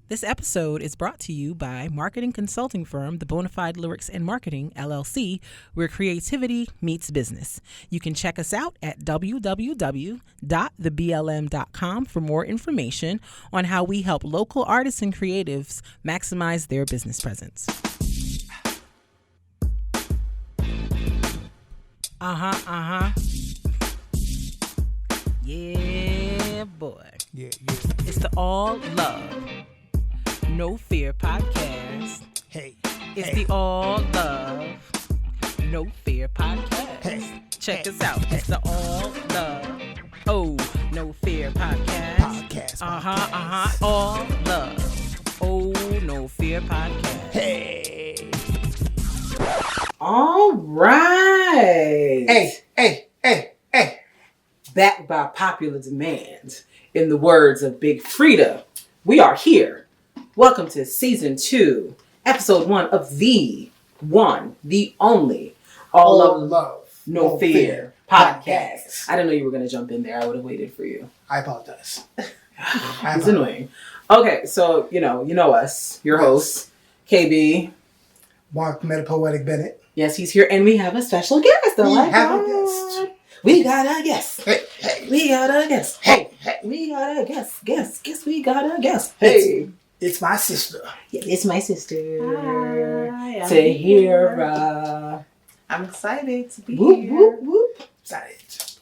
This episode is brought to you by marketing consulting firm The Bonafide Lyrics and Marketing, LLC, where creativity meets business. You can check us out at www.theblm.com for more information on how we help local artists and creatives maximize their business presence. Yeah, boy. Yeah. It's the All Love, No Fear podcast. Hey. It's the All Love, No Fear podcast. Check us out. It's the All Love, Oh, No Fear podcast. All Love, Oh, No Fear podcast. Hey. All right. Hey. Backed by popular demand, in the words of Big Frida, we are here. Welcome to season 2, episode 1 of the one, the only, All Love, No Fear podcast. I didn't know you were going to jump in there. I would have waited for you. I apologize. It's annoying. Okay, so you know us, your hosts, KayBee. Mark Metapoetic Bennett. Yes, he's here, and we have a special guest. We have a guest. We got a guest. Hey. We got a guest. Hey. We got a guest. Guess we got a guest. Hey. It's my sister. Yeah, it's my sister. Hi, I'm Tahira. I'm excited to be Whoop, here. whoop, whoop. Is that it?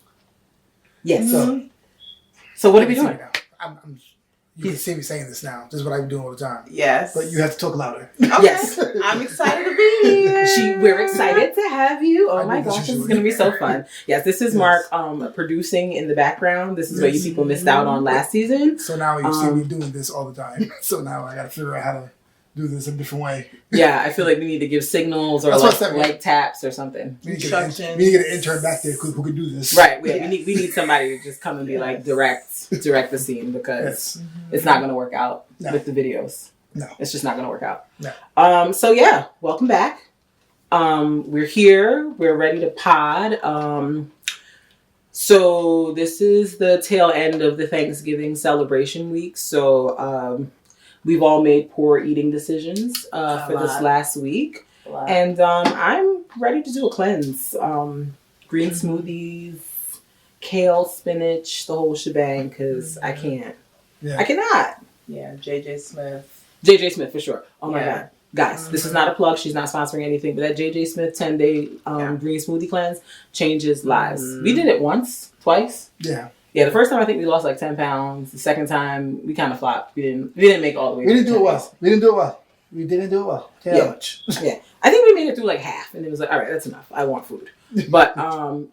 Yes. So, So what are we doing? You can see me saying this now. This is what I do all the time. Yes. But you have to talk louder. Okay. Yes. I'm excited to be here. We're excited to have you. Oh I my knew this gosh, this was is going to be so fun. Yes, this is Yes. Mark producing in the background. This is what you Yes. people missed out on last season. So now you see me doing this all the time. So now I got to figure out how to do this a different way. Yeah, I feel like we need to give signals or That's what I said, like taps or something. We need to get an intern back there who could do this. Right. Yeah, Yes. we need somebody to just come and be like direct the scene because Yes. it's not going to work out No. with the videos. No. It's just not going to work out. No. So yeah, welcome back. We're here. We're ready to pod. So this is the tail end of the Thanksgiving celebration week. So we've all made poor eating decisions for this last week. And I'm ready to do a cleanse. Green smoothies, kale, spinach, the whole shebang, because I can't. Yeah. I cannot. Yeah, JJ Smith. JJ Smith for sure. Oh my Yeah. God. Guys, this is not a plug. She's not sponsoring anything, but that JJ Smith 10-day green smoothie cleanse changes lives. We did it twice. Yeah. Yeah, the first time I think we lost like 10 pounds. The second time we kind of flopped. We didn't make all the way. We didn't to do it 10 well. days. We didn't do it well. Tell Yeah. how much. Yeah, I think we made it through like half, and it was like, all right, that's enough. I want food, but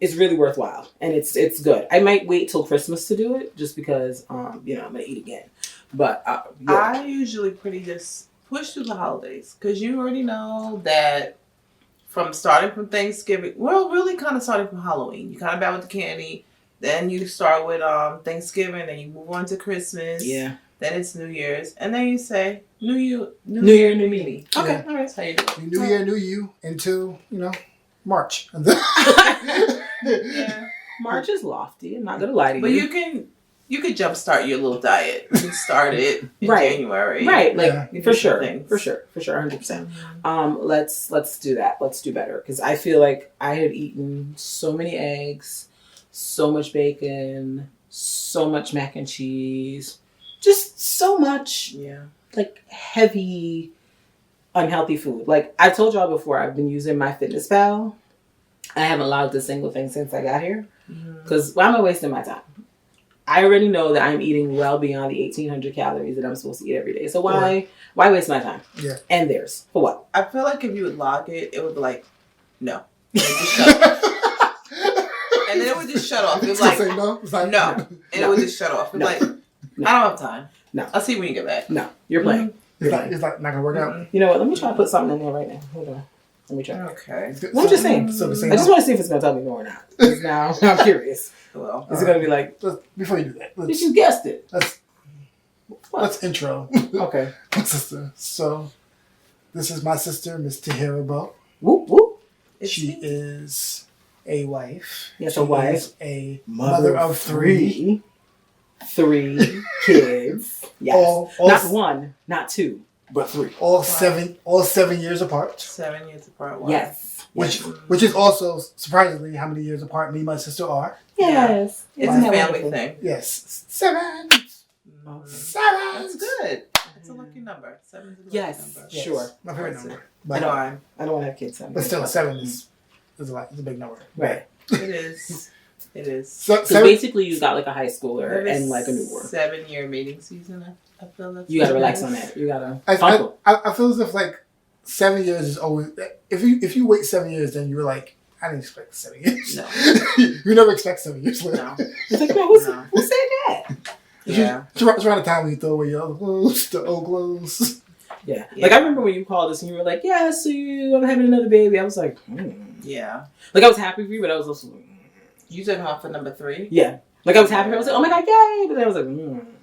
it's really worthwhile, and it's good. I might wait till Christmas to do it, just because I'm gonna eat again. But yeah. I usually pretty just push through the holidays because you already know that starting from Thanksgiving, well, really kind of starting from Halloween. You kind of bad with the candy. Then you start with Thanksgiving, then you move on to Christmas. Yeah. Then it's New Year's, and then you say New Year, New Me. Okay, Yeah. all right. That's how you do it. New Year, new you into, March. Yeah. March is lofty. I'm not gonna lie to you. But you could jumpstart your little diet. You can start it in Right. January. Right, like Yeah. for sure, Things. for sure, 100%. Let's do that. Let's do better because I feel like I have eaten so many eggs, so much bacon, so much mac and cheese, just so much Yeah. like heavy, unhealthy food. Like I told y'all before, I've been using my FitnessPal. I haven't logged a single thing since I got here because why am I wasting my time? I already know that I'm eating well beyond the 1,800 calories that I'm supposed to eat every day. So why waste my time? Yeah. And theirs. For what? I feel like if you would log it, it would be like, no. It would just shut off. And then it would just shut off. It was like, say no. It's like, no. And it would just shut off. It's like, I don't have time. No. I'll see when you get back. No. You're playing. It's like not gonna work out. You know what? Let me try to put something in there right now. Hold on. Let me try. Okay. I'm just saying. So I just want to see if it's going to tell me no or not. 'Cause now I'm curious. Well, Is it going to be like, before you do that, did you guessed it? let's intro Okay. my sister. So this is my sister, Miss Tahira Bowe. Whoop, whoop. She is a wife. Yes, She a wife. is a mother of three. 3 kids. Yes. All not 1, not 2, but 3. All 7 years apart. 7 years apart. Wow. Yes. Which is also surprisingly how many years apart me and my sister are. Yes. It's a family thing. Yes. 7. 7. That's good. It's a lucky number. 7's a lucky number. Yes. Sure. My favorite number. But I don't want to have kids. But still, 7 is a lot. It's a big number. Right. It is. It is. So basically, you got like a high schooler and like a newborn. 7-year mating season. I feel that's. You gotta relax on that. You gotta. I feel as if like 7 years is always. If you wait 7 years, then you're like, I didn't expect 7 years. No. You never expect 7 years later. No. It's like, man, who said that? Yeah. It's around the time when you throw away your old clothes, the old clothes. Yeah. Like I remember when you called us and you were like, "Yeah, so I'm having another baby." I was like, Yeah. Like I was happy for you, but I was also like, You took off for number 3? Yeah. Like I was happy. I was like, "Oh my god, yay!" But then I was like,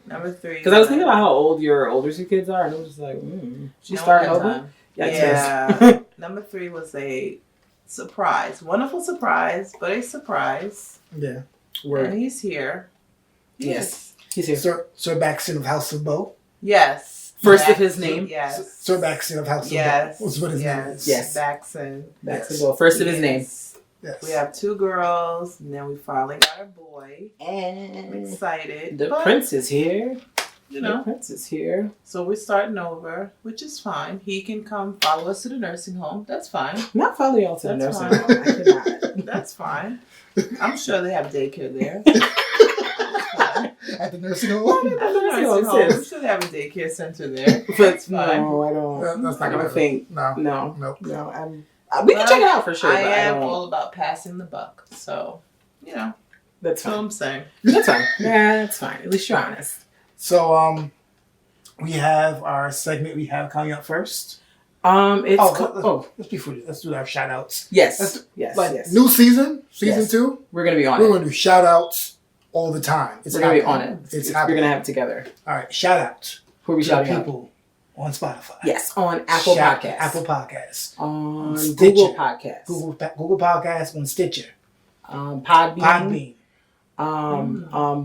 Number 3. Because I was thinking about how old your older 2 kids are, and I was just like, She's starting over. Yeah. Number 3 was a surprise, wonderful surprise, but a surprise. Yeah. And he's here. Yes. He's here. Sir Baxton of House of Bowe. Yes. First of his name. Yes. Sir Baxton of House of Bowe. That's what his name is. Yes. Baxton. Baxton. First of his name. Yes. We have 2 girls, and then we finally got a boy. And I'm excited. The prince is here. The prince is here. So we're starting over, which is fine. He can come follow us to the nursing home. That's fine. Not follow y'all to the That's nursing fine. home. I cannot. That's fine. I'm sure they have daycare there. At the nursing home? At the nursing home. I'm sure they have a daycare center there. But fine. no, I don't. That's not I don't think. No. No. Nope. No. We can check it out for sure. I but am I all about passing the buck. So, That's that's what fine. I'm saying. That's fine. Yeah, that's fine. At least you're honest. So, we have our segment we have coming up first. Let's do our shout outs. Yes. Yes. New season 2. We're gonna be on We're it. going to do shout outs all the time. We're gonna be on it. It's We're happening. gonna have it together. All right, shout out. Who are we to shouting out? people on Spotify. Yes, on Apple Podcasts. Apple Podcasts. On Stitcher. Google Podcasts. Google Podcasts on Stitcher. Podbean.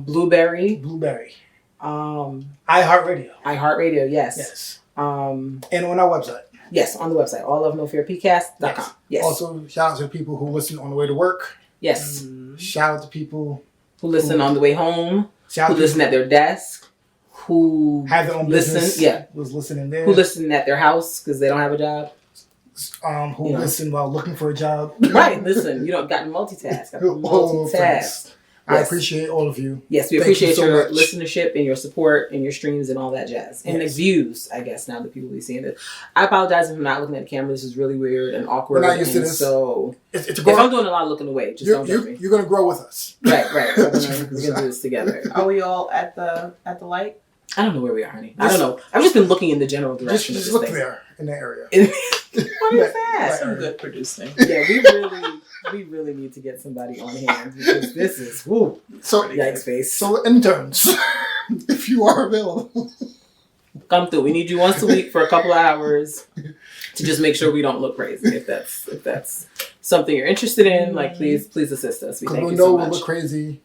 Blueberry. iHeartRadio. iHeartRadio, yes. Yes. And on our website. Yes, on the website. allovenofearpcast.com. Yes. Also, shout out to people who listen on the way to work. Yes. Shout out to people who listen on the way home. Who listen at their desk. Who have their own business. Yeah. Who's listening there. Who listen at their house because they don't have a job. Who listen while looking for a job. Right, listen. You don't got to multitask. Multitask. I appreciate all of you. Yes, we appreciate your listenership and your support and your streams and all that jazz. And the views, I guess, now that people will be seeing this. I apologize if I'm not looking at the camera. This is really weird and awkward. We're not used to this. So if I'm doing a lot of looking away, just don't judge me. You're going to grow with us. Right. We're going to do this together. Are we all at the light? I don't know where we are, honey. I don't know. I've just been looking in the general direction. Just look there in that area. What is that? Some good producing. Yeah, we really need to get somebody on hand because this is so yikes face. So interns, if you are available, come through. We need you once a week for a couple of hours to just make sure we don't look crazy. If that's something you're interested in, like please assist us. We thank you so much. We'll look crazy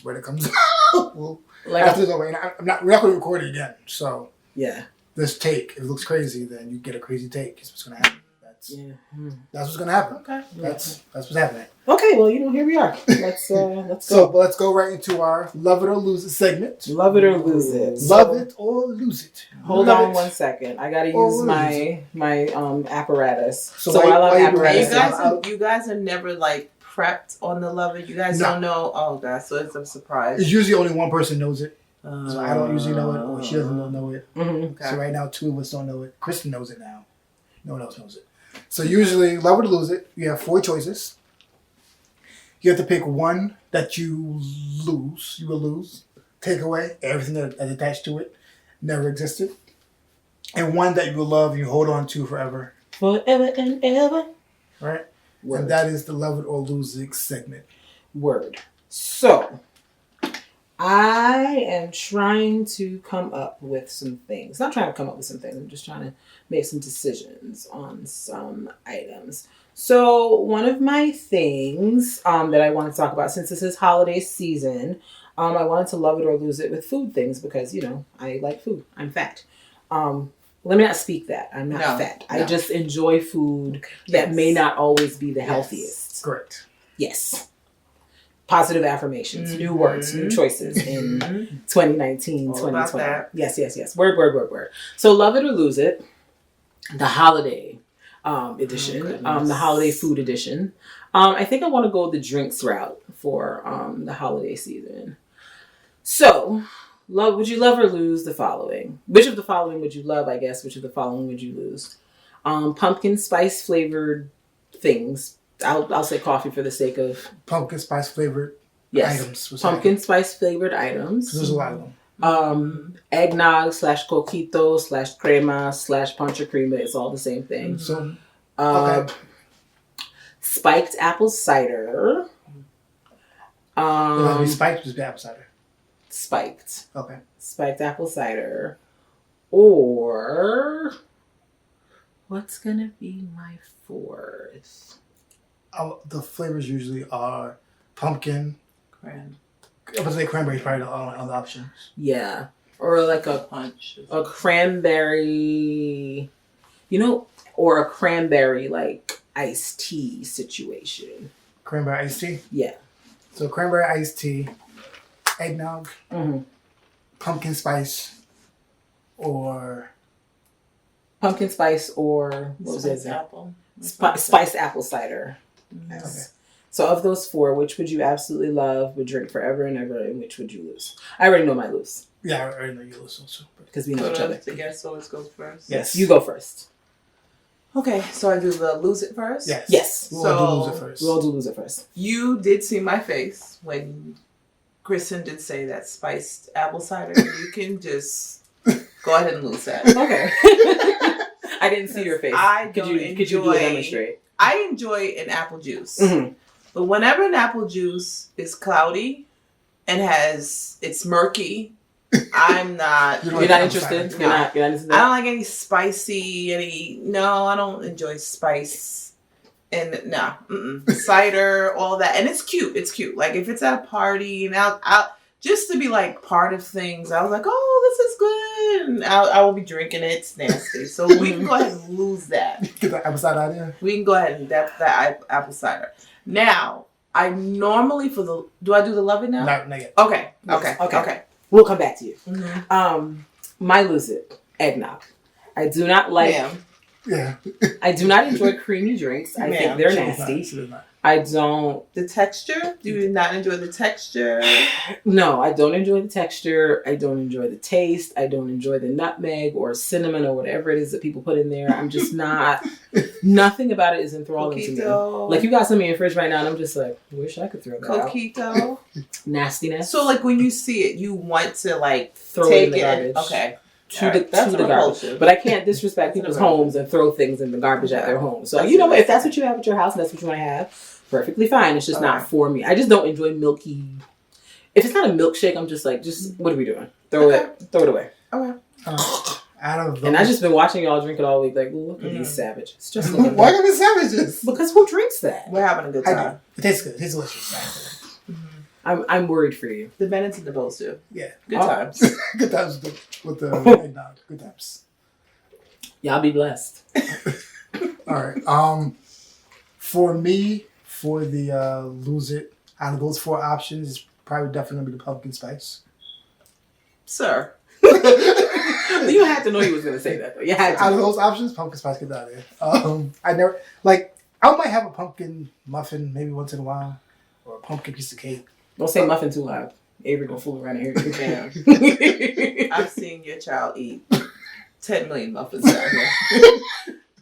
when it comes out. After it's over, we're not going to record it again. So this take, if it looks crazy, then you get a crazy take. That's what's going to happen. That's what's going to happen. Okay. That's what's happening. Okay, well, here we are. Let's go. So let's go right into our Love It or Lose It segment. Love it or lose it. Love it or lose it. Hold on 1 second. I gotta use my apparatus. So while I'm apparatus, you guys are never prepped on the Love It. You guys don't know. Oh God, so it's a surprise. It's usually only one person knows it. So I don't usually know it, or she doesn't know it. Mm-hmm. Okay. So right now, 2 of us don't know it. Kristin knows it now. No one else knows it. So usually, Love It or Lose It, you have 4 choices. You have to pick one that you lose. You will lose. Take away everything that's attached to it. Never existed. And one that you will love and you hold on to forever. Forever and ever. Right? Word. And that is the Love It or Lose It segment. Word. So, I am trying to come up with some things. Not trying to come up with some things. I'm just trying to make some decisions on some items. So one of my things that I want to talk about, since this is holiday season, I wanted to love it or lose it with food things because, I like food. I'm fat. Let me not speak that. I'm not fat. No. I just enjoy food that may not always be the healthiest. Correct. Yes. Positive affirmations, new words, new choices in 2019, all 2020. Yes. Word. So love it or lose it. The holiday edition, the holiday food edition. I think I want to go the drinks route for the holiday season. So, would you love or lose the following? Which of the following would you love, I guess? Which of the following would you lose? Pumpkin spice flavored things. I'll say coffee for the sake of... Pumpkin spice flavored items. Pumpkin spice flavored items. There's a lot of them. Eggnog / coquito / crema / punch crema. It's all the same thing. So, spiked apple cider. Spiked is apple cider. Spiked. Okay. Spiked apple cider. Or what's gonna be my fourth? The flavors usually are pumpkin. I would say cranberry is probably on the options. Yeah. Or like a cranberry, or a cranberry like iced tea situation. Cranberry iced tea? Yeah. So cranberry iced tea, eggnog, pumpkin spice, or... Pumpkin spice or... What was it? Apple. Spiced apple cider. Yes. Okay. So of those four, which would you absolutely love, would drink forever and ever, and which would you lose? I already know my lose. Yeah, I already know you lose also. Because we know each other. The guest always goes first. Yes. You go first. Okay, so I do the lose it first? Yes. We'll all do lose it first. We'll all do lose it first. You did see my face when Kristin did say that spiced apple cider. You can just go ahead and lose that. Okay. I didn't see your face. Could you do a demonstrate? I enjoy an apple juice. Mm-hmm. But whenever an apple juice is cloudy and it's murky, I'm not... You're not interested? You're not interested? I don't like any spicy, no, I don't enjoy spice. And no, cider, all that. And it's cute. It's cute. Like if it's at a party and I'll just to be like part of things, I was like, oh, this is good. And I will be drinking it. It's nasty. So we can go ahead and lose that. Get the apple cider out of here? We can go ahead and that's that apple cider. Now, I normally do I do the love it now? Not yet. Okay. We'll come back to you. Mm-hmm. My lose it, eggnog. I do not like... Yeah. I do not enjoy creamy drinks. I think they're nasty. I don't... The texture? Do you not enjoy the texture? No, I don't enjoy the texture. I don't enjoy the taste. I don't enjoy the nutmeg or cinnamon or whatever it is that people put in there. I'm just not... Nothing about it is enthralling to me. Like, you got something in your fridge right now, and I'm just like, wish I could throw that out. Nastiness. So, like, when you see it, you want to, like, throw it in the garbage. Okay. To the garbage. But I can't disrespect people's homes and throw things in the garbage at their home. So, you know what? If that's what you have at your house and that's what you want to have, perfectly fine. It's just not for me. I just don't enjoy milky... If it's not a milkshake, I'm just like, what are we doing? Throw it away. Okay. And I've just been watching y'all drink it all week. Like, look at these savages. Just look at Why are these savages? Because who drinks that? We're having a good time. It tastes good. It tastes delicious. I'm worried for you. The Bennett's and the Bowe too. Yeah. Good times. Good times with the eggnog. Good times. Y'all be blessed. All right. For me, for the lose it, out of those four options, it's probably definitely going to be the pumpkin spice. Sir. You had to know he was going to say that, though. You had to. Out of those options, pumpkin spice get out of there. I never, I might have a pumpkin muffin maybe once in a while, or a pumpkin piece of cake. Don't say muffin too loud. Avery gonna fool around here. Yeah. I've seen your child eat 10 million muffins out here.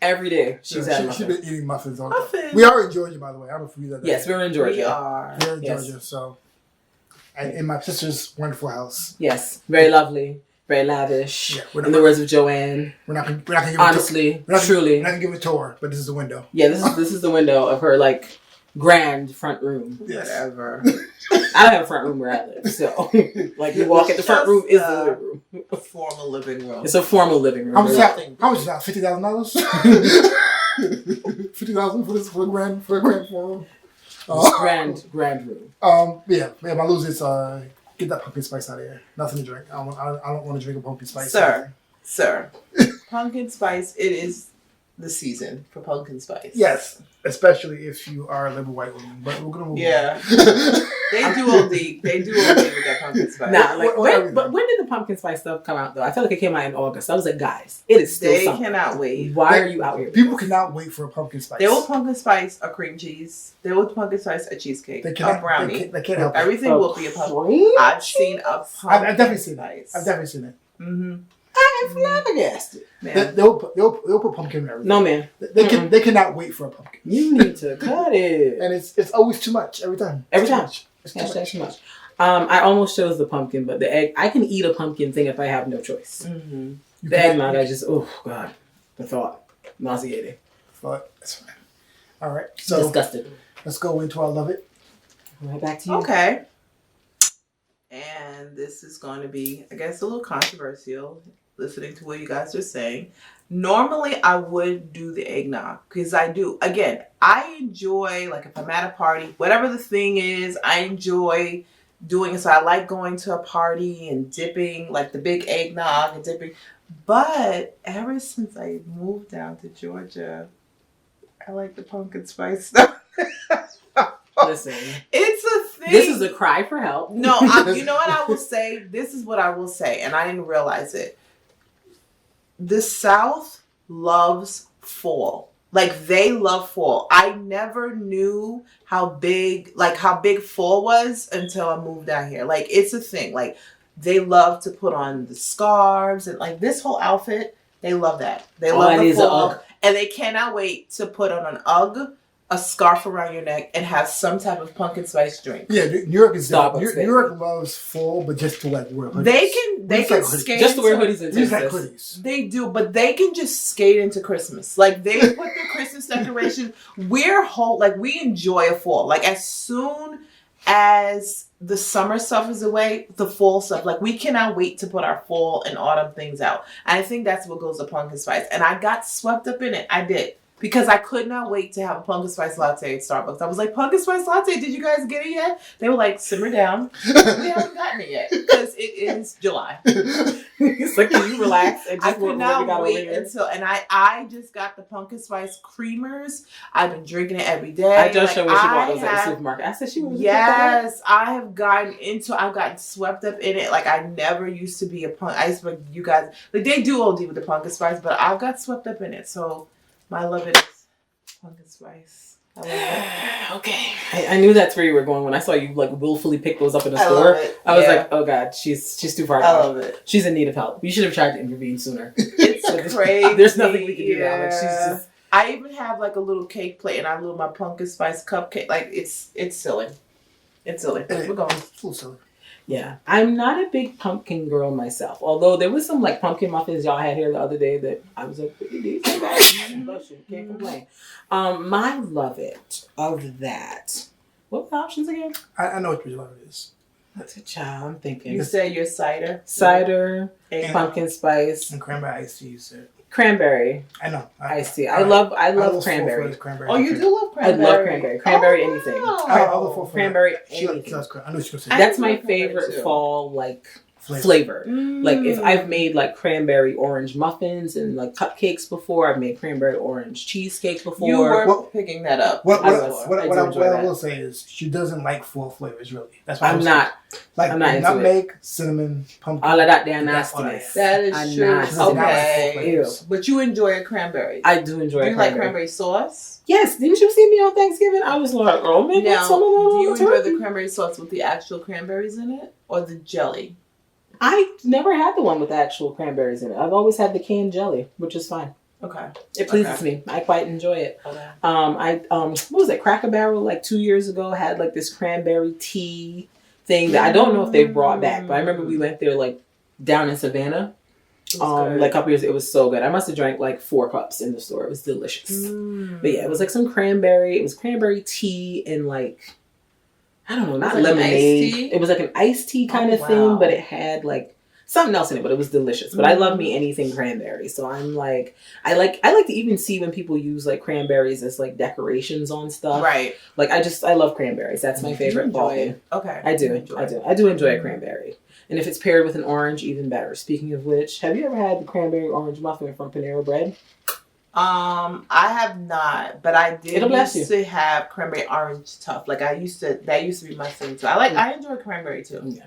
Every day she's had muffins. She's been eating muffins all the time. We are in Georgia, by the way. I don't know if you know that. Yes, we're in Georgia. We are. We're in Georgia, so. And in my sister's wonderful house. Yes, very lovely, very lavish. Yeah, in the words of Joanne. We're not gonna give honestly, truly. We're not gonna give it a tour, but this is the window. Yeah, this is the window of her grand front room. Yes. Whatever. I don't have a front room where I live, so you walk in the front room is the living room. A formal living room. It's a formal living room. How much is that? $50,000? $50,000 for a grand forum. Grand room. Yeah, my lose is Get that pumpkin spice out of here. Nothing to drink. I don't want to drink a pumpkin spice. Sir. Pumpkin spice, it is the season for pumpkin spice. Yes, especially if you are a liberal white woman. But we're gonna move on. They do OD. They do OD with that pumpkin spice. Nah, but when did the pumpkin spice stuff come out though? I feel like it came out in August. I was like, guys, it is still something. They cannot wait. Why are you out here? People cannot wait for a pumpkin spice. They will pumpkin spice a cream cheese. They will pumpkin spice a cheesecake. A brownie. They can't help everything will be a pumpkin. I've seen a pumpkin I've definitely seen that. I've definitely seen it. Mm-hmm. I am flabbergasted. They'll put pumpkin in everything. No, man. They cannot wait for a pumpkin. You need to cut it. And it's always too much every time. Every time. It's too much. I almost chose the pumpkin, but the egg, I can eat a pumpkin thing if I have no choice. Mm-hmm. The eggnog, I just, oh God, the thought, nauseating. But that's fine. All right, so disgusted. Let's go into our love it. Right back to you. Okay. And this is going to be, I guess, a little controversial. Listening to what you guys are saying. Normally, I would do the eggnog because I do. Again, I enjoy, like if I'm at a party, whatever the thing is, I enjoy doing it. So I like going to a party and dipping, like the big eggnog and dipping. But ever since I moved down to Georgia, I like the pumpkin spice stuff. Listen, it's a thing. This is a cry for help. No, you know what I will say? This is what I will say, and I didn't realize it. The South loves fall. Like they love fall. I never knew how big fall was until I moved down here. Like it's a thing. Like they love to put on the scarves and like this whole outfit. They love that. They love the fall, and they cannot wait to put on an UGG, a scarf around your neck, and have some type of pumpkin spice drink. Yeah, New York is New York loves fall, but just to like wear hoodies. They can skate just to wear hoodies and hoodies. They do, but they can just skate into Christmas. Like they put their Christmas decoration. We enjoy a fall. Like as soon as the summer stuff is away, the fall stuff. Like we cannot wait to put our fall and autumn things out. And I think that's what goes to pumpkin spice. And I got swept up in it. I did. Because I could not wait to have a pumpkin spice latte at Starbucks. I was like, pumpkin spice latte, did you guys get it yet? They were like, simmer down. We haven't gotten it yet. Because it is July. It's like, can you relax? And just I could not wait until, and I just got the pumpkin spice creamers. I've been drinking it every day. I just showed when she bought those at the supermarket. I said she was. Yes, I've gotten swept up in it. Like I never used to be I used to, you guys, like they do OD with the pumpkin spice, but I've got swept up in it. So my love it is pumpkin spice. I love it. Okay. I knew that's where you were going when I saw you like willfully pick those up in the store. I was like, oh God, she's too far. I love it. She's in need of help. You should have tried to intervene sooner. It's crazy. There's nothing we can do now. Like she's just. I even have like a little cake plate and I love my pumpkin spice cupcake. Like it's silly. It's silly. We're going. It's a little silly. Yeah, I'm not a big pumpkin girl myself. Although there was some like pumpkin muffins y'all had here the other day that I was like, pretty decent. Can't complain. My love it of that. What were the options again? I know what your love it is. That's a child. I'm thinking. You said your cider, pumpkin spice, and cranberry iced tea. You said cranberry. I know. Iced tea. I love cranberry. Oh, you do love cranberry. I love cranberry. Cranberry anything. Cranberry anything. I know what you're gonna say. That's my favorite fall like flavor. Like if I've made like cranberry orange muffins and like cupcakes before, I've made cranberry orange cheesecake before. You were picking that up. What I will say is she doesn't like fall flavors really. That's why I'm not. Like I'm not nutmeg, cinnamon, pumpkin. All of that damn nastiness. That is true. Okay. But you enjoy a cranberry. I do enjoy a cranberry. Do you like cranberry sauce? Yes. Didn't you see me on Thanksgiving? I was like, oh man, now, some of that. Do you enjoy the cranberry sauce with the actual cranberries in it or the jelly? I never had the one with the actual cranberries in it. I've always had the canned jelly, which is fine. Okay. It pleases me. I quite enjoy it. Okay. What was it? Cracker Barrel like 2 years ago had like this cranberry tea thing that I don't know if they brought back, but I remember we went there like down in Savannah. Like a couple years, it was so good. I must have drank like 4 cups in the store. It was delicious. But yeah, it was like some cranberry. It was cranberry tea and like, I don't know, not lemonade. It was like an iced tea kind of thing, but it had like something else in it, but it was delicious. But I love me anything cranberry. So I'm like, I like to even see when people use like cranberries as like decorations on stuff. Right. Like I love cranberries. That's my favorite fall food. Okay. I do enjoy a cranberry. And if it's paired with an orange, even better. Speaking of which, have you ever had the cranberry orange muffin from Panera Bread? I have not, but I did used to have cranberry orange tough. Like that used to be my thing too. I enjoy cranberry too. Yeah.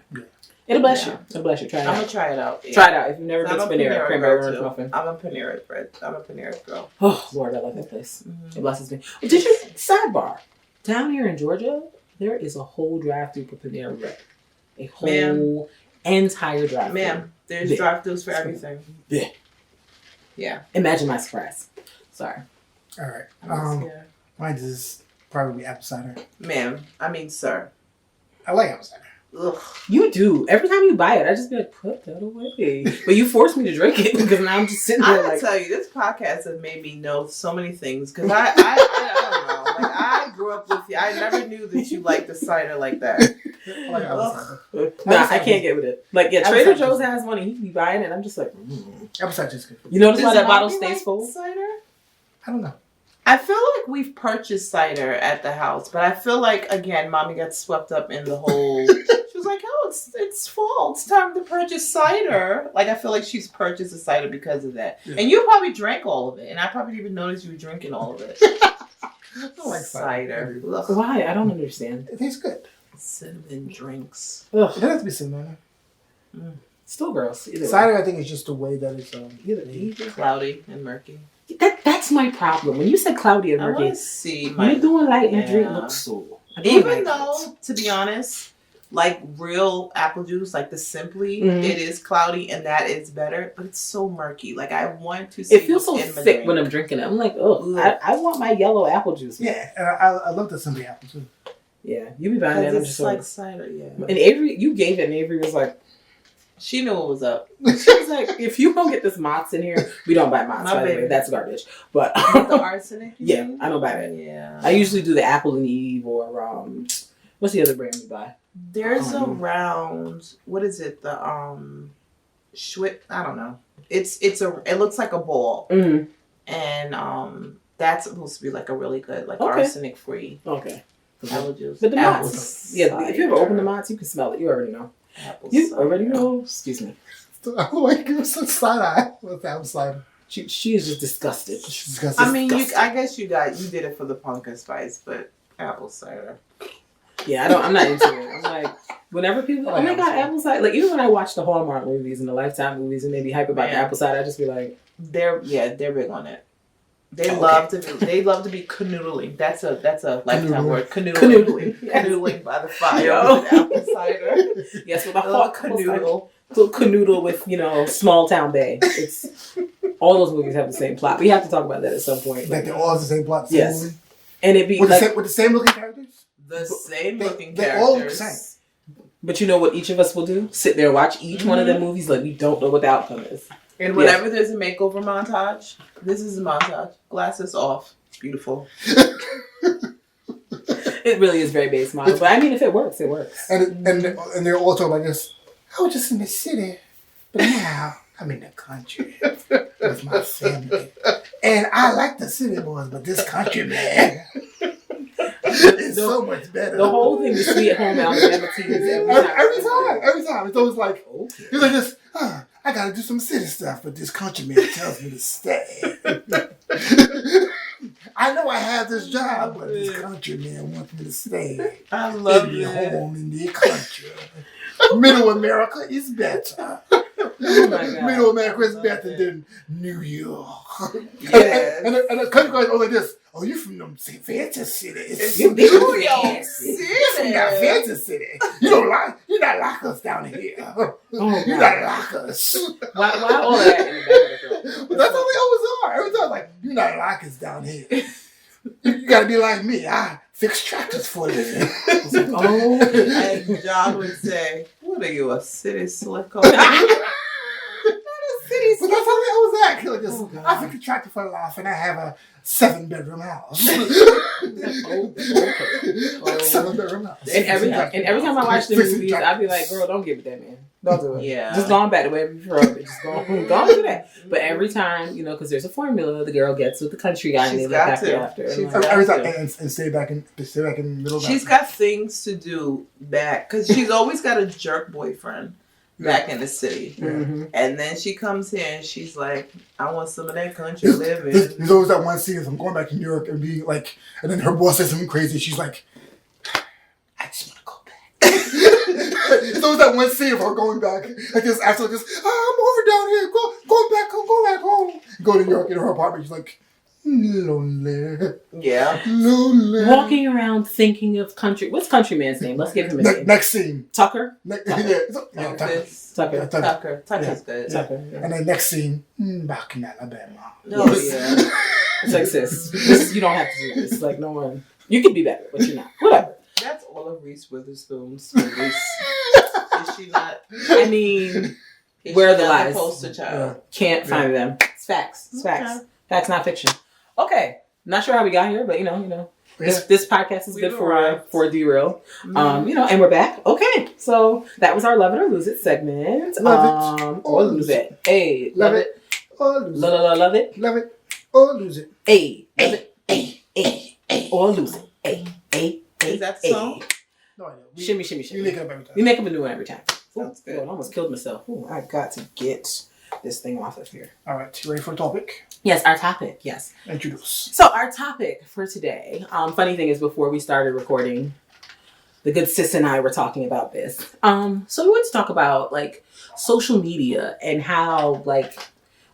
It'll bless you. It'll bless you. Try it out. I'm gonna try it out. Yeah. Try it out. If you've never been to Panera, cranberry orange muffin. I'm a Panera girl. Oh Lord, I love that place. It blesses me. Did you sidebar? Down here in Georgia, there is a whole drive-through for Panera Bread. A whole entire drive-through. Ma'am, there's drive-throughs for everything. Yeah. Yeah. Imagine my surprise. Sorry. All right. Mine is probably apple cider. Ma'am, I mean, sir. I like apple cider. Ugh. You do. Every time you buy it, I just be like, put that away. But you forced me to drink it because now I'm just sitting there I like. tell you, this podcast has made me know so many things because I don't know. Like I grew up with you. I never knew that you liked the cider like that. I like apple cider. Nah, I can't get with it. Like, yeah, Trader Joe's has one and he can be buying it, and I'm just like, apple cider is good. You notice why that bottle stays full? Cider? I don't know. I feel like we've purchased cider at the house, but I feel like again, Mommy got swept up in the whole. She was like, "Oh, it's fall. It's time to purchase cider." Like I feel like she's purchased the cider because of that, and you probably drank all of it, and I probably didn't even notice you were drinking all of it. I don't like cider. Why? I don't understand. It tastes good. Cinnamon drinks. Ugh. It doesn't have to be cinnamon. Still gross. Cider, I think, is just the way that it's cloudy and murky. That's my problem. When you said cloudy and murky, I want to see my. You're doing light and drink looks so. Even though, to be honest, like real apple juice, like the Simply, it is cloudy and that is better, but it's so murky. Like I want to see. It feels so thick when I'm drinking it. I'm like, oh, I want my yellow apple juice. Yeah, and I love the Simply apple too. Yeah, you be buying that. It's just like cider. Yeah. And Avery, you gave it, and Avery was like. She knew what was up. She was like, if you don't get this Mott's in here, we don't buy Mott's, by the way. That's garbage. But the arsenic? Yeah, I don't buy that. Yeah. I usually do the Apple and Eve or what's the other brand we buy? There's a round, what is it? The Schwit, I don't know. It looks like a ball. Mm-hmm. And that's supposed to be like a really good, like arsenic free. Okay. Apple juice. But the Mott's, if you ever open the Mott's, you can smell it. You already know. You already know. Excuse me. I don't like give us a side eye with apple cider. She is just disgusted. She's disgusted. I mean, I guess you did it for the pumpkin spice, but apple cider. Yeah, I'm not into it. I'm like, whenever people, oh my god, apple cider. Like even when I watch the Hallmark movies and the Lifetime movies, and they be hype about the apple cider, I just be like, they're big on it. They love to be canoodling. That's a Lifetime word. Canoodling. Canoodling by the fire with apple cider. Yes, with a hot canoodle. Little canoodle with, small town Bay. It's all those movies have the same plot. We have to talk about that at some point. Like they all have the same plot. Yes. Movie? And it be with the same looking characters? The same looking characters. They all look the same. But you know what each of us will do? Sit there and watch each one of them movies like we don't know what the outcome is. And whenever there's a makeover montage, this is a montage. Glasses off. Beautiful. It really is very base model. But I mean, if it works, it works. And they're all talking like this. I was just in the city, but now I'm in the country with my family. And I like the city boys, but this country, man, it's so much better. The whole thing is Sweet Home Alabama teams every time. It's always like, he's like this, I gotta do some city stuff, but this country man tells me to stay. I know I have this job, but this country man wants me to stay. I love it. Home in the country. Middle America is better. Oh my God. Middle America is better than New York. Yes. And the country guys are like this. Oh, you from them fancy cities. New York City. You from that fancy city. You're not like us down here. You're not like us. Why all that in the back of the throat? But that's how they always are. Every time, like, you're not like us down here. You gotta be like me. I fix tractors for you. And John would say, "What are you, a city slicker?" But that's how they always act. Like this, I fix a tractor for life, and I have a 7-bedroom house. 7-bedroom house. And every time I watch the movies, I'll be like, "Girl, don't give it that man. Don't do it. Yeah. Just going back to where we from. Just go do that. But every time, because there's a formula, the girl gets with the country guy and they look happy after. Every time, and stay back in the middle. She's got things to do back because she's always got a jerk boyfriend back in the city, and then she comes here and she's like, "I want some of that country living." There's always that one scene of I'm going back to New York and being like, and then her boss says something crazy. She's like, "I just want to go back." It's always that one scene of her going back, like this after this. I'm over down here. Go back home. Go to New York in her apartment. She's like, lonely. Yeah. Lonely. Walking around thinking of country. What's country man's name? Let's give him a name. Next scene. Tucker. Tucker. Tucker. Tucker's good. Tucker. And then next scene, back in Alabama. Oh yeah. It's like, sis, you don't have to do this. Like, no one. You can be better, but you're not. Whatever. That's all of Reese Witherspoon's movies. Is she not? I mean, where are the lies? Poster child. Can't find them. It's facts. It's facts. Facts, not fiction. Okay. Not sure how we got here, but this podcast is good for derail. And we're back. Okay. So that was our Love It or Lose It segment. Love it or lose it. Hey, love it. Or lose it. Love it. Love it or lose it. Hey, love it. Hey, or lose it. Hey. Is that the song? No, I know. Shimmy. We make it up every time. We make up a new one every time. Sounds good. I almost killed myself. Ooh, I got to get this thing off of here. All right. You ready for a topic? Yes, our topic. Yes. Introduce. So our topic for today, funny thing is before we started recording, the good sis and I were talking about this. So we wanted to talk about social media and how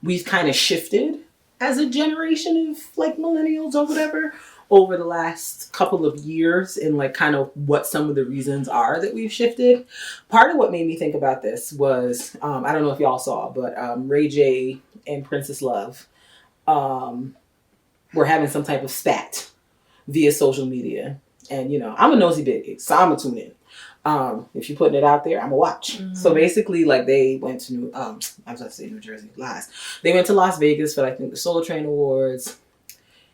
we've kind of shifted as a generation of millennials or whatever over the last couple of years and kind of what some of the reasons are that we've shifted. Part of what made me think about this was, I don't know if y'all saw, but Ray J and Princess Love were having some type of spat via social media. And, I'm a nosy bitch, so I'm going to tune in. If you're putting it out there, I'm going to watch. Mm-hmm. So basically, they went to New Jersey, lies. They went to Las Vegas for, the Soul Train Awards.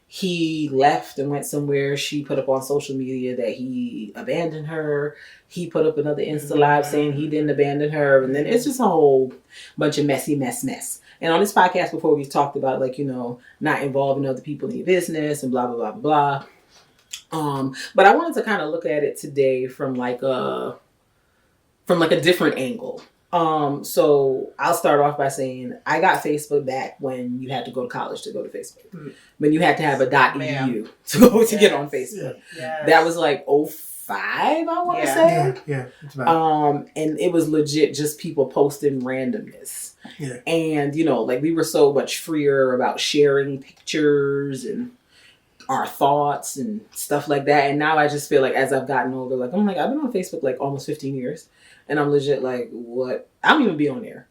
He left and went somewhere. She put up on social media that he abandoned her. He put up another Insta Live saying he didn't abandon her. And then it's just a whole bunch of mess. And on this podcast before, we talked about, not involving other people in your business and blah, blah, blah, blah, blah. But I wanted to kind of look at it today from a different angle. So I'll start off by saying I got Facebook back when you had to go to college to go to Facebook. Mm. When you had to have a .edu to get on Facebook. Yeah. That was 05, I want to say. Yeah. It's about. And it was legit just people posting randomness. Yeah. And, we were so much freer about sharing pictures and our thoughts and stuff like that. And now I just feel as I've gotten older, I've been on Facebook almost 15 years. And I'm legit what? I don't even be on there.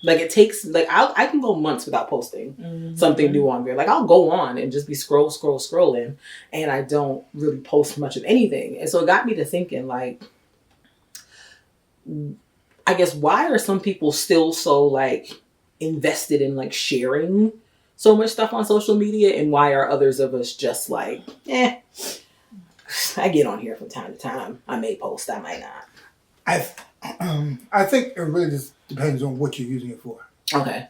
It takes, I can go months without posting something new on there. I'll go on and just be scrolling. And I don't really post much of anything. And so it got me to thinking, I guess, why are some people still so, invested in, sharing so much stuff on social media? And why are others of us just I get on here from time to time. I may post, I might not. I think it really just depends on what you're using it for. Okay.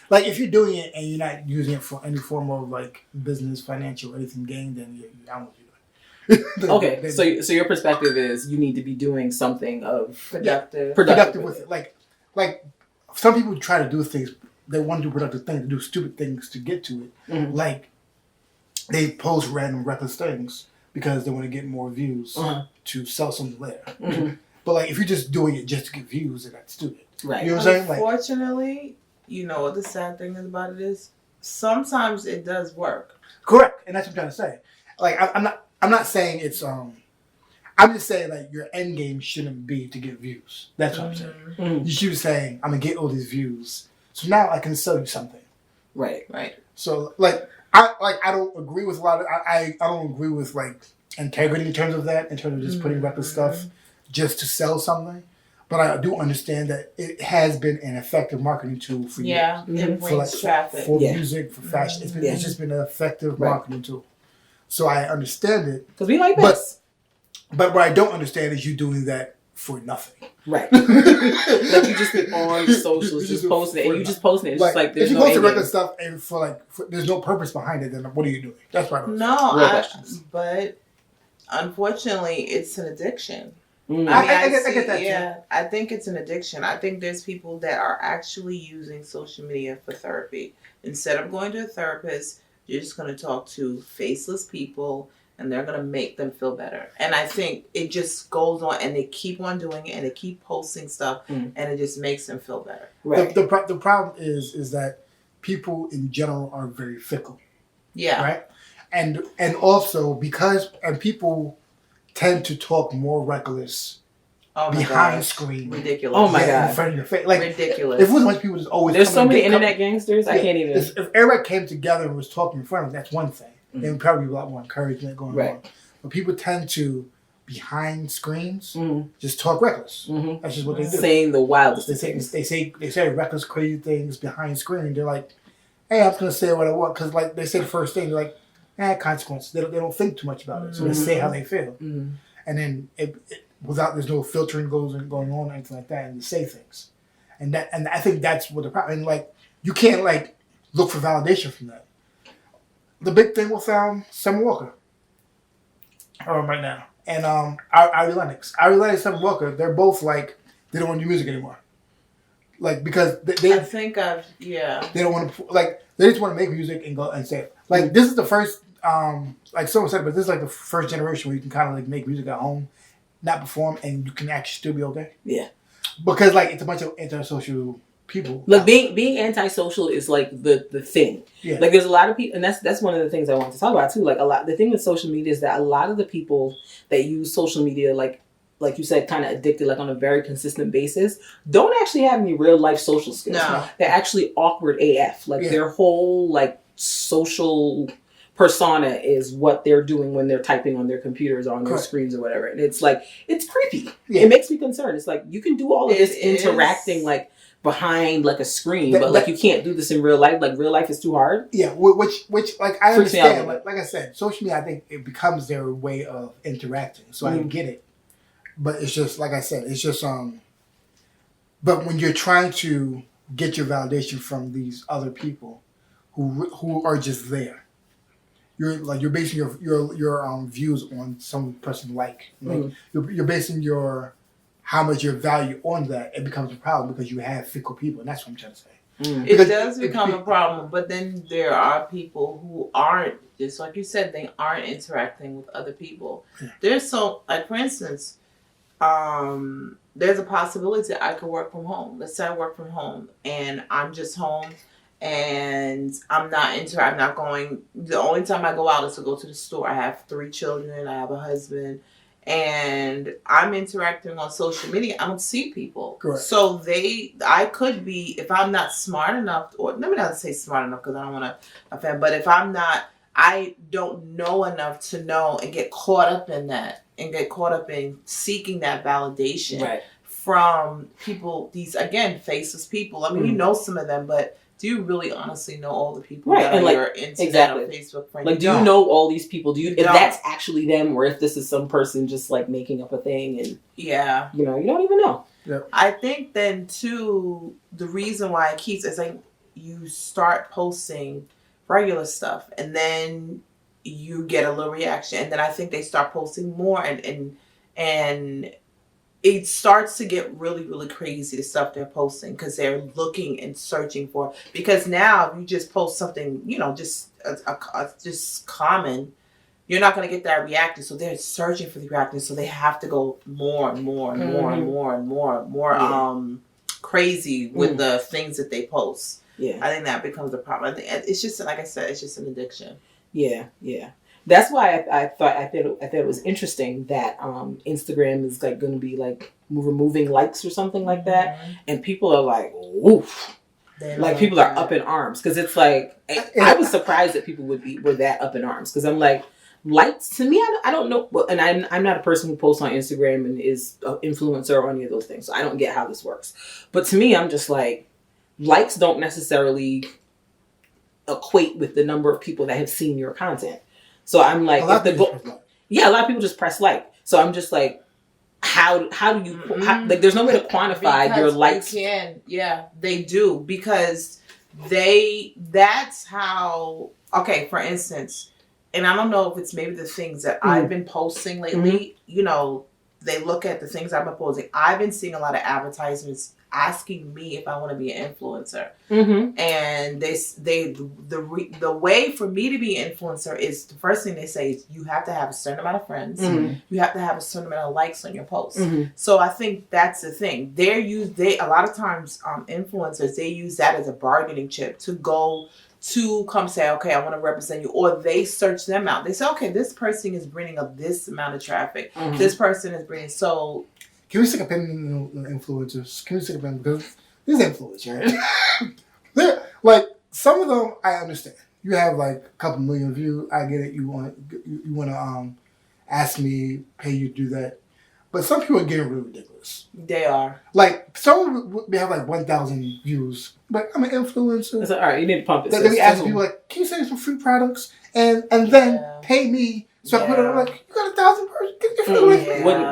If you're doing it and you're not using it for any form of business, financial, anything gain, then I don't want you to do it. Okay. So your perspective is you need to be doing something of productive with it. Some people try to do things. They want to do productive things, do stupid things to get to it. Mm-hmm. They post random reckless things because they want to get more views to sell something later. Mm-hmm. But if you're just doing it just to get views, then that's stupid. Right. You know what I'm saying? Unfortunately, what the sad thing about it is? Sometimes it does work. Correct, and that's what I'm trying to say. I'm not saying it's I'm just saying your end game shouldn't be to get views. That's what I'm saying. Mm-hmm. You should be saying I'm gonna get all these views, so now I can sell you something. Right. So I don't agree with a lot of I don't agree with integrity in terms of that, in terms of just putting reckless stuff just to sell something. But I do understand that it has been an effective marketing tool for years. Yeah, it brings traffic. For music, for fashion. It's just been an effective marketing tool. So I understand it. Because we like this. But what I don't understand is you doing that for nothing. Right. Like you just been on socials, just posting it, and you just posting it. It's just like there's if you no post end regular game. stuff and there's no purpose behind it, then what are you doing? That's why. But unfortunately, it's an addiction. I get that Yeah, too. I think it's an addiction. I think there's people that are actually using social media for therapy. Instead of going to a therapist, you're just going to talk to faceless people and they're going to make them feel better. And I think it just goes on and they keep on doing it and they keep posting stuff and it just makes them feel better. Right. The problem is that people in general are very fickle. Yeah. Right? And also because people tend to talk more reckless behind screen. Ridiculous. Oh my God. In front of your face. Like, ridiculous. If it was a bunch of people just always there's so many internet gangsters, I can't even. If everybody came together and was talking in front of them, that's one thing. There would probably be a lot more encouragement going on. But people tend to, behind screens, just talk reckless. That's just what they do. Saying the wildest things. They say reckless, crazy things behind screen. They're like, hey, I'm just going to say what I want. Because like they say the first thing, they're like, consequences. They don't think too much about it. So they say how they feel. And then there's no filtering going on or anything like that, and they say things. And I think that's what the problem. And like you can't like look for validation from that. The big thing with Summer Walker right now, and Ari Lennox, and Summer Walker, they're both like they don't want to do music anymore. Like because they they don't want to like they just want to make music and go and say it. Like this is the first like someone said, but this is like the first generation where you can kind of like make music at home, not perform, and you can actually still be okay. Yeah. Because like it's a bunch of antisocial people. Like being antisocial is like the thing. Yeah. Like there's a lot of people, and that's one of the things I want to talk about too. Like the thing with social media is that a lot of the people that use social media, like you said, kind of addicted, like on a very consistent basis, don't actually have any real life social skills. No. They're actually awkward AF. Like their whole like social persona is what they're doing when they're typing on their computers or on their screens or whatever. And it's like, it's creepy. Yeah. It makes me concerned. It's like, you can do all of this interacting like behind like a screen, but like you can't do this in real life. Like real life is too hard. Yeah, which like I understand. Like I said, social media, I think it becomes their way of interacting. So I get it. But it's just, like I said, it's just, but when you're trying to get your validation from these other people who are just there, you're basing your views on some person like you're basing how much your value on that. It becomes a problem because you have fickle people, and that's what I'm trying to say. It does become a problem, but then there are people who aren't, just like you said, they aren't interacting with other people. There's so, like for instance, there's a possibility I could work from home. Let's say I work from home and I'm just home and I'm not going, the only time I go out is to go to the store. I have 3 children, I have a husband, and I'm interacting on social media. I don't see people. Correct. So I could be, if I'm not smart enough, or let me not say smart enough because I don't want to offend, but if I don't know enough to know and get caught up in that and get caught up in seeking that validation from people, these, again, faceless people. I mean, you know some of them, but do you really honestly know all the people that are your Instagram or Facebook friends? Like, do you know all these people? If that's actually them, or if this is some person just like making up a thing and you don't even know. Yep. I think then too, the reason why it keeps is like you start posting regular stuff and then you get a little reaction, and then I think they start posting more and it starts to get really, really crazy, the stuff they're posting, because they're looking and searching for. Because now, if you just post something, just common, you're not going to get that reaction. So they're searching for the reaction. So they have to go more and more and more and more and more crazy with the things that they post. Yeah, I think that becomes a problem. I think it's just, like I said, it's just an addiction. Yeah, yeah. That's why I thought it was interesting that Instagram is like going to be like removing likes or something like that, and people are like, "Oof!" Like people are up in arms because it's like I was surprised that people were that up in arms because I'm like, likes to me, I don't know, and I'm not a person who posts on Instagram and is an influencer or any of those things, so I don't get how this works. But to me, I'm just like, likes don't necessarily equate with the number of people that have seen your content. So I'm like, a lot of people just press like. So I'm just like, how do you like? There's no way to quantify because your likes. You can, yeah, they do because that's how. Okay, for instance, and I don't know if it's maybe the things that I've been posting lately. You know, they look at the things I've been posting. I've been seeing a lot of advertisements asking me if I want to be an influencer, and the way for me to be an influencer is the first thing they say is you have to have a certain amount of friends, you have to have a certain amount of likes on your posts. So I think that's the thing. They a lot of times influencers, they use that as a bargaining chip to come say, okay, I want to represent you, or they search them out. They say, okay, this person is bringing up this amount of traffic. This person is bringing so. Can we stick a pin in the influencers? Can we stick a pin because these influencers, right? Like some of them, I understand. You have like a couple million views. I get it. You want to ask me, pay you to do that. But some people are getting really ridiculous. They are. Like some they have like 1,000 views. But I'm an influencer. It's like, all right, you need to pump it. Then we ask people like, can you send me some free products and then pay me? So I put it like, you got 1,000 person. Get your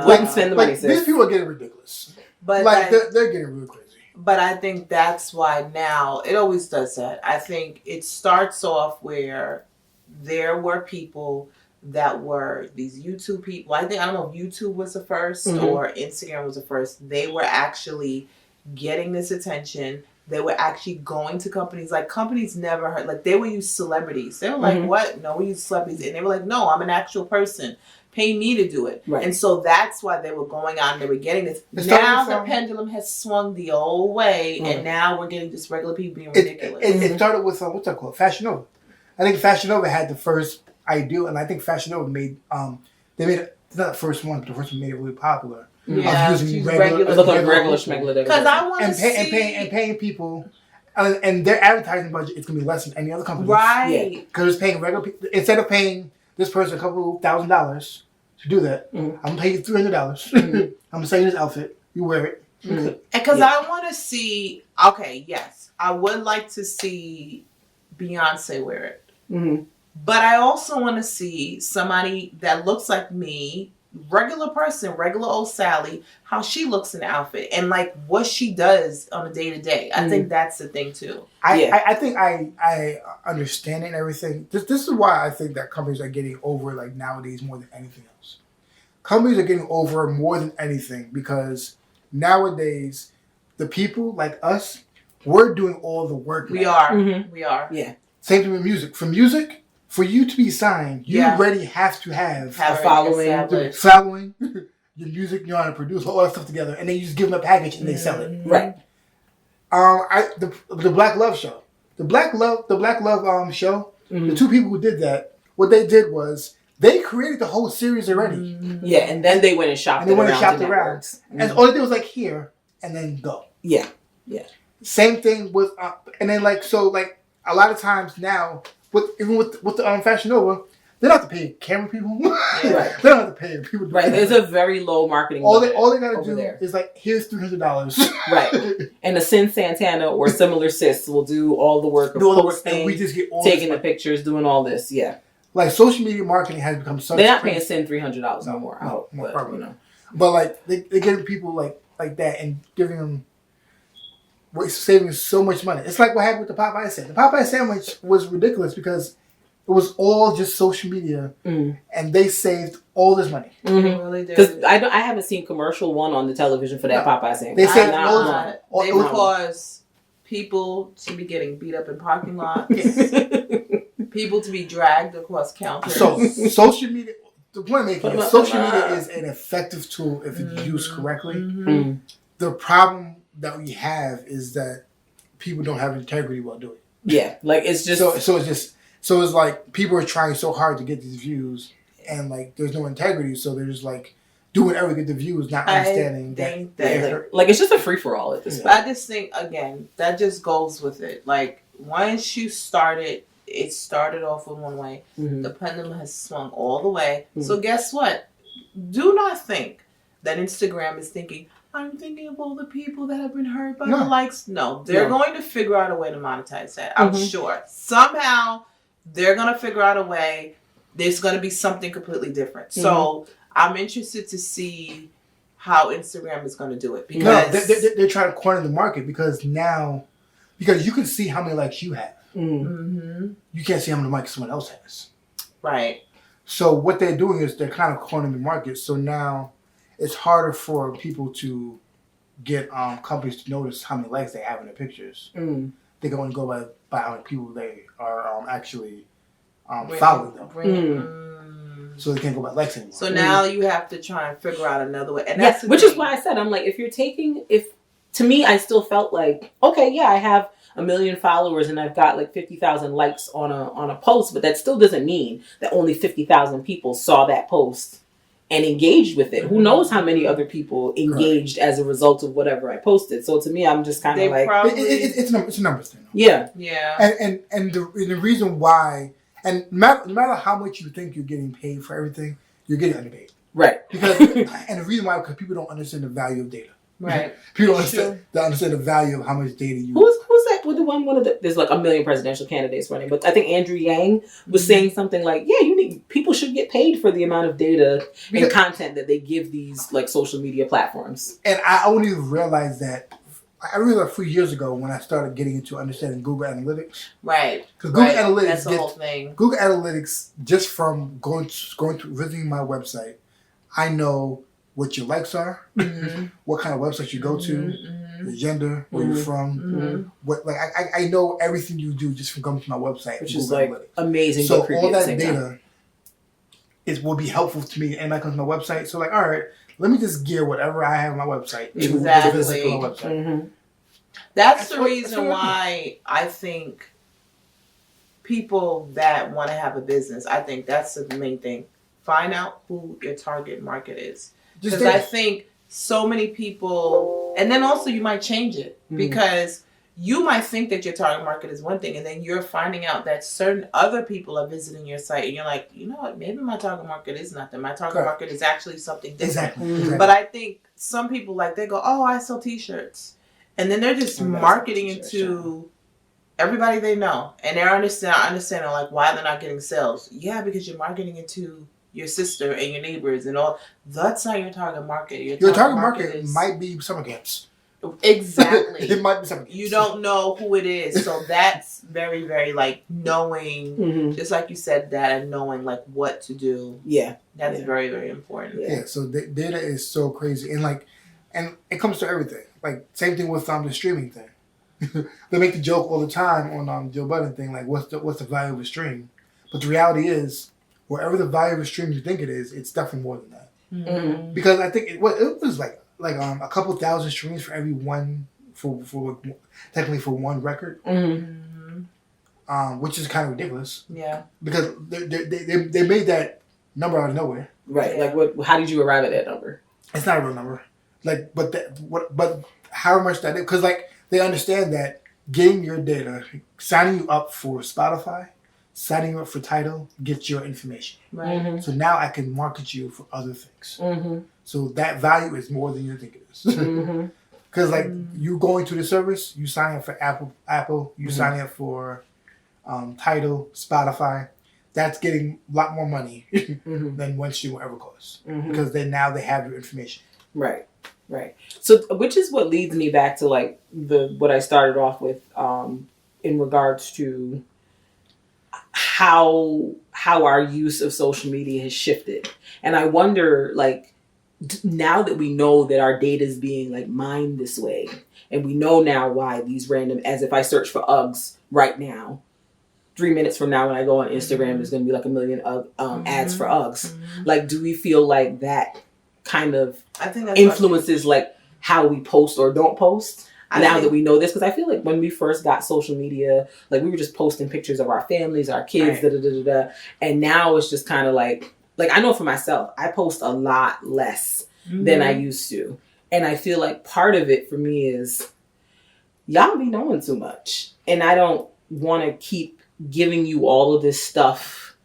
Wouldn't spend the money. These people are getting ridiculous. But like they're getting real crazy. But I think that's why now it always does that. I think it starts off where there were people that were these YouTube people. I don't know if YouTube was the first or Instagram was the first. They were actually getting this attention. They were actually going to companies. Like, companies never heard. Like, they would use celebrities. They were like, what? No, we use celebrities. And they were like, no, I'm an actual person. Pay me to do it. Right. And so that's why they were going out and they were getting this. Now the pendulum has swung the old way. And now we're getting just regular people being ridiculous. It started with, what's that called? Fashion Nova. I think Fashion Nova had the first idea. And I think Fashion Nova made, it's not the first one, but the first one made it really popular. Yeah, using regular schmegler. Because I want to see and paying people, and their advertising budget is going to be less than any other company, right? Because it's paying regular people instead of paying this person a couple $1,000s to do that. I'm gonna pay you $300. I'm gonna sell you this outfit. You wear it. Because I want to see. Okay, yes, I would like to see Beyonce wear it, but I also want to see somebody that looks like me. Regular person, regular old Sally, how she looks in the outfit and like what she does on a day to day. I think that's the thing too. I think I understand it and everything. This is why I think that companies are getting over like nowadays more than anything else. Companies are getting over more than anything because nowadays the people like us, we're doing all the work. We are. We are. Yeah. Same thing with music. For music. For you to be signed, you already have to have a following, your music, you know how to produce all that stuff together, and then you just give them a package and they sell it. Right. The Black Love show, the Black Love show. The two people who did that, what they did was they created the whole series already. Yeah, and then they went and shopped. And they went and shopped around, and all they did was like here and then go. Yeah. Same thing with, and then like a lot of times now. Even with the Fashion Nova, they don't have to pay camera people. Right. They don't have to pay people. Right. There's a very low marketing. All they gotta do is like, here's $300. Right. And a Sin Santana or similar sis will do all the work of posting, and we just get all taking the pictures, doing all this. Yeah. Like social media marketing has become such. They're not paying Sin $300 no more. I hope, but, probably. But like they're getting people like that and giving them. We're saving so much money. It's like what happened with the Popeye sandwich. The Popeye sandwich was ridiculous because it was all just social media, and they saved all this money. Really did. Because I haven't seen commercial one on the television for that Popeye sandwich. They saved all this money. They would cause people to be getting beat up in parking lots, people to be dragged across counters. So social media. The point I'm making is social media is an effective tool if it's used correctly. The problem that we have is that people don't have integrity while doing it. Yeah, like it's just so it's like people are trying so hard to get these views, and like there's no integrity, so they're just like doing whatever to get the views, not understanding that like it's just a free for all at this point. But I just think again that just goes with it. Like once you started, it started off in one way. The pendulum has swung all the way. So guess what? Do not think that Instagram is thinking. I'm thinking of all the people that have been hurt by the likes. No, they're going to figure out a way to monetize that. I'm sure. Somehow, they're going to figure out a way. There's going to be something completely different. So, I'm interested to see how Instagram is going to do it. Because no, they're trying to corner the market because you can see how many likes you have. Mm-hmm. You can't see how many likes someone else has. Right. So what they're doing is they're kind of cornering the market. So now it's harder for people to get companies to notice how many likes they have in their pictures. They can only go by how many people they are actually following them. So they can't go by likes anymore. So now you have to try and figure out another way. And that's which is why I said, I'm like, to me, I still felt like, okay, yeah, I have 1 million followers and I've got like 50,000 likes on a post, but that still doesn't mean that only 50,000 people saw that post and engaged with it. Who knows how many other people engaged as a result of whatever I posted. So to me, I'm just kind of like... It's a numbers thing. Yeah. Yeah. And the reason why... And no matter how much you think you're getting paid for everything, you're getting underpaid. Right. Because and the reason why, because people don't understand the value of data. Right. People don't understand the value of how much data you... Who's that? With the one of the... There's like 1 million presidential candidates running, but I think Andrew Yang was saying something like, yeah, people should get paid for the amount of data and content that they give these like social media platforms. And I only realized that... I realized a few years ago when I started getting into understanding Google Analytics. Right. Because Google Analytics... That's the whole thing. Google Analytics, just from going to visiting my website, I know what your likes are, what kind of websites you go to, your gender, where you're from, what I know everything you do just from coming to my website, which Google is like Analytics. Amazing. So all that data will be helpful to me, and that comes to my website. So like, all right, let me just gear whatever I have on my website to the visit on my website. That's the reason why I think people that want to have a business, I think that's the main thing. Find out who your target market is. Because I think so many people, and then also you might change it because you might think that your target market is one thing, and then you're finding out that certain other people are visiting your site, and you're like, you know what, maybe my target market is nothing. My target market is actually something different. Exactly. But I think some people, like, they go, oh, I sell t-shirts. And then they're just marketing into everybody they know. And they're understanding like why they're not getting sales. Yeah, because you're marketing into your sister and your neighbors and all. That's not your target market. Your target market might be summer camps. Exactly. It might be summer camps. You don't know who it is. So that's very, very like knowing, just like you said that, and knowing like what to do. Yeah. That's very, very important. Yeah, so data is so crazy. And it comes to everything. Like, same thing with the streaming thing. They make the joke all the time on Joe Budden thing, like, what's the value of a stream? But the reality is, wherever the value of a stream you think it is, it's definitely more than that. Because I think it was like a couple thousand streams for every one, technically for one record. Which is kind of ridiculous. Yeah. Because they made that number out of nowhere. Right. Yeah. Like, how did you arrive at that number? It's not a real number. Like, but how much that is, because like they understand that getting your data, signing you up for Spotify, signing you up for Tidal, gets your information. Right. So now I can market you for other things. So that value is more than you think it is. Because like you going to the service, you sign up for Apple, you sign up for Tidal, Spotify. That's getting a lot more money than one stream will ever cost. Because they have your information. Right. Right. So, which is what leads me back to like what I started off with in regards to how our use of social media has shifted. And I wonder, like, now that we know that our data is being like mined this way, and we know now why these random, as if I search for Uggs right now, 3 minutes from now when I go on Instagram, there's going to be like 1 million ads for Uggs. Like, do we feel like that kind of influences like how we post or don't post now that we know this? Because I feel like when we first got social media, like we were just posting pictures of our families, our kids, and now it's just kind of like I know for myself, I post a lot less than I used to, and I feel like part of it for me is y'all be knowing too much, and I don't want to keep giving you all of this stuff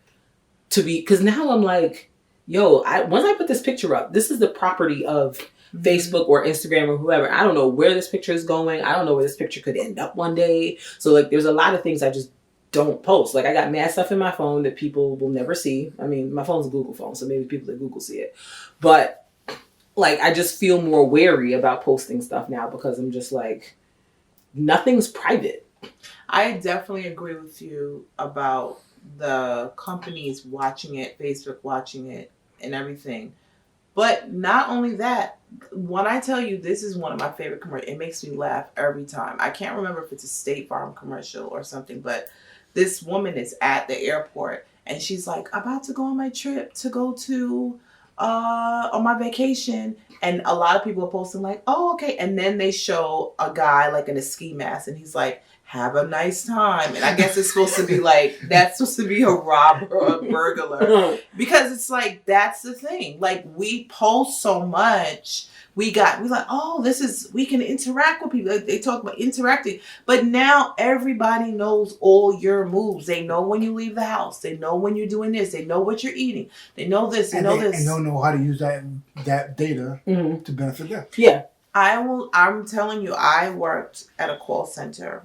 to be, because now I'm like, yo, once I put this picture up, this is the property of Facebook or Instagram or whoever. I don't know where this picture is going. I don't know where this picture could end up one day. So like, there's a lot of things I just don't post. Like, I got mad stuff in my phone that people will never see. I mean, my phone's a Google phone, so maybe people at Google see it. But like, I just feel more wary about posting stuff now because I'm just like, nothing's private. I definitely agree with you about the companies watching it, Facebook watching it, and everything. But not only that, when I tell you this is one of my favorite commercials, it makes me laugh every time. I can't remember if it's a State Farm commercial or something, but this woman is at the airport and she's like, about to go on my trip to go to on my vacation, and a lot of people are posting like, oh, okay, and then they show a guy like in a ski mask and he's like, have a nice time. And I guess it's supposed to be like, that's supposed to be a robber or a burglar. Because it's like, that's the thing. Like, we post so much. We're like, oh, we can interact with people. They talk about interacting. But now everybody knows all your moves. They know when you leave the house. They know when you're doing this. They know what you're eating. They know this. They know this. And they'll know how to use that data to benefit them. Yeah. I'm telling you, I worked at a call center.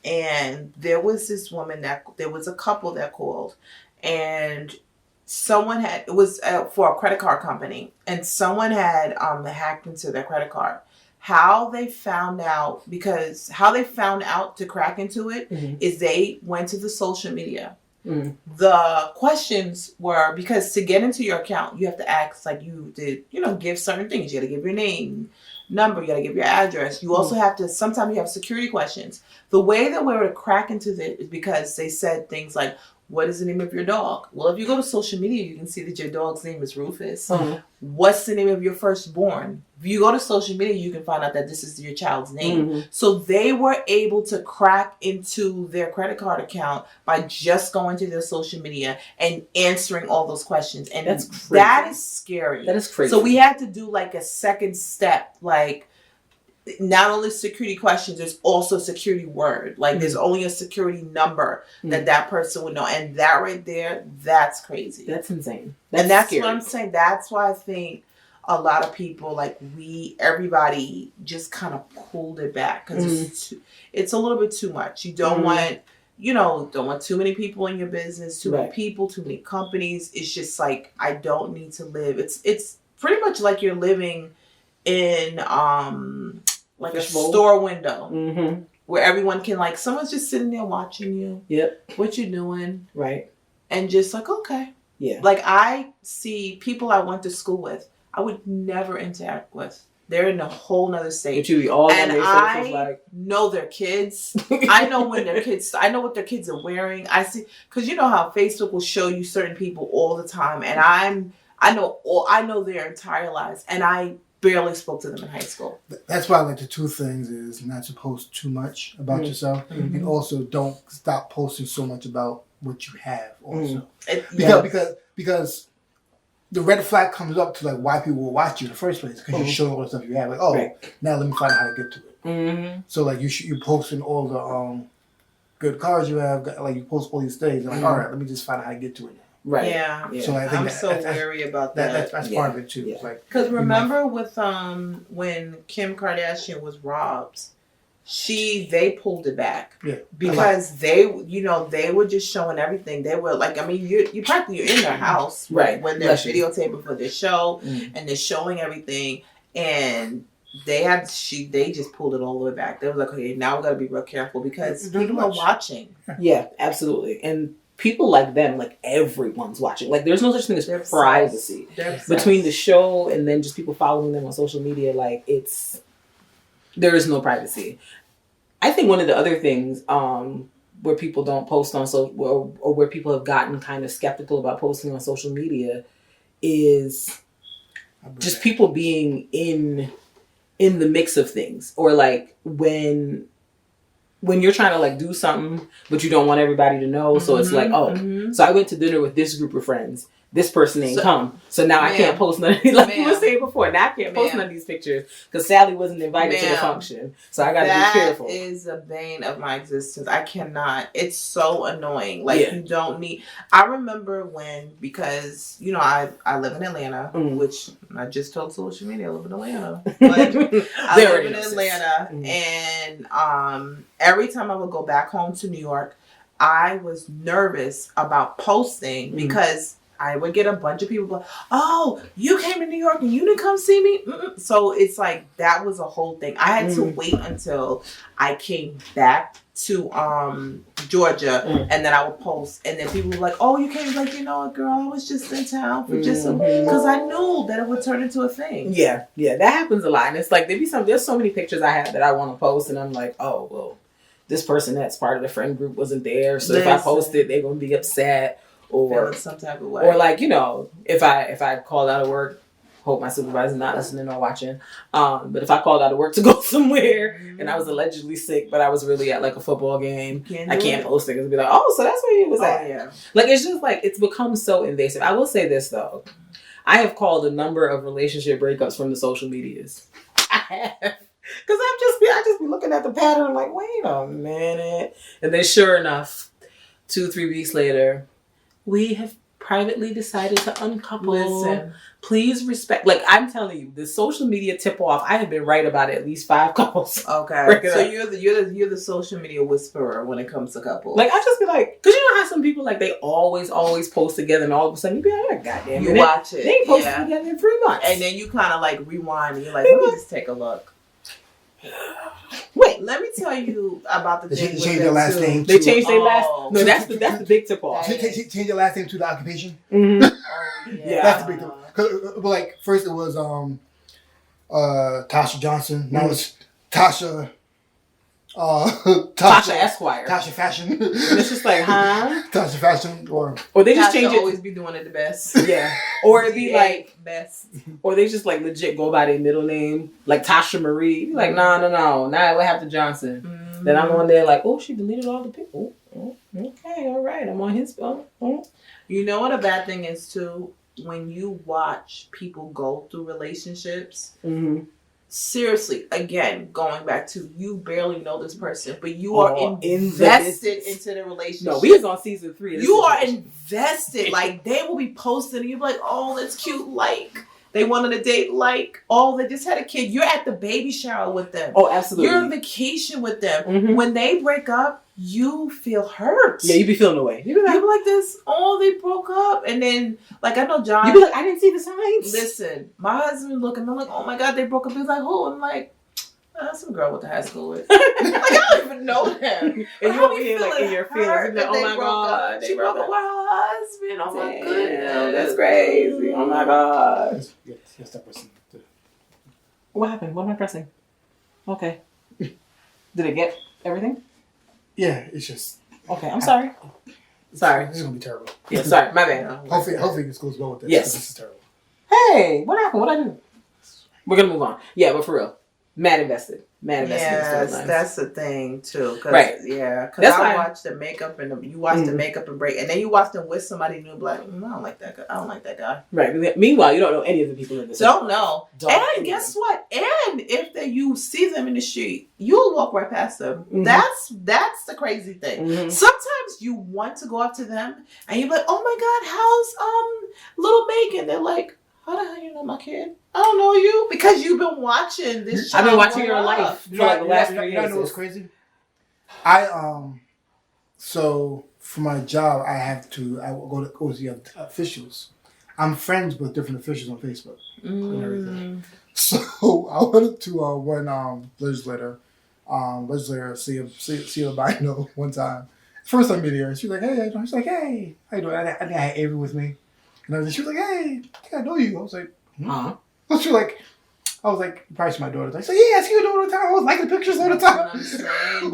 And there was this woman there was a couple that called, and it was for a credit card company, and someone had hacked into their credit card. How they found out to crack into it is they went to the social media. The questions were, because to get into your account, you have to ask, like, you did, give certain things. You got to give your name, number, you got to give your address. You also have to, sometimes you have security questions. The way that we were to crack into it is because they said things like, what is the name of your dog? Well, if you go to social media, you can see that your dog's name is Rufus. What's the name of your firstborn? If you go to social media, you can find out that this is your child's name. So they were able to crack into their credit card account by just going to their social media and answering all those questions. And that's crazy. That is scary. That is crazy. So we had to do like a second step, like, not only security questions, there's also security word. Like, there's only a security number that person would know. And that right there, that's crazy. That's insane. That's scary. what I'm saying. That's why I think a lot of people, like everybody just kind of pulled it back. Because it's a little bit too much. You don't want, don't want too many people in your business, too many people, too many companies. It's just like, I don't need to live. It's pretty much like you're living in like a store window where everyone can, like, someone's just sitting there watching you. Yep. What you're doing. Right. And just like, okay. Yeah. Like, I see people I went to school with, I would never interact with. They're in a whole nother state. You all and I know their kids. I know when their kids, I know what their kids are wearing. I see, because you know how Facebook will show you certain people all the time. And I know their entire lives. And I barely spoke to them in high school. That's why, like, the two things is not to post too much about yourself, and also don't stop posting so much about what you have. Also, because the red flag comes up to, like, why people will watch you in the first place, because you're showing all the stuff you have. Like, now let me find out how to get to it. So, like, you're posting all the good cars you have. Like, you post all these things. And like, all right, let me just find out how to get to it now. Right. Yeah. So I think I'm wary about that. That's part of it too. Yeah. Because remember with when Kim Kardashian was robbed, they pulled it back. Yeah. Because they were just showing everything. They were like, I mean, you practically you're in their house, right? When they're videotaping for their show and they're showing everything, and they just pulled it all the way back. They were like, okay, now we got to be real careful because people are watching. Yeah, absolutely. And people like them, like, everyone's watching. Like, there's no such thing as privacy between the show and then just people following them on social media. Like, there is no privacy. I think one of the other things where people don't post on or where people have gotten kind of skeptical about posting on social media is just people being in the mix of things, or like when you're trying to, like, do something, but you don't want everybody to know. So it's like, so I went to dinner with this group of friends. This person ain't come. So now I can't post none of these, like you were saying before. Now I can't post none of these pictures because Sally wasn't invited to the function. So I got to be careful. That is a bane of my existence. I cannot. It's so annoying. Like, you don't need. I remember because, I live in Atlanta, which I just told social media I live in Atlanta. But I live in Atlanta. And every time I would go back home to New York, I was nervous about posting because I would get a bunch of people like, oh, you came to New York and you didn't come see me? Mm-mm. So it's like, that was a whole thing. I had to wait until I came back to Georgia, and then I would post, and then people were like, oh, you came, like, you know what, girl, I was just in town for just because I knew that it would turn into a thing. Yeah, that happens a lot. And it's like, there's so many pictures I have that I want to post, and I'm like, oh, well, this person that's part of the friend group wasn't there, so if I post it, they're going to be upset. Or feeling some type of way. Or like, you know, if I called out of work, hope my supervisor's not listening or watching. But if I called out of work to go somewhere and I was allegedly sick, but I was really at like a football game, I can't post it because it'd be like, oh, so that's where you was at. Yeah. Like, it's just like, it's become so invasive. I will say this though. I have called a number of relationship breakups from the social medias. I have. Because I just be looking at the pattern like, wait a minute. And then sure enough, 2-3 weeks later, we have privately decided to uncouple. Listen. Please respect. Like, I'm telling you, the social media tip off, I have been right about at least 5 couples. Okay. So you're the social media whisperer when it comes to couples. Like, I just be like, because you know how some people, like, they always post together, and all of a sudden you be like, oh, goddamn. You watch it. They ain't posted together in 3 months. And then you kind of like rewind and you're like, let me just take a look. Wait, let me tell you about the thing. They changed their last name. They changed their last. No, that's the big tip off. Change your last name to the occupation. Mm-hmm. Oh, yeah. That's the big tip. But like first it was Tasha Johnson. Now it's Tasha. Tasha Esquire. Tasha Fashion. And it's just like, huh? Tasha Fashion, or they just change it. Always be doing it the best. Yeah. Or it'd be like best. Or they just like legit go by their middle name, like Tasha Marie. Like, no. Now I would have to Johnson. Mm-hmm. Then I'm on there like, oh, she deleted all the people. Okay, all right. I'm on his phone. You know what a bad thing is too? When you watch people go through relationships. Mm-hmm. Seriously, again, going back to you barely know this person, but you are invested into the relationship. No, we was on season 3. You are invested. Like, they will be posting and you're like, oh, that's cute. Like, they wanted a date. Like, oh, they just had a kid. You're at the baby shower with them. Oh, absolutely. You're on vacation with them. Mm-hmm. When they break up, you feel hurt. Yeah, you be feeling away. You be like this, oh, they broke up. And then, like, I know John. You be like, I didn't see the signs. Listen, my husband looking, I'm like, oh my God, they broke up. He's like, who? I'm like, some girl went to high school with. Like, I don't even know them. And you over here, like, in your feelings. Like, oh my God. She broke up with her husband. Oh my goodness. That's crazy. Oh my God. Yes, that person. What happened? What am I pressing? Okay. Did it get everything? Yeah, it's just... Okay, I'm sorry. Sorry. This is going to be terrible. Yeah, sorry. My bad. Hopefully this goes well with this. Yes. This is terrible. Hey, what happened? What I do? We're going to move on. Yeah, but for real. Mad invested. Yes, that's the thing too. Right. Yeah, because I watched the makeup and you watch the makeup and break, and then you watch them with somebody new. Like, I don't like that guy. I don't like that guy. Right. Meanwhile, you don't know any of the people in this. Don't know. And guess what? And if you see them in the street, you'll walk right past them. Mm-hmm. That's the crazy thing. Mm-hmm. Sometimes you want to go up to them and you're like, oh my God, how's little Megan? They're like, how the hell you know my kid? I don't know you because you've been watching this show. I've been watching your life for like the last 3 years. You know what's crazy? So for my job, I go to the officials. I'm friends with different officials on Facebook and everything. So I went to one legislator, see albino one time. First time meeting her, she was like, hey, she's like, hey, how you doing? I think I had Avery with me. And she was like, hey, I think I know you. I was like, She was like, probably to my daughter. I said, yeah, I see you doing all the time. I was liking pictures all the time. I'm saying.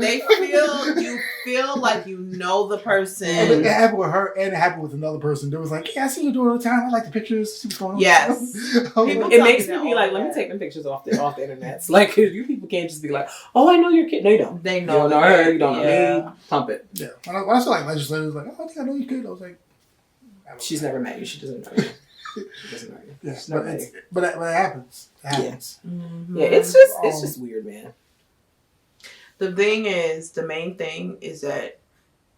You feel like you know the person. And it happened with her and it happened with another person. They was like, yeah, I see you doing all the time. I like the pictures. See what's going on. Yes. It makes me be like, let me take them pictures off the internet. Like, you people can't just be like, oh, I know your kid. No, you don't. They know. You don't know her. You don't know me. Pump it. Yeah. When I saw like legislators like, oh, I think I know your kid. I was like, she's never met you. She doesn't know you. She doesn't know you. Yeah, but it happens. It happens. Yeah, mm-hmm. Yeah, it's just weird, man. The thing is, the main thing is that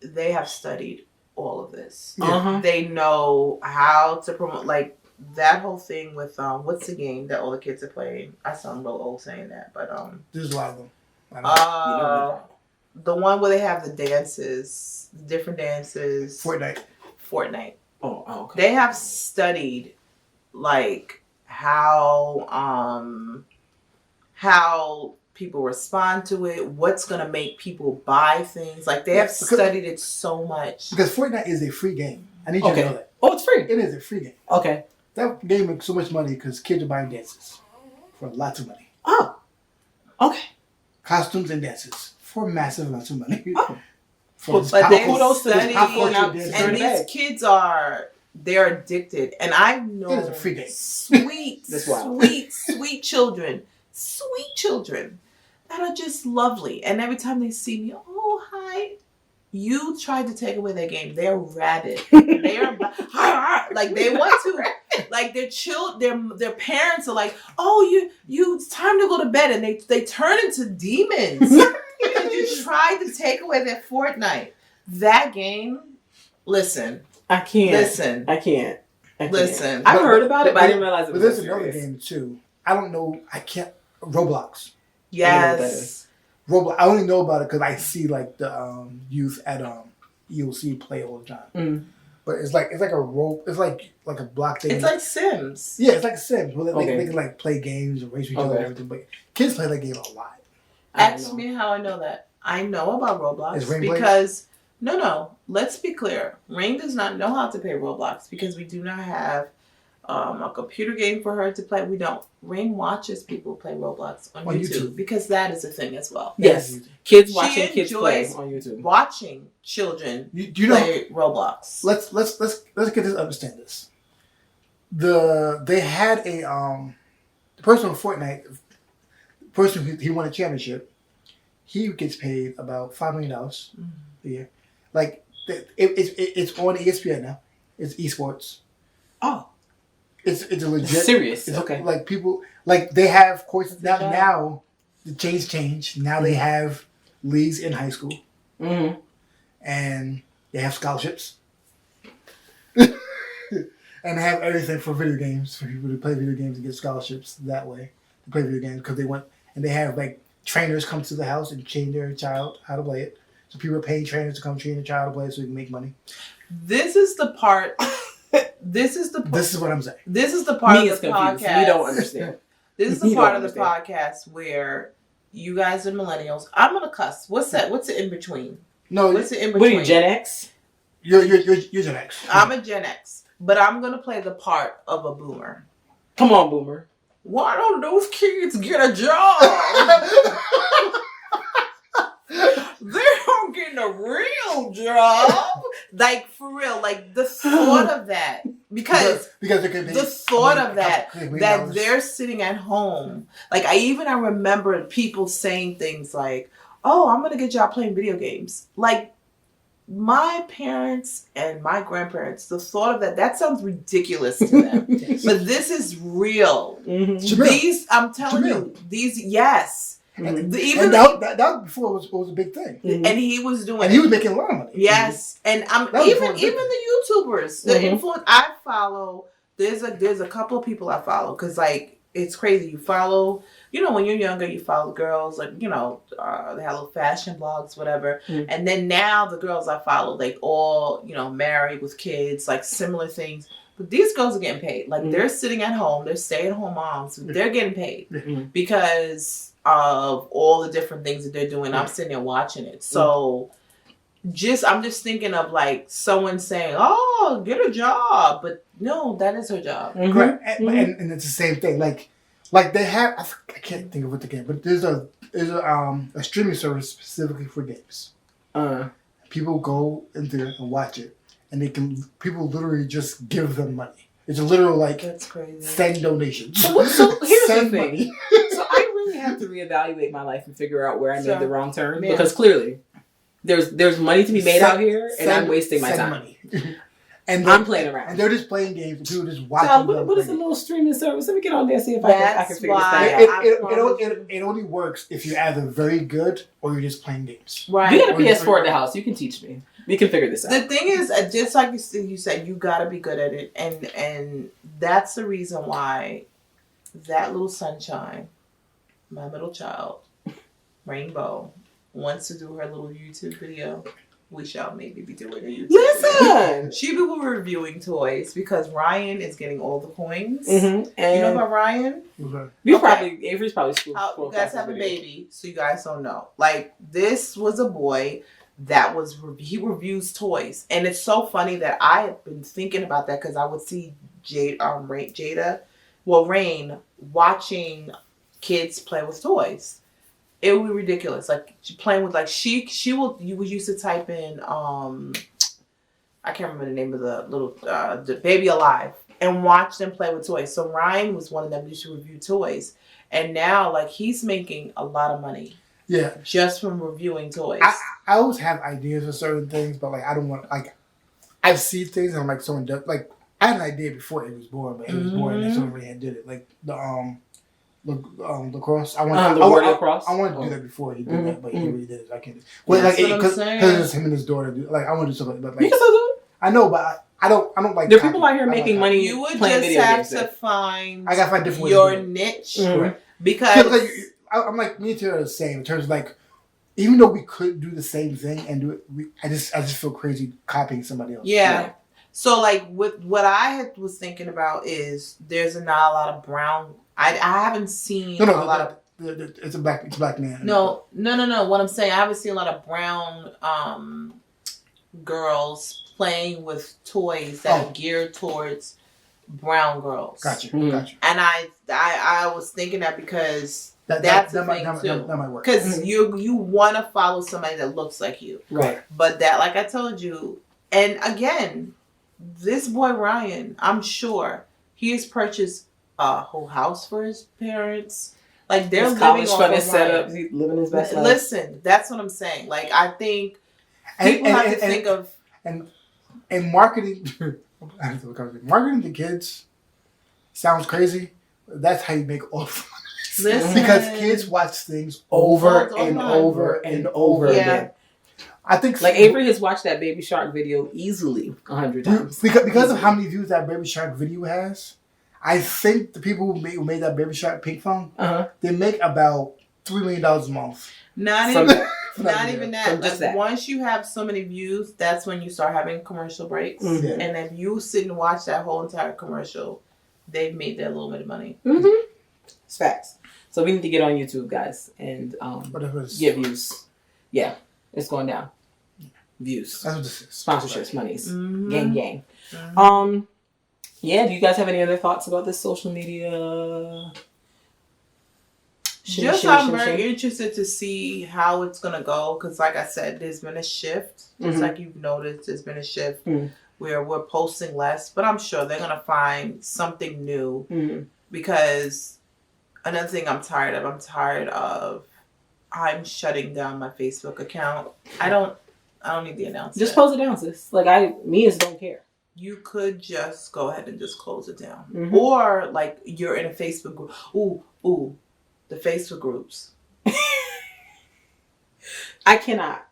they have studied all of this. Yeah. Uh-huh. They know how to promote, like that whole thing with what's the game that all the kids are playing? I sound real old saying that, but there's a lot of them. The one where they have the dances, different dances. Fortnite. Okay. They have studied like how people respond to it, what's gonna make people buy things. Like they have studied it so much. Because Fortnite is a free game. I need you to know that. Oh, it's free. It is a free game. Okay. That game makes so much money because kids are buying dances for lots of money. Oh. Okay. Costumes and dances for massive amounts of money. Oh. But they're studying, and these kids they're addicted. And I know it is a free game. sweet children that are just lovely. And every time they see me, oh, hi. You tried to take away their game. They're rabid. They're like they want to. Like their parents are like, oh, it's time to go to bed, and they turn into demons. Because you tried to take away their Fortnite. That game. Listen, I can't. Listen, I can't. Listen. I've heard about it, but I didn't realize it was. But there's another game too. I don't know. I can't. Roblox. Yes. Roblox. I only know about it because I see like the youth at EOC play all the time. Mm. But it's like a block thing. It's like Sims. Yeah, it's like Sims. Where they can like play games and race each other and everything. But kids play that game a lot. Ask me how I know that. I know about Roblox because no. Let's be clear. Ring does not know how to play Roblox because we do not have a computer game for her to play. We don't. Ring watches people play Roblox on YouTube because that is a thing as well. Yes, kids watching kids play on YouTube. Watching children play Roblox. Let's get this. Understand this. They had a the person on Fortnite, the person he won a championship. He gets paid about $5 million a year. Like it's on ESPN now. It's esports. Oh. It's a legit. It's serious. It's okay. Like people, like they have courses now. The changed. Now they have leagues in high school, and they have scholarships, and they have everything for video games for people to play video games and get scholarships that way to play video games because they want. And they have like trainers come to the house and train their child how to play it. So people are paying trainers to come train their child to play it so they can make money. This is the part. This is what I'm saying. This is the part of the podcast. We don't understand. This is the part of the podcast where you guys are millennials. I'm gonna cuss. What's that? What's it in between? No, what's it in between? What are you, Gen X? You're Gen X. I'm a Gen X, but I'm gonna play the part of a boomer. Come on, boomer. Why don't those kids get a job? They don't get a real job. Like, for real. Like, the thought of that. Because the thought of that they're sitting at home. Like, I remember people saying things like, oh, I'm going to get y'all playing video games. Like, my parents and my grandparents, the thought of that sounds ridiculous to them. But this is real. Mm-hmm. I'm telling you, yes. And that before was a big thing. Mm-hmm. And he was doing he was making a lot of money. Yes. And even the YouTubers, the influence I follow, there's a couple of people I follow because like it's crazy. You follow, when you're younger, you follow the girls, like, they have little fashion blogs, whatever. Mm-hmm. And then now the girls I follow, they all, married with kids, like similar things. But these girls are getting paid. Like they're sitting at home, they're stay-at-home moms. They're getting paid because of all the different things that they're doing. I'm sitting there watching it. So I'm just thinking of like someone saying, oh, get a job. But no, that is her job. Mm-hmm. Right. And it's the same thing. Like they have, I can't think of what the game, but there's a streaming service specifically for games. People go in there and watch it. And people literally just give them money. It's a literal that's crazy. Send donations. So here's the thing. Money. So I really have to reevaluate my life and figure out where I made the wrong turn because clearly there's money to be made out here and I'm wasting my time. Money. And I'm playing around. And they're just playing games and people just watching. So what is a little streaming service? Let me get on there and see if I can figure this out. It only works if you're either very good or you're just playing games. Right. You got a PS4 at the house. You can teach me. We can figure this out. The thing is, just like you said, you got to be good at it. And that's the reason why that little sunshine, my middle child, Rainbow, wants to do her little YouTube video. we shall maybe be doing a YouTube. Listen, She will be reviewing toys because Ryan is getting all the coins. and You know about Ryan? Avery's probably school. You guys have a baby, so you guys don't know. Like, this was a boy that he reviews toys, and it's so funny that I have been thinking about that because I would see Rain watching kids play with toys. It would be ridiculous. Like, she playing with, like, you would used to type in, I can't remember the name of the little, the Baby Alive, and watch them play with toys. So Ryan was one of them who used to review toys. And now, like, he's making a lot of money. Yeah. Just from reviewing toys. I always have ideas for certain things, but, like, I don't want, like, I see things and I'm like, someone does, like, I had an idea before it was born, but it was born and someone already did it. Like, the cross. I want to do that before he did that, but he already did it. I can't. Well, like, because it's him and his daughter. Like, I want to do something, but like, you can still do it. I know, but I don't like. There are people out here making money. You would just have to find. I gotta find different your niche because like, I'm like, me and Tahira are the same in terms of, like, even though we could do the same thing and do it, I just feel crazy copying somebody else. Yeah. So, like, what I was thinking about is there's not a lot of brown. I haven't seen a lot of. It's a black man. No. What I'm saying, I haven't seen a lot of brown girls playing with toys that are geared towards brown girls. Gotcha. And I was thinking that because that's the thing too. That might work. Because you want to follow somebody that looks like you, right? But that, like I told you, and again, this boy Ryan, I'm sure he has purchased a whole house for his parents. Like, they're living on his setup. He's living his best life. Listen, that's what I'm saying. Like, I think people have to think of and marketing. Marketing to kids sounds crazy. But that's how you make all the money. Listen, because kids watch things over and over and over again. I think, like, Avery has watched that Baby Shark video easily 100 times because of how many views that Baby Shark video has. I think the people who made that Baby Shark pink phone, they make about $3 million a month. Not even that. Like, once you have so many views, that's when you start having commercial breaks. Mm-hmm. And if you sit and watch that whole entire commercial, they've made their little bit of money. Mm-hmm. It's facts. So we need to get on YouTube, guys, and get views. Yeah, it's going down. Views. That's what this is. Sponsorships, monies. Mm-hmm. Gang. Mm-hmm. Yeah, do you guys have any other thoughts about this social media? I'm very interested to see how it's going to go. Because, like I said, there's been a shift. Just like you've noticed, there's been a shift where we're posting less. But I'm sure they're going to find something new. Because another thing I'm tired of, I'm shutting down my Facebook account. I don't need the announcement. Just close it down, sis. Like, me just don't care. You could just go ahead and just close it down. Mm-hmm. Or, like, you're in a Facebook group. Ooh, the Facebook groups. I cannot.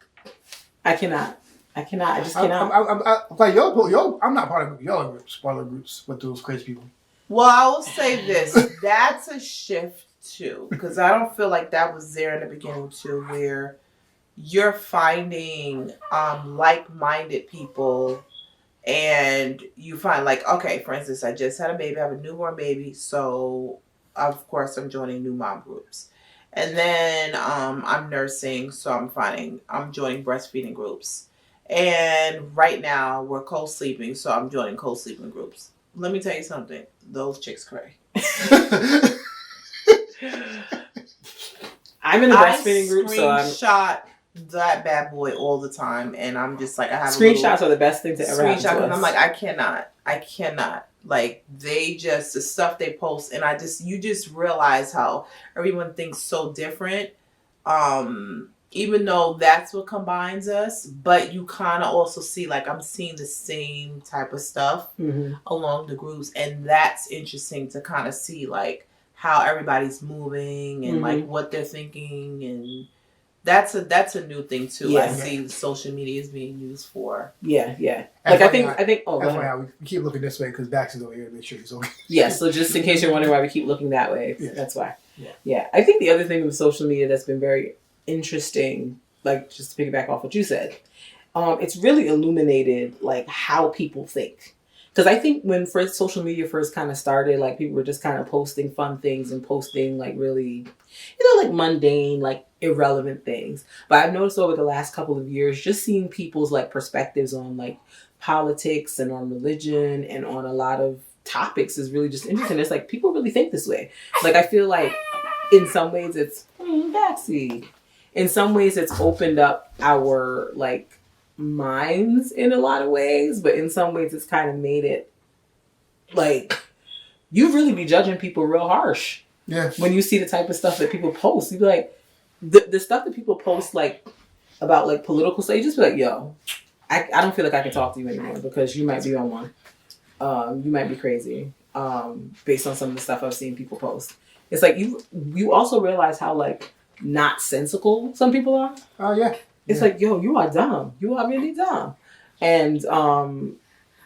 I just cannot. I'm like, yo, I'm not part of y'all groups, smaller groups with those crazy people. Well, I will say this. That's a shift, too. Because I don't feel like that was there in the beginning, too, where you're finding like-minded people. And you find, like, okay, for instance, I just had a baby. I have a newborn baby. So, of course, I'm joining new mom groups. And then I'm nursing. So, I'm joining breastfeeding groups. And right now, we're co-sleeping. So, I'm joining co-sleeping groups. Let me tell you something. Those chicks cray. I'm in a breastfeeding group, so I'm... Screenshot that bad boy all the time, and I'm just like, I have screenshots are the best thing to ever happen to us. And I'm like, I cannot. Like, the stuff they post, and you just realize how everyone thinks so different. Even though that's what combines us, but you kind of also see, like, I'm seeing the same type of stuff along the groups, and that's interesting to kind of see, like, how everybody's moving and like what they're thinking, and that's a new thing too. Yeah. I see social media is being used for. Yeah. Like, I think. Oh, that's why we keep looking this way because Dax is over here to make sure he's okay. Yeah. So just in case you're wondering why we keep looking that way, that's why. Yeah. I think the other thing with social media that's been very interesting, like, just to piggyback off what you said, it's really illuminated like how people think. Because I think when first social media first kind of started, like people were just kind of posting fun things and posting like really, like mundane, like irrelevant things. But I've noticed over the last couple of years, just seeing people's like perspectives on like politics and on religion and on a lot of topics is really just interesting. It's like people really think this way. Like I feel like in some ways it's backseat. In some ways it's opened up our like minds in a lot of ways, but in some ways it's kind of made it like you really be judging people real harsh. Yeah. When you see the type of stuff that people post, you be like, the stuff that people post like about like political stuff, you just be like, yo, I don't feel like I can talk to you anymore because you might be on one. You might be crazy. Based on some of the stuff I've seen people post. It's like you also realize how like not sensical some people are. Oh yeah. It's like, yo, you are dumb. You are really dumb. And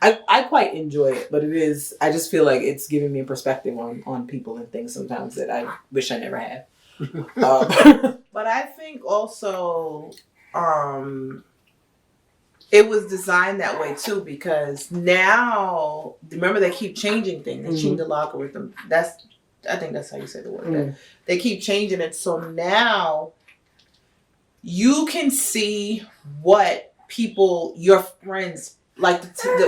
I quite enjoy it, but I just feel like it's giving me a perspective on people and things sometimes that I wish I never had. But I think also it was designed that way too, because now, remember they keep changing things. They change the algorithm. I think that's how you say the word. They keep changing it. So now you can see what people, your friends, like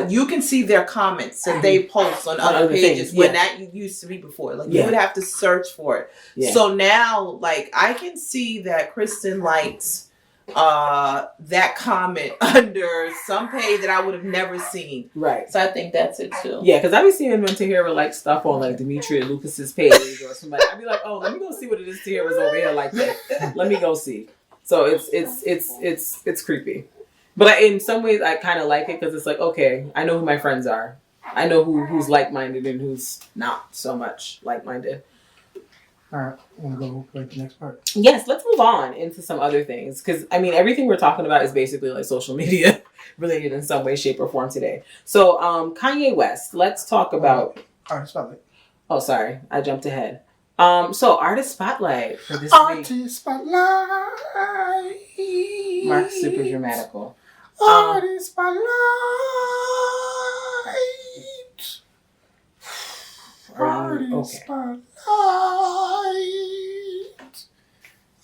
you can see their comments that they post on other pages when that used to be before. Like you would have to search for it. Yeah. So now, like I can see that Kristin likes that comment under some page that I would have never seen. Right. So I think that's it too. Yeah, because I be seeing when Tahira like stuff on like Demetria Lucas's page or somebody. I'd be like, oh, let me go see what it is Tahira's over here like that. Let me go see. So it's creepy. But in some ways I kind of like it because it's like, okay, I know who my friends are. I know who's like-minded and who's not so much like-minded. All right, want to go to the next part? Yes, let's move on into some other things. Because, I mean, everything we're talking about is basically like social media related in some way, shape, or form today. So, Kanye West, let's talk about... Artist Spotlight. Oh, sorry. I jumped ahead. So, Artist Spotlight for this Artist week. Spotlight. Mark's super dramatical. Artist Spotlight. Artist Spotlight.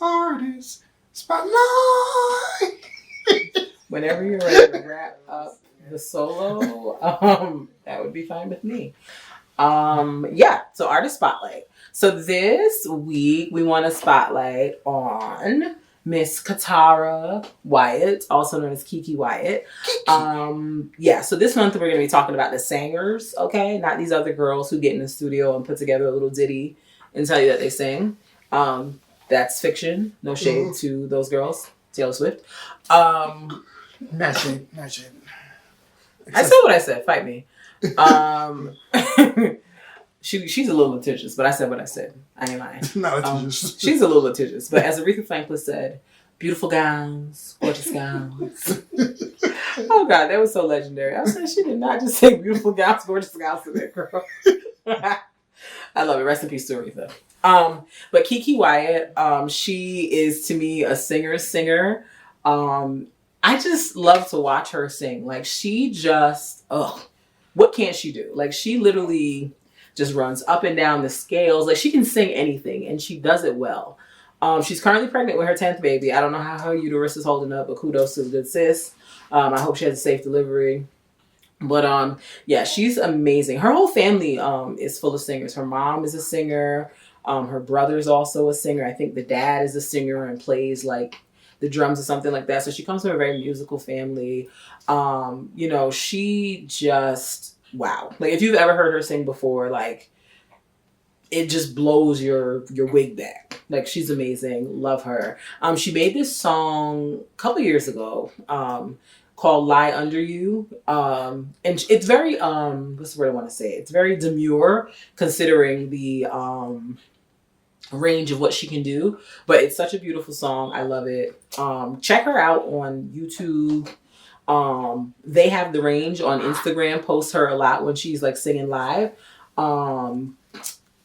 Artist Spotlight. Whenever you're ready to wrap up the solo, that would be fine with me. So Artist Spotlight. So this week we want to spotlight on Miss Tahira Wyatt, also known as Keke Wyatt. So this month we're going to be talking about the singers, okay? Not these other girls who get in the studio and put together a little ditty and tell you that they sing. That's fiction. No shade to those girls. Taylor Swift. Not shade. I said what I said. Fight me. She's a little litigious, but I said what I said. I ain't lying. Not litigious. She's a little litigious, but as Aretha Franklin said, beautiful gowns, gorgeous gowns. Oh God, that was so legendary. I was like, she did not just say beautiful gowns, gorgeous gowns to that girl. I love it. Rest in peace to Aretha. But Keke Wyatt, she is to me a singer. I just love to watch her sing. Like she just, what can't she do? Like she literally just runs up and down the scales. Like she can sing anything and she does it well. She's currently pregnant with her 10th baby. I don't know how her uterus is holding up, but kudos to the good sis. I hope she has a safe delivery. But she's amazing. Her whole family is full of singers. Her mom is a singer. Her brother's also a singer. I think the dad is a singer and plays like the drums or something like that. So she comes from a very musical family. She just, wow. Like if you've ever heard her sing before, like it just blows your wig back. Like she's amazing. Love her. She made this song a couple years ago called Lie Under You. And it's very, what's the word I want to say? It's very demure considering the range of what she can do. But it's such a beautiful song. I love it. Check her out on YouTube. They have the range on Instagram, post her a lot when she's like singing live.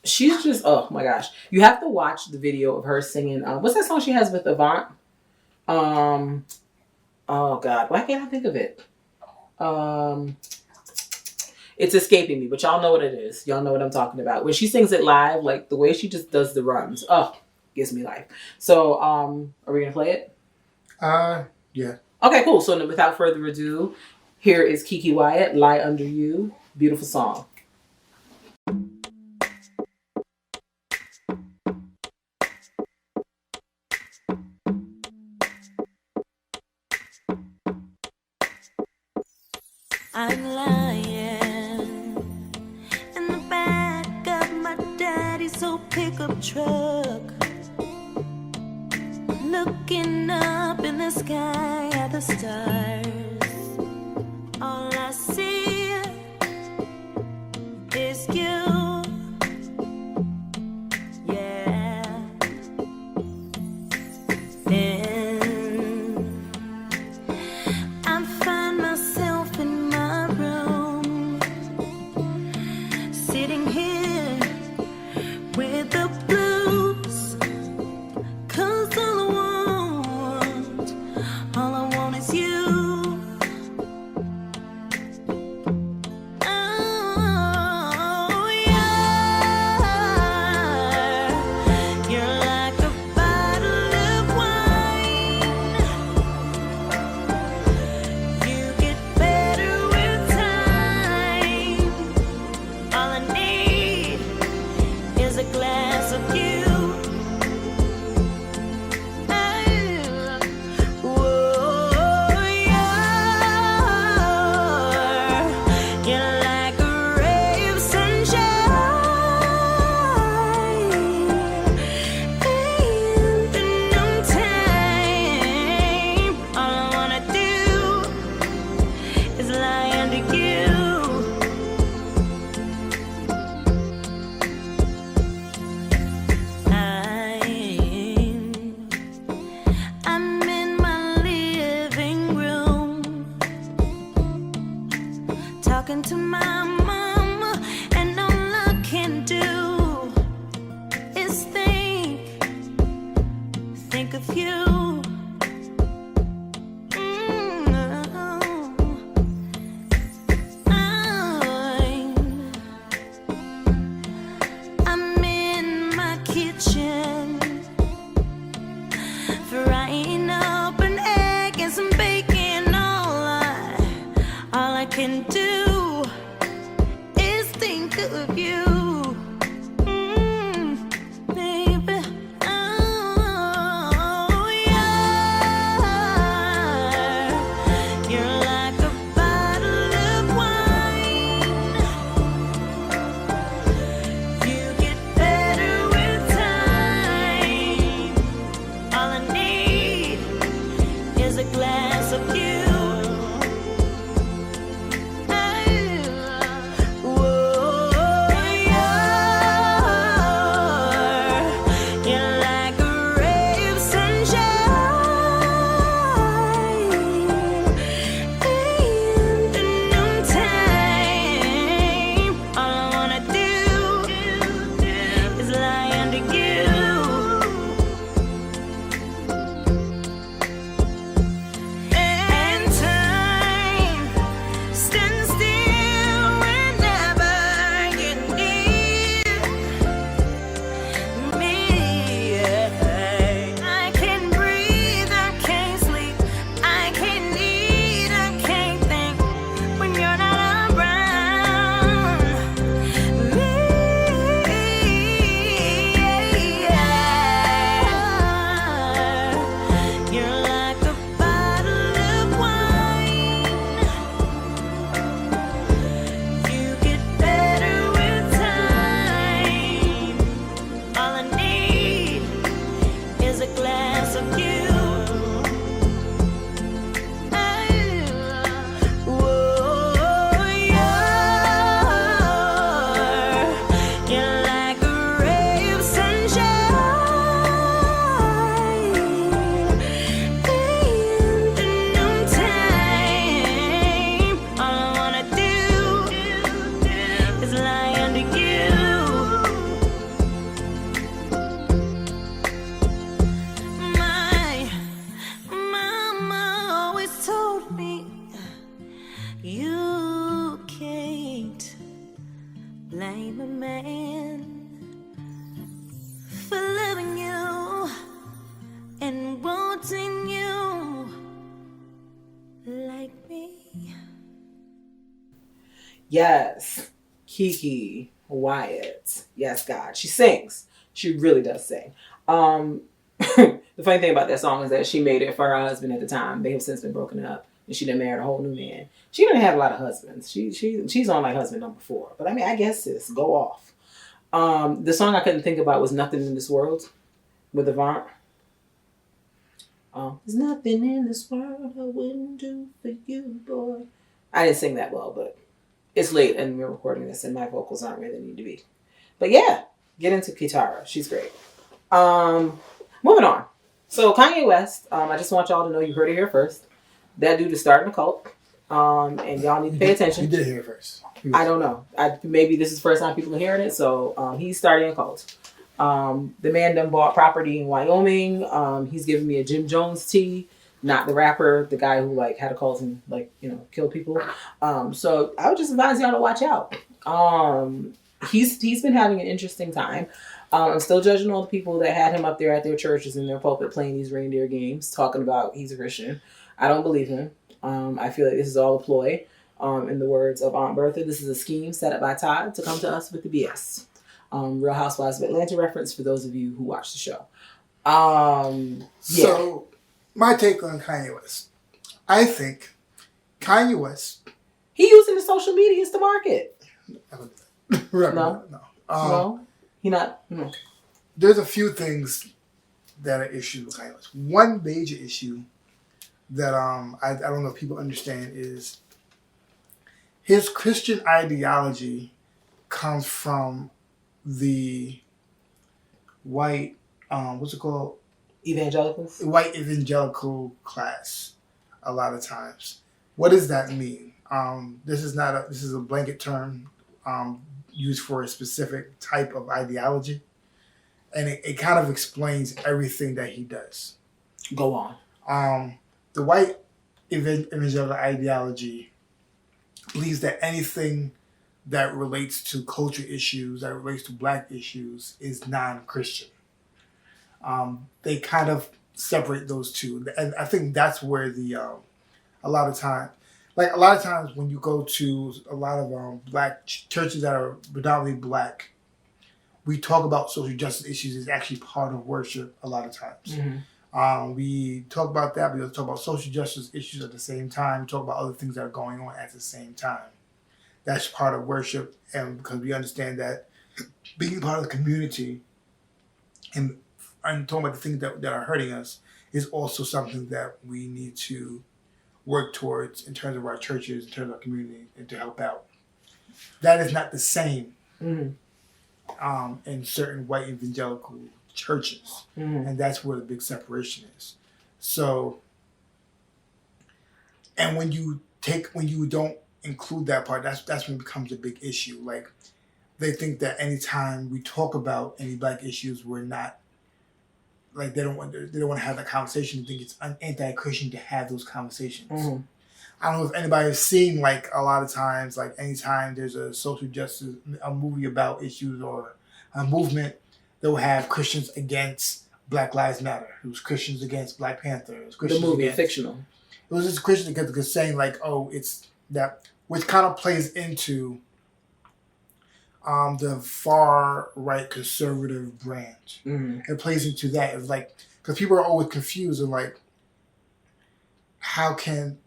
She's just, oh my gosh. You have to watch the video of her singing. What's that song she has with Avant? Oh God, why can't I think of it? It's escaping me, but y'all know what it is. Y'all know what I'm talking about. When she sings it live, like the way she just does the runs, gives me life. So, are we gonna play it? Yeah. Okay, cool. So without further ado, here is Keke Wyatt, "Lie Under You." Beautiful song. I'm lying in the back of my daddy's old pickup truck, looking up in the sky at the stars. All I see is you. Yeah. And I find myself in my room, sitting here with the blues, 'cause all I want is you. Oh, you're like a bottle of wine. You get better with time. All I need is a glass of you. You're like a ray of sunshine, and in no time, all I wanna do is lie under you. I'm in my living room, talking to my mama, and all I can do is think of you. I'm in my kitchen, frying up an egg and some bacon. All I can do is think of you. Baby. Oh, you're like a bottle of wine. You get better with time. All I need is a glass of you. Whoa, yeah. Yes. Keke, Wyatt. Yes, God. She sings. She really does sing. The funny thing about that song is that she made it for her husband at the time. They have since been broken up. And she done married a whole new man. She didn't have a lot of husbands. She's on like husband number 4. But I mean, I guess sis, go off. The song I couldn't think about was Nothing in This World with Avant. There's nothing in this world I wouldn't do for you, boy. I didn't sing that well, but it's late and we're recording this and my vocals aren't where they need to be. But yeah, get into Tahira. She's great. Moving on. So Kanye West, I just want y'all to know you heard it here first. That dude is starting a cult. And y'all need to pay attention. You did hear it first. I don't know. Maybe this is the first time people are hearing it. So he's starting a cult. The man done bought property in Wyoming. He's giving me a Jim Jones tea. Not the rapper, the guy who like had a cult and like, killed people. So I would just advise y'all to watch out. He's been having an interesting time. I'm still judging all the people that had him up there at their churches in their pulpit playing these reindeer games, talking about he's a Christian. I don't believe him. I feel like this is all a ploy. In the words of Aunt Bertha, this is a scheme set up by Todd to come to us with the BS. Real Housewives of Atlanta reference for those of you who watch the show. So, my take on Kanye West. I think Kanye West... He using the social media to market. No. No? He not... No. There's a few things that are issues with Kanye West. One major issue that I don't know if people understand is his Christian ideology comes from the white, what's it called? Evangelicals? White evangelical class a lot of times. What does that mean? This is a blanket term used for a specific type of ideology. And it kind of explains everything that he does. Go on. The white evangelical ideology believes that anything that relates to culture issues, that relates to black issues, is non-Christian. They kind of separate those two. And I think that's where a lot of times when you go to a lot of black churches that are predominantly black, we talk about social justice issues as actually part of worship a lot of times. Mm-hmm. We talk about that, we also talk about social justice issues at the same time. We talk about other things that are going on at the same time. That's part of worship, and because we understand that being part of the community and talking about the things that are hurting us is also something that we need to work towards in terms of our churches, in terms of our community, and to help out. That is not the same in certain white evangelical churches. And that's where the big separation is. So, and when you don't include that part, that's when it becomes a big issue. Like, they think that anytime we talk about any black issues, we're not, like, they don't want to have that conversation. They think it's anti-Christian to have those conversations. Mm-hmm. I don't know if anybody has seen, like, a lot of times, like, anytime there's a social justice, a movie about issues or a movement, they'll have Christians against Black Lives Matter. It was Christians against Black Panther. It was Christians the movie, against, fictional. It was just Christians against saying, like, oh, it's that, which kind of plays into the far right conservative branch. Mm-hmm. It plays into that. It's like, because people are always confused and like, how can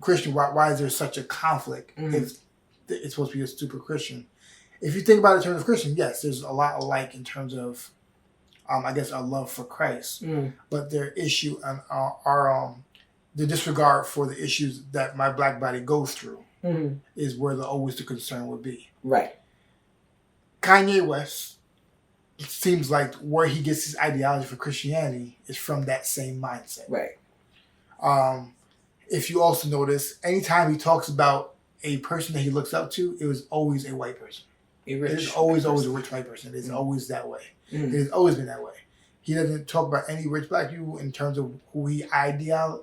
Christian, why is there such a conflict if it's supposed to be a super Christian? If you think about it in terms of Christian, yes, there's a lot alike in terms of, I guess, our love for Christ. But their issue and the disregard for the issues that my black body goes through is where always the concern would be. Right. Kanye West, it seems like where he gets his ideology for Christianity is from that same mindset. Right. If you also notice, anytime he talks about a person that he looks up to, it was always a white person. It's always a rich white person. It's always that way. It has always been that way. He doesn't talk about any rich black people in terms of who he idealizes.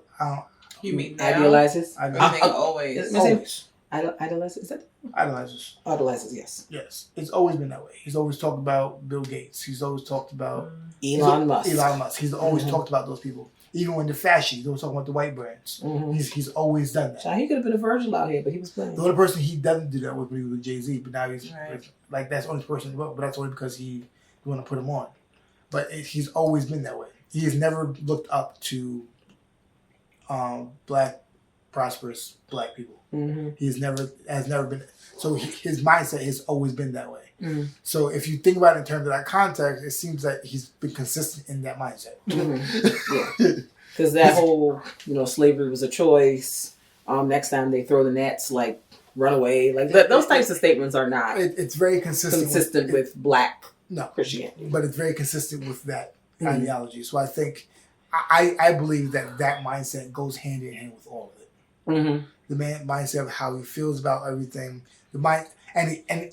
You mean idealizes? I think always. Always. Idolizes? Is that? Idolizes. Idolizes, yes. Yes. It's always been that way. He's always talked about Bill Gates. He's always talked about Elon Musk. He's always talked about those people. Even when the fascists, they were talking about the white brands. Mm-hmm. He's always done that. So he could have been a Virgil out here, but he was playing. The only person he doesn't do that with when he was with Jay-Z, but now he's Right. like that's the only person. But that's only because he want to put him on. But he's always been that way. He has never looked up to black, prosperous black people. Mm-hmm. Has never been. So his mindset has always been that way. Mm-hmm. So if you think about it in terms of that context, it seems that he's been consistent in that mindset. Mm-hmm. Yeah, because that whole slavery was a choice. Next time they throw the nets, like run away, like those types of statements are not. It's very consistent with black Christianity, but it's very consistent with that ideology. So I think I believe that mindset goes hand in hand with all of it. Mm-hmm. The mindset of how he feels about everything, and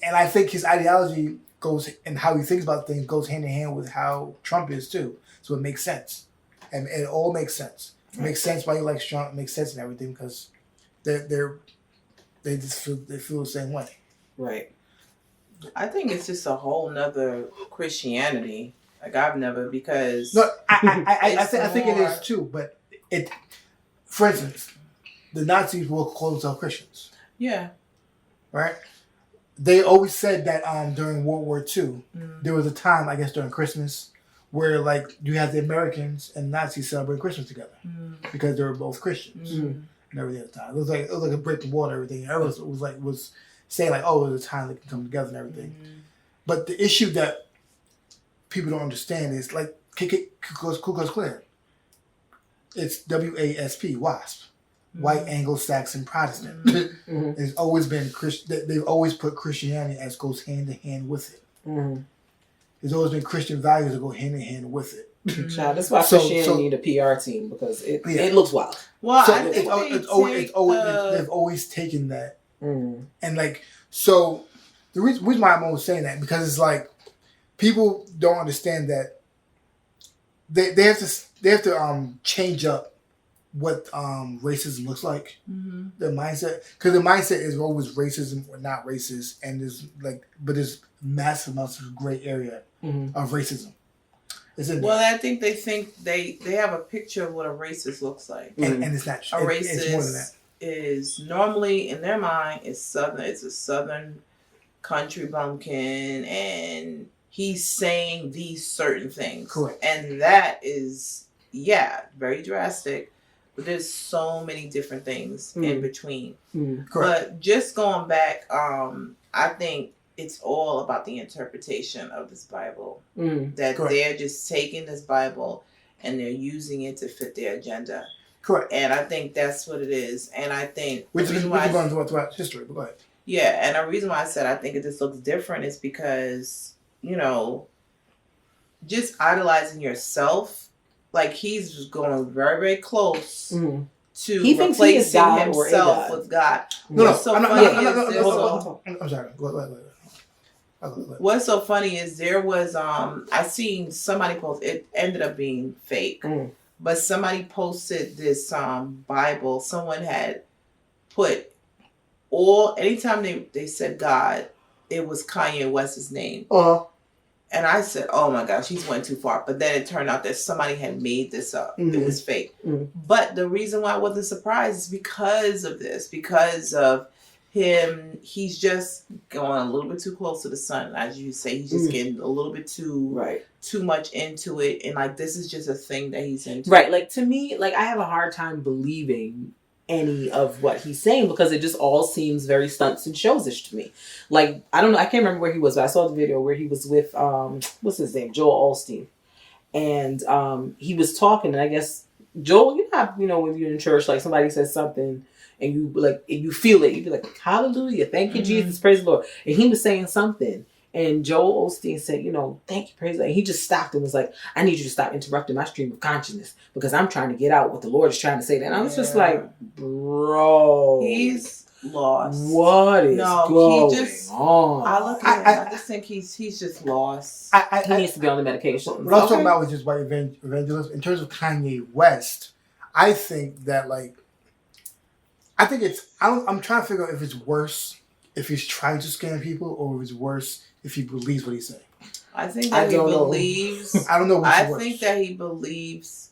I think his ideology goes and how he thinks about things goes hand in hand with how Trump is too. So it makes sense, and it all makes sense. It makes sense why he likes Trump. It makes sense in everything because they feel the same way. Right. I think it's just a whole nother Christianity. Like I've never because no, I think it is too. But for instance, the Nazis will call themselves Christians. Yeah. Right. They always said that during World War II, there was a time, I guess, during Christmas, where like you have the Americans and Nazis celebrate Christmas together because they were both Christians and everything at the time. It was like a break in war and everything. Everyone was saying like, oh, it was a time they can come together and everything. But the issue that people don't understand is like Keke Ku Klux Klan. It's WASP, WASP. White Anglo-Saxon Protestant. It's always been they've always put Christianity as goes hand in hand with it. There's always been Christian values that go hand in hand with it. Child, that's why Christianity need a PR team because it looks wild. Well, so I think they've always taken that, and like so. The reason why I'm always saying that because it's like people don't understand that they have to change up what racism looks like. The mindset, because the mindset is always racism or not racist, and there's massive amounts of gray area of racism. I think they have a picture of what a racist looks like, and it's not. A racist it's more than that. Is normally in their mind is southern. It's a southern country bumpkin, and he's saying these certain things. Correct. And that is very drastic. But there's so many different things in between. But just going back, I think it's all about the interpretation of this Bible. That they're just taking this Bible and they're using it to fit their agenda. Correct. And I think that's what it is. And I think which is going throughout history. But go ahead. Yeah, and the reason why I said I think it just looks different is because just idolizing yourself. Like he's just going very, very close to replacing himself with God. I'm sorry. Go ahead. What's so funny is there was I seen somebody post. It ended up being fake, but somebody posted this Bible. Someone had put anytime they said God, it was Kanye West's name. And I said, oh my gosh, he's went too far. But then it turned out that somebody had made this up. It was fake. But the reason why I wasn't surprised is because of this. Because of him, he's just going a little bit too close to the sun. As you say, he's just getting a little bit too much into it. And like, this is just a thing that he's into. Right. Like, to me, like, I have a hard time believing any of what he's saying because it just all seems very stunts and shows-ish to me. Like, I don't know, I can't remember where he was, but I saw the video where he was with what's his name, Joel Osteen, and he was talking, and I guess Joel, when you're in church, like somebody says something and you feel it, you be like, hallelujah, thank you Jesus, praise the Lord, and he was saying something. And Joel Osteen said, thank you, praise the Lord. And he just stopped and was like, I need you to stop interrupting my stream of consciousness because I'm trying to get out what the Lord is trying to say. And I was just like, bro. He's lost. What is going on? I look at him, I just think he's just lost. He needs to be on the medication. What I was talking about was just white evangelism. In terms of Kanye West, I think that I'm trying to figure out if it's worse if he's trying to scam people or if it's worse if he believes what he's saying. I think that he believes. I don't know. I think that he believes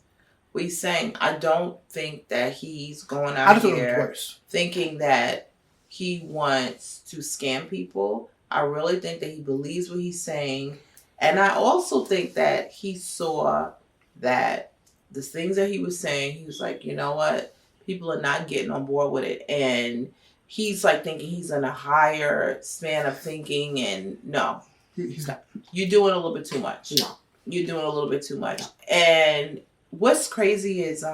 what he's saying. I don't think that he's going out here thinking that he wants to scam people. I really think that he believes what he's saying. And I also think that he saw that the things that he was saying, he was like, you know what? People are not getting on board with it. And he's like thinking he's in a higher span of thinking. And no. He's not. You're doing a little bit too much. No. You're doing a little bit too much. And what's crazy is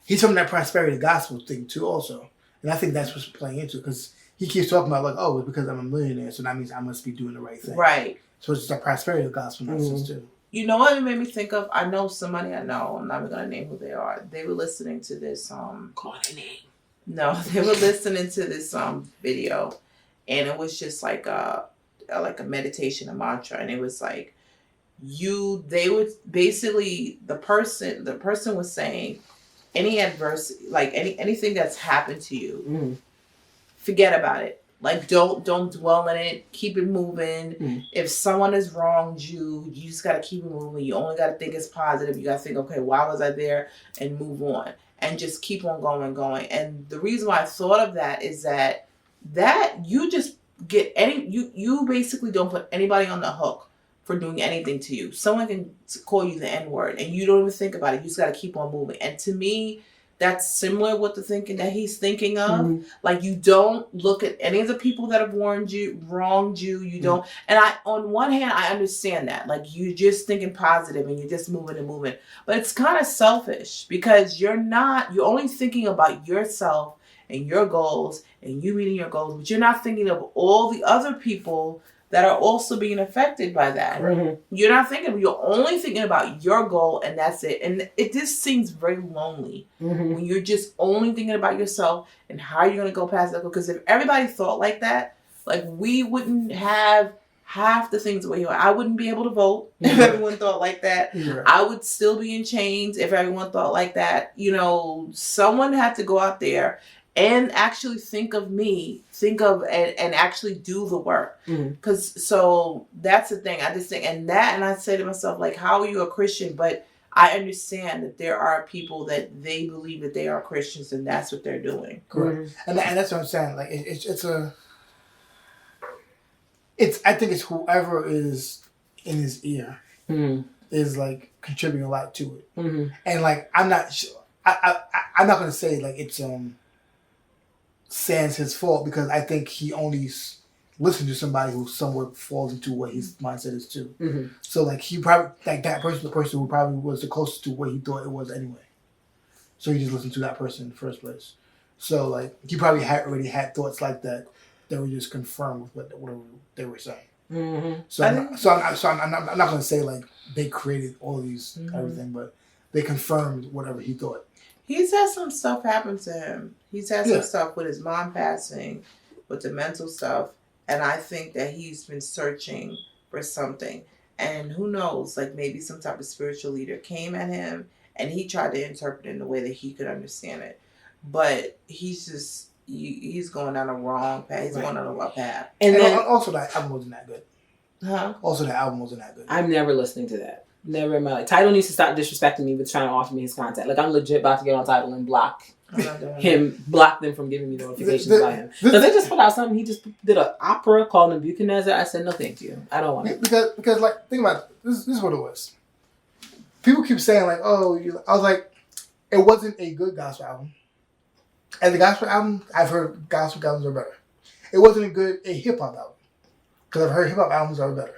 he's from that prosperity gospel thing too also. And I think that's what's playing into it, because he keeps talking about like, oh, it's because I'm a millionaire, so that means I must be doing the right thing. Right. So it's just a prosperity gospel nonsense too. You know what it made me think of? I know somebody I know, I'm not even gonna name who they are. They were listening to this call their name. No, they were listening to this video, and it was just like a meditation, a mantra, and it was like they would basically the person was saying any adversity, like anything that's happened to you, forget about it. Like don't dwell in it. Keep it moving. If someone has wronged you, you just gotta keep it moving. You only gotta think it's positive. You gotta think, okay, why was I there, and move on, and just keep on going. And the reason why I thought of that is that you just get you basically don't put anybody on the hook for doing anything to you. Someone can call you the N-word and you don't even think about it. You just got to keep on moving. And to me, that's similar with the thinking that he's thinking of. Like, you don't look at any of the people that have wronged you. You don't. And on one hand, I understand that. Like, you're just thinking positive and you're just moving. But it's kind of selfish, because you're only thinking about yourself and your goals and you meeting your goals, but you're not thinking of all the other people that are also being affected by that. You're not thinking, you're only thinking about your goal, and that's it. And it just seems very lonely when you're just only thinking about yourself and how you're going to go past that. Because if everybody thought like that, like, we wouldn't have half the things the way you are. I wouldn't be able to vote if everyone thought like that. I would still be in chains if everyone thought like that. You know, someone had to go out there and actually think of and actually do the work. Because so that's the thing. I just think, and I say to myself, like, how are you a Christian? But I understand that there are people that they believe that they are Christians, and that's what they're doing. Correct. And that's what I'm saying. Like, I think it's whoever is in his ear is like contributing a lot to it. And like, I'm not going to say like it's Sans his fault, because I think he only listened to somebody who somewhat falls into what his mindset is too. So like, he probably, like, that person, the person who probably was the closest to what he thought it was anyway. So he just listened to that person in the first place. So like, he probably already had thoughts like that were just confirmed with whatever they were saying. So I'm not going to say like they created all these everything, but they confirmed whatever he thought. He's had some stuff happen to him. He's had some stuff with his mom passing, with the mental stuff. And I think that he's been searching for something. And who knows, like, maybe some type of spiritual leader came at him and he tried to interpret it in a way that he could understand it. But he's going down a wrong path. He's going on a wrong path. And then also, that album wasn't that good. Also, the album wasn't that good. I'm never listening to that. Never in my life. Tidal needs to stop disrespecting me with trying to offer me his contact. Like, I'm legit about to get on Tidal and block them from giving me notifications about him. Because they just put out something. He just did an opera called Nebuchadnezzar. I said, no, thank you. I don't want it. Because like, think about it. This is what it was. People keep saying like, oh, I was like, it wasn't a good gospel album. And the gospel album, I've heard gospel albums are better. It wasn't a hip hop album. Because I've heard hip hop albums are better.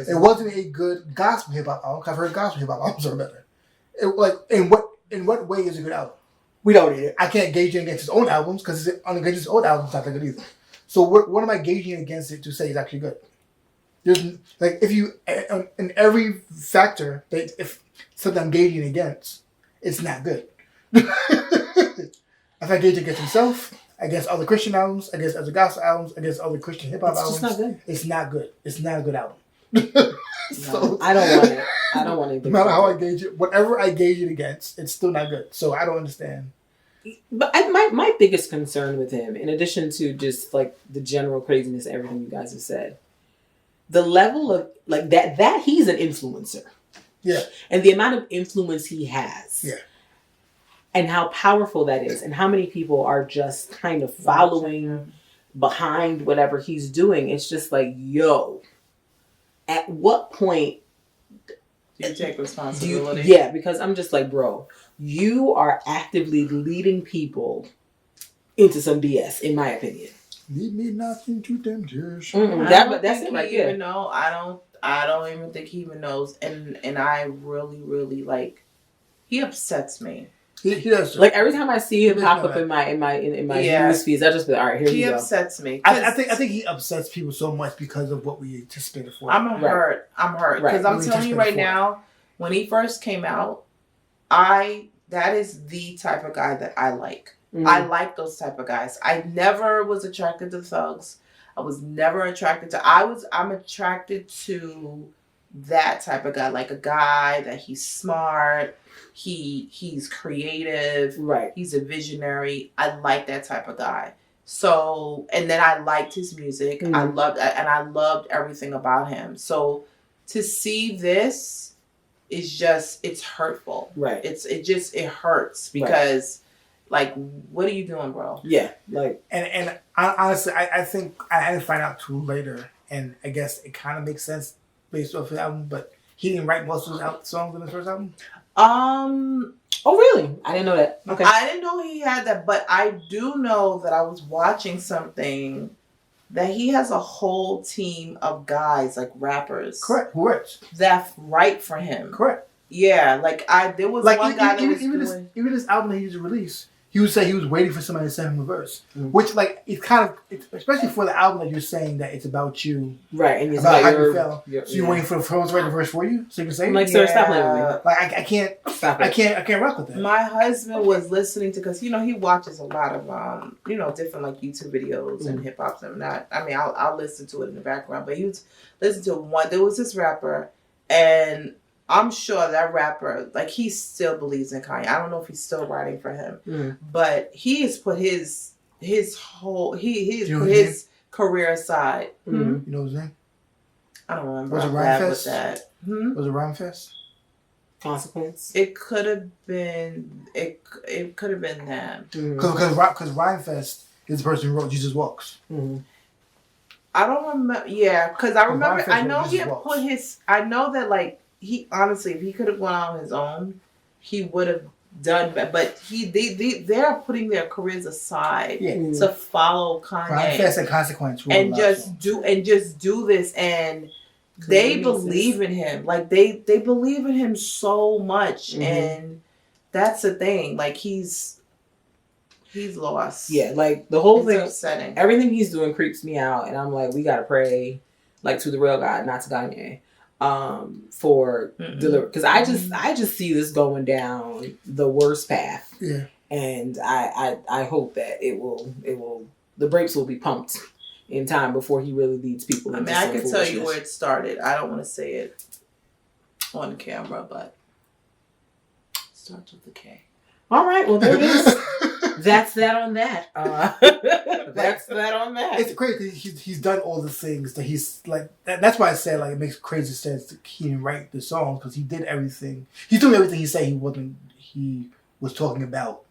It wasn't a good gospel hip hop album. Because I've heard gospel hip hop albums are better. In what way is it a good album? We don't need it. I can't gauge it against his own albums, because against his own albums, it's not that good either. So what am I gauging against it to say it's actually good? There's like, if you in every factor that if something I'm gauging against, it's not good. If I gauge it against himself, against other Christian albums, against other gospel albums, against other Christian hip hop albums, it's just not good. It's not good. It's not a good album. No, I don't want it. I don't want it. No matter how I gauge it, whatever I gauge it against, it's still not good. So I don't understand. But my biggest concern with him, in addition to just like the general craziness, everything you guys have said, the level of like that he's an influencer. Yeah. And the amount of influence he has. Yeah. And how powerful that is. And how many people are just kind of following behind whatever he's doing. It's just like, yo, at what point do you take responsibility? Yeah, because I'm just like, bro, you are actively leading people into some BS, in my opinion. Lead me not into temptation. That's it right there. I don't even think he even knows. And I really, really like. He upsets me. He does. Like every time I see him pop up in my news feeds, I just be all right. Here we go. He upsets me. I think he upsets people so much because of what we anticipated for. I'm hurt because I'm telling you right now, when he first came out, that is the type of guy that I like. Mm-hmm. I like those type of guys. I never was attracted to thugs. I was never attracted to. I'm attracted to that type of guy, like a guy that he's smart. He's creative. Right. He's a visionary. I like that type of guy. So, and then I liked his music. Mm-hmm. I loved everything about him. So to see this is just, it's hurtful. Right. It hurts because like, what are you doing, bro? Yeah. Like, and honestly, I think I didn't find out too later, and I guess it kind of makes sense based off the album, but he didn't write most of his songs in his first album. Oh really? I didn't know that. Okay. I didn't know he had that, but I do know that I was watching something that he has a whole team of guys, like rappers. Correct. Who writes? That write for him. Correct. Yeah, like there was like one guy that was even this album that he just released, he would say he was waiting for somebody to send him a verse, which like it's kind of, especially for the album that you're saying that it's about you, right? And it's about how you felt. So you're waiting for the to write the verse for you, so you can say, I'm like, sir, stop playing with me. Like I can't stop it. I can't rock with that. My husband was listening to, because he watches a lot of different like YouTube videos and hip hop and that. I mean, I'll listen to it in the background, but he was listening to one. There was this rapper, and I'm sure that rapper, like, he still believes in Kanye. I don't know if he's still writing for him, but he has put his career aside. You know his name? I don't remember. Was it Rhyme Fest? Was it Rhyme Fest? Consequence. It could have been. It could have been that. Because Rhyme Fest is the person who wrote Jesus Walks. I don't remember. Yeah, because I remember. I know he had put his. I know that like. He honestly, if he could have gone on his own, he would have done better. But they're putting their careers aside to follow Kanye. Rhyme Fest and Consequence, and just do this, and they believe in him. Like they believe in him so much, and that's the thing. Like he's lost. Yeah, like the whole thing, upsetting. Everything he's doing creeps me out, and I'm like, we gotta pray, like to the real God, not to Kanye. For deliver, because I just see this going down the worst path. Yeah, and I hope that it will the brakes will be pumped in time before he really leads people. I mean, I can tell you where it started. I don't want to say it on camera, but it starts with a K. All right, well there it is. That's that on that. That's that on that. It's crazy. He's done all the things that he's like. That's why I said like it makes crazy sense that he didn't write the songs, because he did everything. He's doing everything he said he was talking about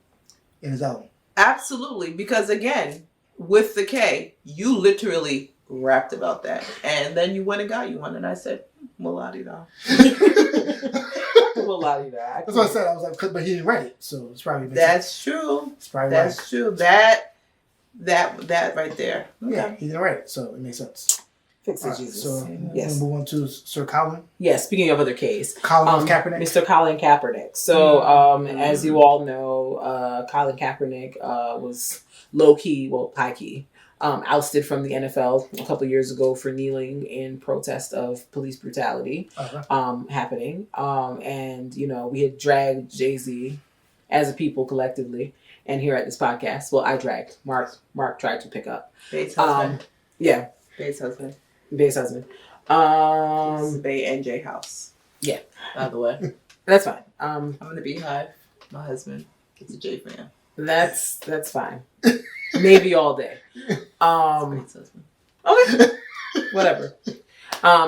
in his album. Absolutely, because again, with the K, you literally rapped about that, and then you went and got you one, and I said, "Well-la-di-da." That's what I said. I was like, but he didn't write it, so it's probably that's true. It's probably that's true. That right there. Okay. Yeah, he didn't write it, so it makes sense. Fix it, Jesus. So yes. We'll move on to Sir Colin. Yeah. Speaking of other K's, Colin Kaepernick. Mr. Colin Kaepernick. So, as you all know, Colin Kaepernick was low key, well, high key. Ousted from the NFL a couple years ago for kneeling in protest of police brutality happening. And, we had dragged Jay-Z as a people collectively and here at this podcast. Well, I dragged. Mark tried to pick up. Bae's husband. Yeah. Bae's husband. Bae's husband. This is Bae and J House. Yeah. By the way. That's fine. I'm going to be Hive. My husband. It's a J fan. That's fine. Maybe all day. Okay. Whatever.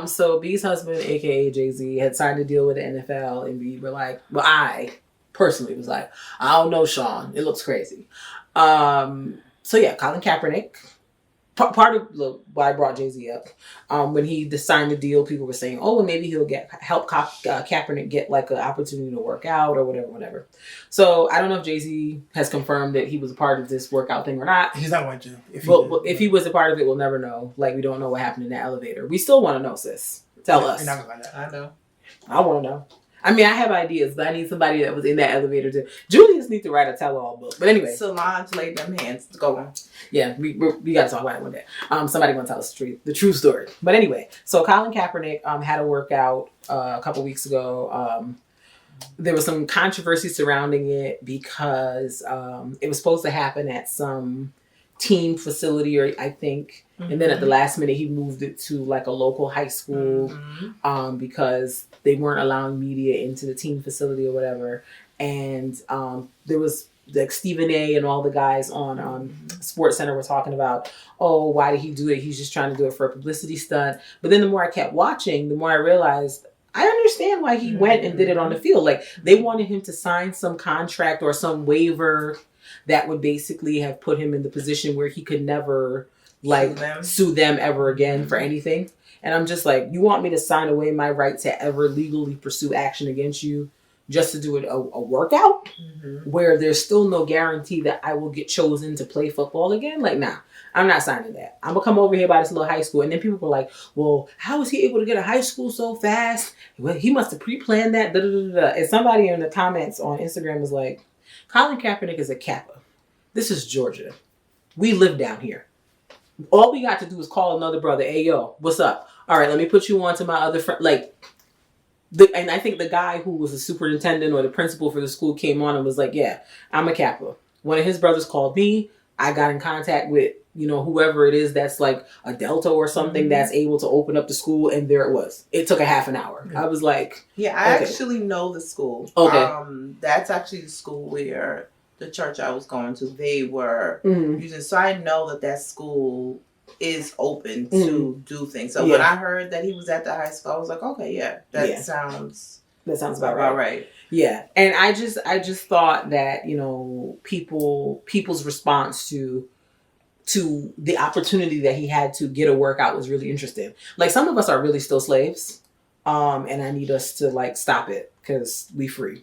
So B's husband, aka Jay-Z, had signed a deal with the NFL, and we were like, well, I personally was like, I don't know, Sean. It looks crazy. So yeah, Colin Kaepernick. Part of why I brought Jay-Z up, when he signed the deal, people were saying, oh, well, maybe he'll help Kaepernick get like an opportunity to work out or whatever. So I don't know if Jay-Z has confirmed that he was a part of this workout thing or not. He's not going to. If he was a part of it, we'll never know. Like, we don't know what happened in that elevator. We still want to know, sis. Tell us. You're not gonna find out. I know. I want to know. I mean, I have ideas, but I need somebody that was in that elevator to. Julius needs to write a tell-all book. But anyway. Solange laid them hands. Go on. Yeah, we got to talk about it one day. Somebody gonna tell us the true story. But anyway, so Colin Kaepernick had a workout a couple weeks ago. There was some controversy surrounding it because it was supposed to happen at some team facility, or I think, and then at the last minute he moved it to like a local high school because they weren't allowing media into the team facility or whatever. And there was like Stephen A. and all the guys on Sports Center were talking about, oh, why did he do it? He's just trying to do it for a publicity stunt. But then the more I kept watching, the more I realized I understand why he went and did it on the field. Like, they wanted him to sign some contract or some waiver that would basically have put him in the position where he could never sue them ever again for anything. And I'm just like, you want me to sign away my right to ever legally pursue action against you just to do a workout where there's still no guarantee that I will get chosen to play football again? Like, nah, I'm not signing that. I'm gonna come over here by this little high school. And then people were like, well, how was he able to get a high school so fast? Well, he must have pre-planned that. And somebody in the comments on Instagram was like, Colin Kaepernick is a Kappa. This is Georgia. We live down here. All we got to do is call another brother. Hey, yo, what's up? All right, let me put you on to my other friend. And I think the guy who was the superintendent or the principal for the school came on and was like, yeah, I'm a Kappa. One of his brothers called me. I got in contact with, whoever it is that's like a Delta or something that's able to open up the school. And there it was. It took a half an hour. I was like, yeah, I actually know the school. Okay. That's actually the school where the church I was going to, they were using. So I know that school is open to do things. So when I heard that he was at the high school, I was like, okay, that sounds about right. Yeah. And I just thought that, people's response to the opportunity that he had to get a workout was really interesting. Like, some of us are really still slaves. And I need us to stop it because we free.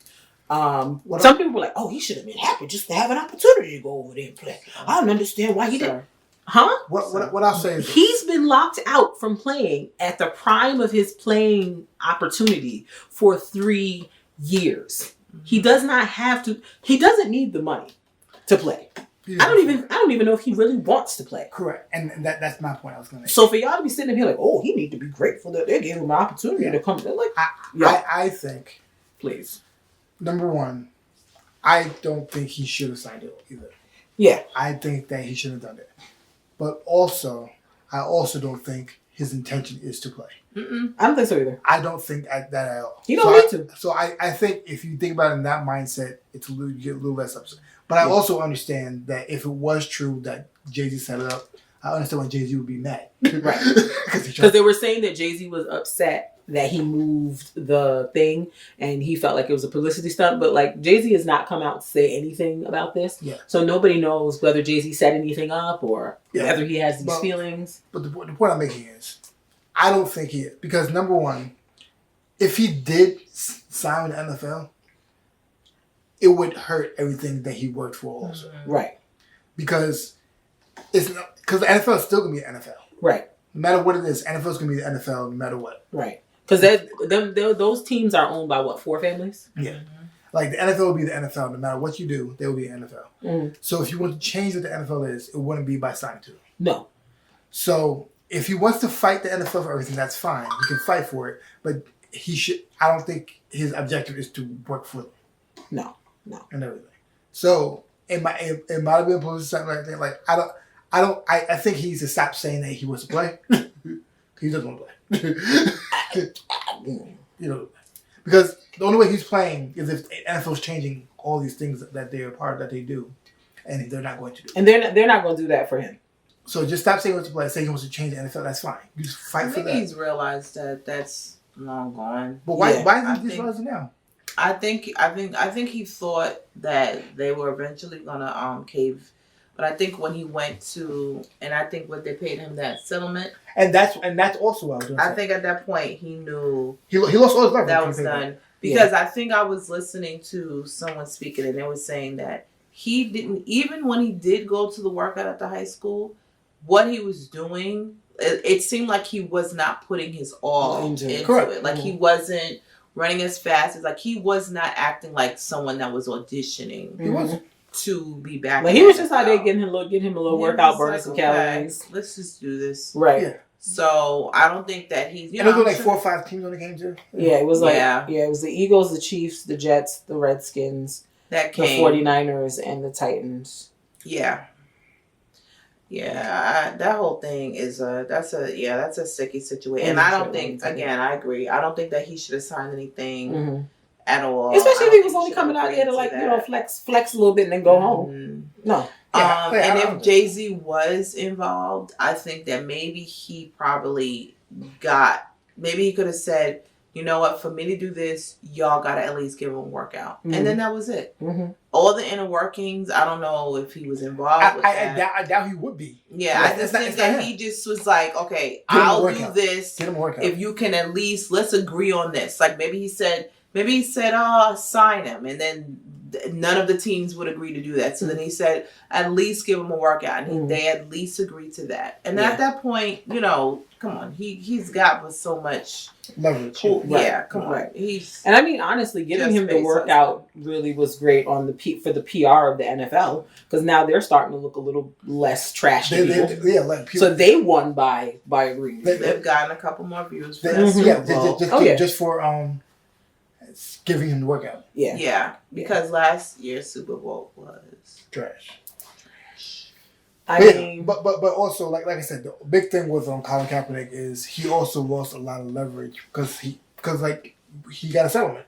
Some people were like, oh, he should have been happy just to have an opportunity to go over there and play. I don't understand why he didn't. Huh? What I'll say is he's been locked out from playing at the prime of his playing opportunity for 3 years. He does not have to. He doesn't need the money to play. I don't even know if he really wants to play. Correct, and that's my point. I was going to make. So for y'all to be sitting here like, oh, he need to be grateful that they gave him an opportunity to come. Like, I think, please. Number one, I don't think he should have signed it either. Yeah, I think that he should have done it. But also, I also don't think his intention is to play. I don't think so either. I don't think that at all. You don't need to. So I think if you think about it in that mindset, you get a little less upset. But I also understand that if it was true that Jay-Z set it up, I understand why Jay-Z would be mad. Right. Because they were saying that Jay-Z was upset that he moved the thing and he felt like it was a publicity stunt. But Jay-Z has not come out to say anything about this. Yeah. So nobody knows whether Jay-Z set anything up or whether he has these feelings. But the point I'm making is, I don't think he is. Because number one, if he did sign with the NFL, it would hurt everything that he worked for also. Right. Because the NFL is still going to be the NFL. Right. No matter what it is, NFL is going to be the NFL no matter what. Right. Because those teams are owned by what, 4 families? Yeah. Like, the NFL will be the NFL. No matter what you do, they will be the NFL. So if you want to change what the NFL is, it wouldn't be by signing to it. No. So if he wants to fight the NFL for everything, that's fine. He can fight for it. But he should. I don't think his objective is to work for them. No. And everything. So it might have been publicity something like that. Like, I think he needs to stop saying that he wants to play. He doesn't want to play. Because the only way he's playing is if the NFL's changing all these things that they're a part that they do, and they're not going to do. And they're not going to do that for him. So just stop saying he wants to play. Say he wants to change the NFL. That's fine. You just fight for that. He's realized that that's long gone. But why? Yeah. Why is he disrealizing now? I think he thought that they were eventually gonna cave, but I think when he went to, and I think what they paid him that settlement, And that's also what I was doing. I think at that point he knew he lost all his leverage. that was done. Because I think I was listening to someone speaking and they were saying that he didn't, even when he did go to the workout at the high school, what he was doing, it seemed like he was not putting his all into it. Like he wasn't running as fast as, like he was not acting like someone that was auditioning. He wasn't. To be back. Like he was just out there getting him a little workout, burning some calories. Let's just do this. Right. Yeah. So I don't think that he's. And there were like 4 or 5 teams on the game too. Yeah, it was like it was the Eagles, the Chiefs, the Jets, the Redskins, the 49ers, and the Titans. Yeah. Yeah, that whole thing is that's a sticky situation, and I don't think I agree. I don't think that he should have signed anything at all. Especially if he was only coming out here to like flex a little bit and then go home. No. And if Jay-Z was involved, I think that maybe he could have said, you know what, for me to do this, y'all got to at least give him a workout. And then that was it. All the inner workings, I don't know if he was involved with that. I doubt he would be. Yeah, I just think that he just was like, okay, I'll do this. Get him a workout. If you can at least, let's agree on this. Like maybe he said, oh, sign him. And then none of the teams would agree to do that. So then he said, at least give him a workout. And they at least agreed to that. And at that point, you know, come on. He's got so much leverage. Yeah, come on. And I mean, honestly, giving him the workout really was great for the PR of the NFL. Because now they're starting to look a little less trash to people. So they won by agreement. They've gotten a couple more views. Just for giving him the workout. Yeah. Because last year's Super Bowl was trash. I mean, but also like I said, the big thing with Colin Kaepernick is he also lost a lot of leverage because he got a settlement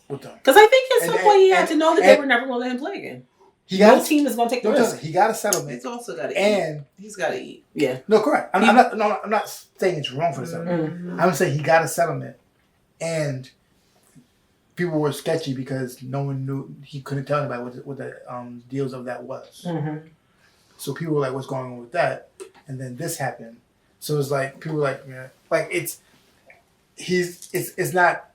with them. Because I think at some point he had to know that they were never going to let him play again. No team is going to take the risk. He got a settlement. He's also got to eat. And he's got to eat. Yeah. No, correct. I'm not saying it's wrong for the settlement. I'm saying he got a settlement, and people were sketchy because no one knew. He couldn't tell anybody what the deals of that was. So people were like, "What's going on with that?" And then this happened. So it's like people were like, "Yeah, like it's not.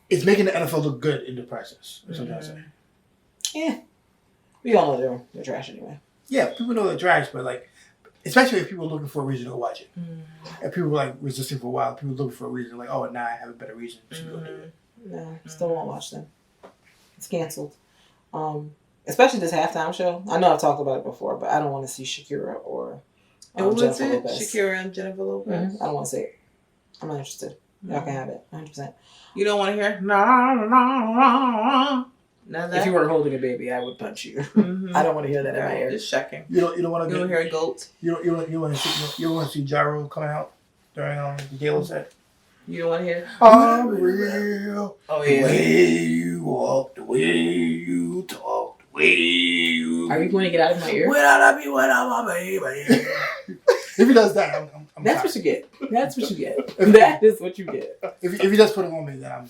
It's making the NFL look good in the process." That's what I'm saying. Yeah, we all know they're trash anyway. Yeah, people know they're trash, but like, especially if people are looking for a reason to watch it. And people were like resisting for a while. People looking for a reason, like, oh, now I have a better reason to go do it. No, still won't watch them. It's canceled. Especially this halftime show. I know I've talked about it before, but I don't want to see Shakira or Jennifer Lopez. Shakira and Jennifer Lopez. I don't want to see it. I'm not interested. Y'all can have it, 100%. You don't want to hear? No. If you weren't holding a baby, I would punch you. I don't want to hear that in my ear. Just checking. You don't want to hear a goat. You want to see Gyro coming out during the Galo set. You don't want to hear? I'm real. Oh yeah. The way you walk, the way you talk, the way you. Are you going to get out of my ear? When I be without my baby. If he does that, I'm That's what you get. That's what you get. That is what you get. If he does put it on me, then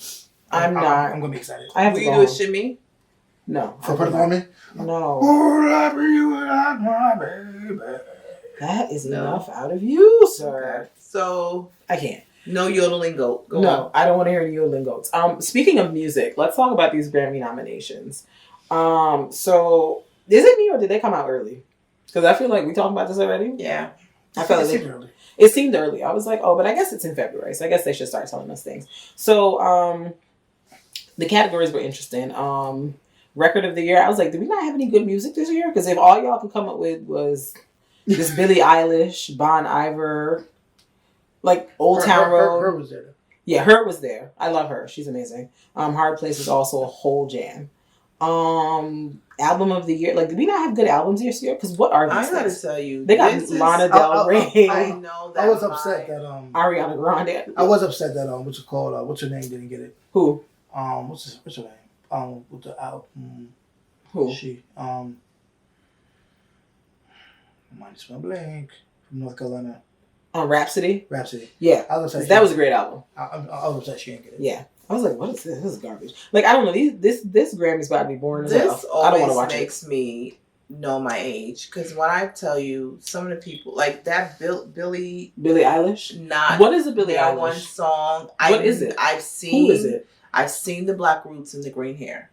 I'm gonna be excited. I have Will to you do a shimmy? No. For put it on me? No. Would I be without my baby? That is enough out of you, sir. Okay. So I can't. No yodeling goat. Go on. I don't want to hear the yodeling goats. Speaking of music, let's talk about these Grammy nominations. So is it me or did they come out early? Because I feel like we talked about this already. Yeah. I felt like it seemed early. I was like, oh, but I guess it's in February, so I guess they should start telling us things. So the categories were interesting. Record of the year, I was like, did we not have any good music this year? Because if all y'all can come up with was this Billie Eilish, Bon Iver, like Old Town Road. Her was there. Yeah, her was there. I love her. She's amazing. Hard Place is also a whole jam. Album of the year. Like, did we not have good albums this year? Because what are these I gotta things? tell you. They got Lana Del Rey. I know that. I was upset that Ariana Grande. I was upset that what's it called? What's her name didn't get it? Who? What's her name? With the album. Who? She. Mind is my blank from North Carolina. On Rhapsody? Rhapsody. Yeah. I was upset That was a great album. I was upset she didn't get it. Yeah. I was like, what is this? This is garbage. Like, I don't know. This Grammy's about to be boring as hell. This I don't want to always watch makes me know my age. Because when I tell you, some of the people, like that Billie Eilish? Not What is a Billie that Eilish? one song. What is it? I've seen. Who is it? I've seen the black roots and the green hair.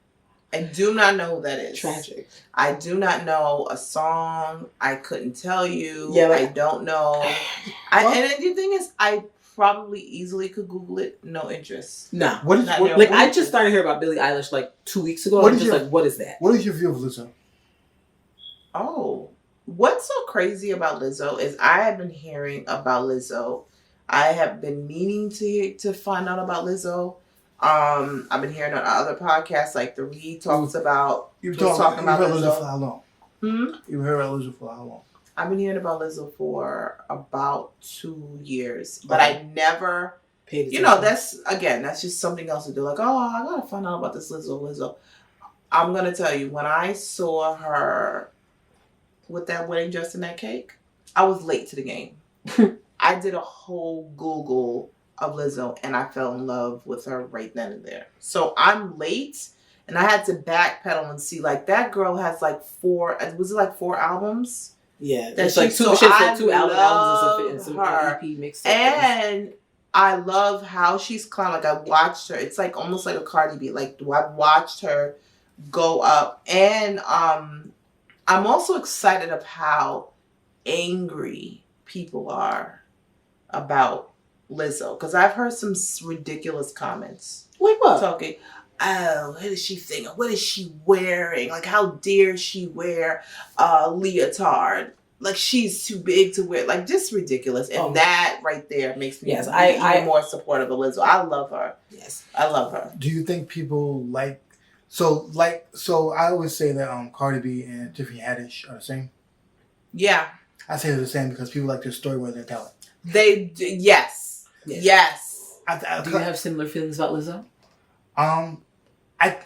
I do not know who that is. Tragic. I do not know a song. I couldn't tell you. Yeah, like, I don't know. And the thing is, I probably easily could Google it. No interest. Nah. I just started hearing about Billie Eilish like 2 weeks ago. What I'm is just your- like, what is that? What is your view of Lizzo? Oh, what's so crazy about Lizzo is I have been hearing about Lizzo. I have been meaning to find out about Lizzo. I've been hearing on other podcasts like The Read talks about. You've talking about heard Lizzo for how long? You've heard about Lizzo for how long? I've been hearing about Lizzo for about 2 years, but I never Paid attention. that's just something else to do. Like, oh, I gotta find out about this Lizzo. I'm gonna tell you, when I saw her with that wedding dress and that cake, I was late to the game. I did a whole Google of Lizzo and I fell in love with her right then and there. So I'm late and I had to backpedal and see, like, that girl has like 4 albums? Yeah. That It's like she- two, so she has I like 2 albums love and some her. EP mixed. And I love how she's climbed. Like, I watched her. It's like almost like a Cardi B. Like, I've watched her go up. And I'm also excited of how angry people are about Lizzo. Because I've heard some ridiculous comments. Like what? Talking, oh, what is she thinking? What is she wearing? Like, how dare she wear a leotard? Like, she's too big to wear. Like, just ridiculous. And that right there makes me even more supportive of Lizzo. I love her. Yes. I love her. Do you think people so I always say that Cardi B and Tiffany Haddish are the same? Yeah. I say they're the same because people like their story more than their talent. They do. Yes. Do you have similar feelings about Lizzo?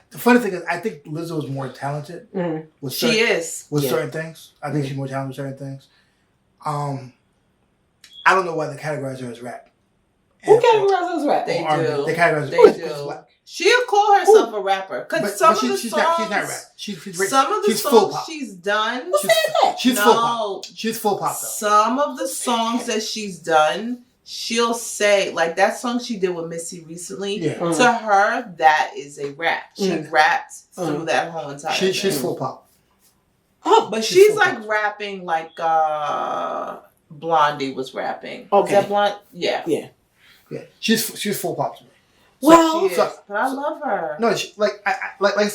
The funny thing is, I think Lizzo is more talented. Mm-hmm. With certain things. I think she's more talented with certain things. I don't know why they categorize her as rap. Who categorizes her as rap? They do. They categorize They her as do. rap. She'll call herself a rapper. Because some of the she's songs... not rap. She's some of the she's songs she's done... She's full pop. She's full pop, though. Some of the songs that she's done... She'll say, like that song she did with Missy recently, to her, that is a rap. She rapped through that whole entire thing. She's full pop. Oh, but she's like rapping like Blondie was rapping. Okay. Is that Blondie? Yeah. Yeah. She's full pop to me. Well, but I love her. No, I said,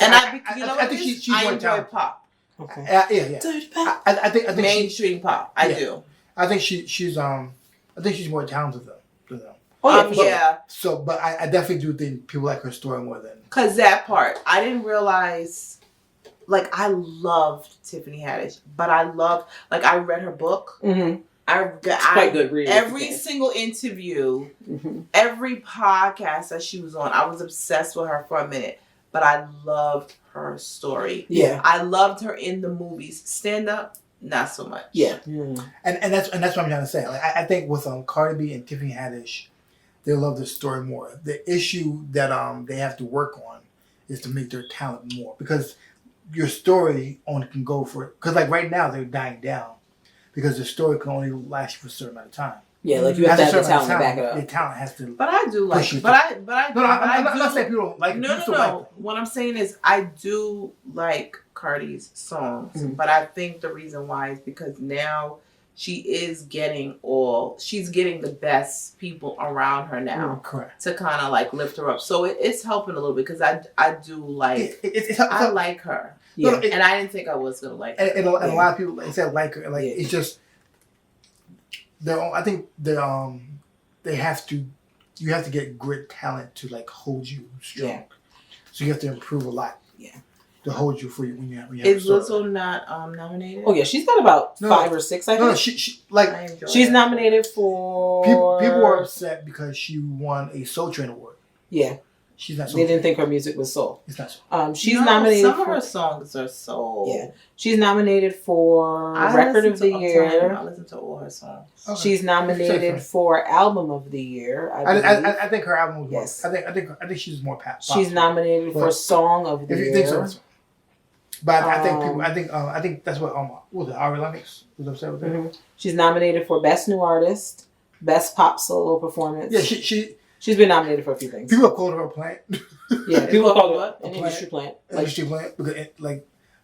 and I think she's I more enjoy talented. pop. Okay. Yeah. I think mainstream pop. I do. I think she's more talented than them. So, but I definitely do think people like her story more than. Cause that part, I didn't realize. Like, I loved Tiffany Haddish, but I read her book. Mm-hmm. It's quite good reading. Every single interview, every podcast that she was on, I was obsessed with her for a minute. But I loved her story. Yeah, I loved her in the movies. Stand up, not so much. Yeah, and that's what I'm trying to say. Like, I think with Cardi B and Tiffany Haddish, they love the story more. The issue that they have to work on is to make their talent more, because your story only can go for it. Because like right now they're dying down because the story can only last you for a certain amount of time. Yeah, like you have to have the talent to back it up. Your talent has to. But I do like. I'm not saying people don't like it. No. What I'm saying is, I do like Cardi's songs, but I think the reason why is because now she is getting she's getting the best people around her now, correct, to kind of like lift her up. So it's helping a little bit because I do like. I like her. Yeah, and I didn't think I was gonna like her. And a lot of people like her. Like it's just. I think they have to. You have to get great talent to like hold you strong. Yeah. So you have to improve a lot. Yeah. To hold you for you when you have. Is Lizzo not nominated? Oh yeah, she's got about 5 or 6. I think. No, she's nominated for. People are upset because she won a Soul Train award. Yeah. She's not soul. They didn't think her music was soul. It's not soul. She's nominated. Some of her songs are soul. Yeah, she's nominated for Record of the Year. I listen to all her songs. Okay. She's nominated for Album of the Year. I think her album was yes. more. I think she's more pop. She's nominated for Song of the Year. If you think so, that's fine. But I think people. I think that's what was it? Ari Lennox was upset with that. Mm-hmm. She's nominated for Best New Artist, Best Pop Solo Performance. Yeah, she's been nominated for a few things. People have called her a plant. Yeah, people call her what? an industry plant. Industry plant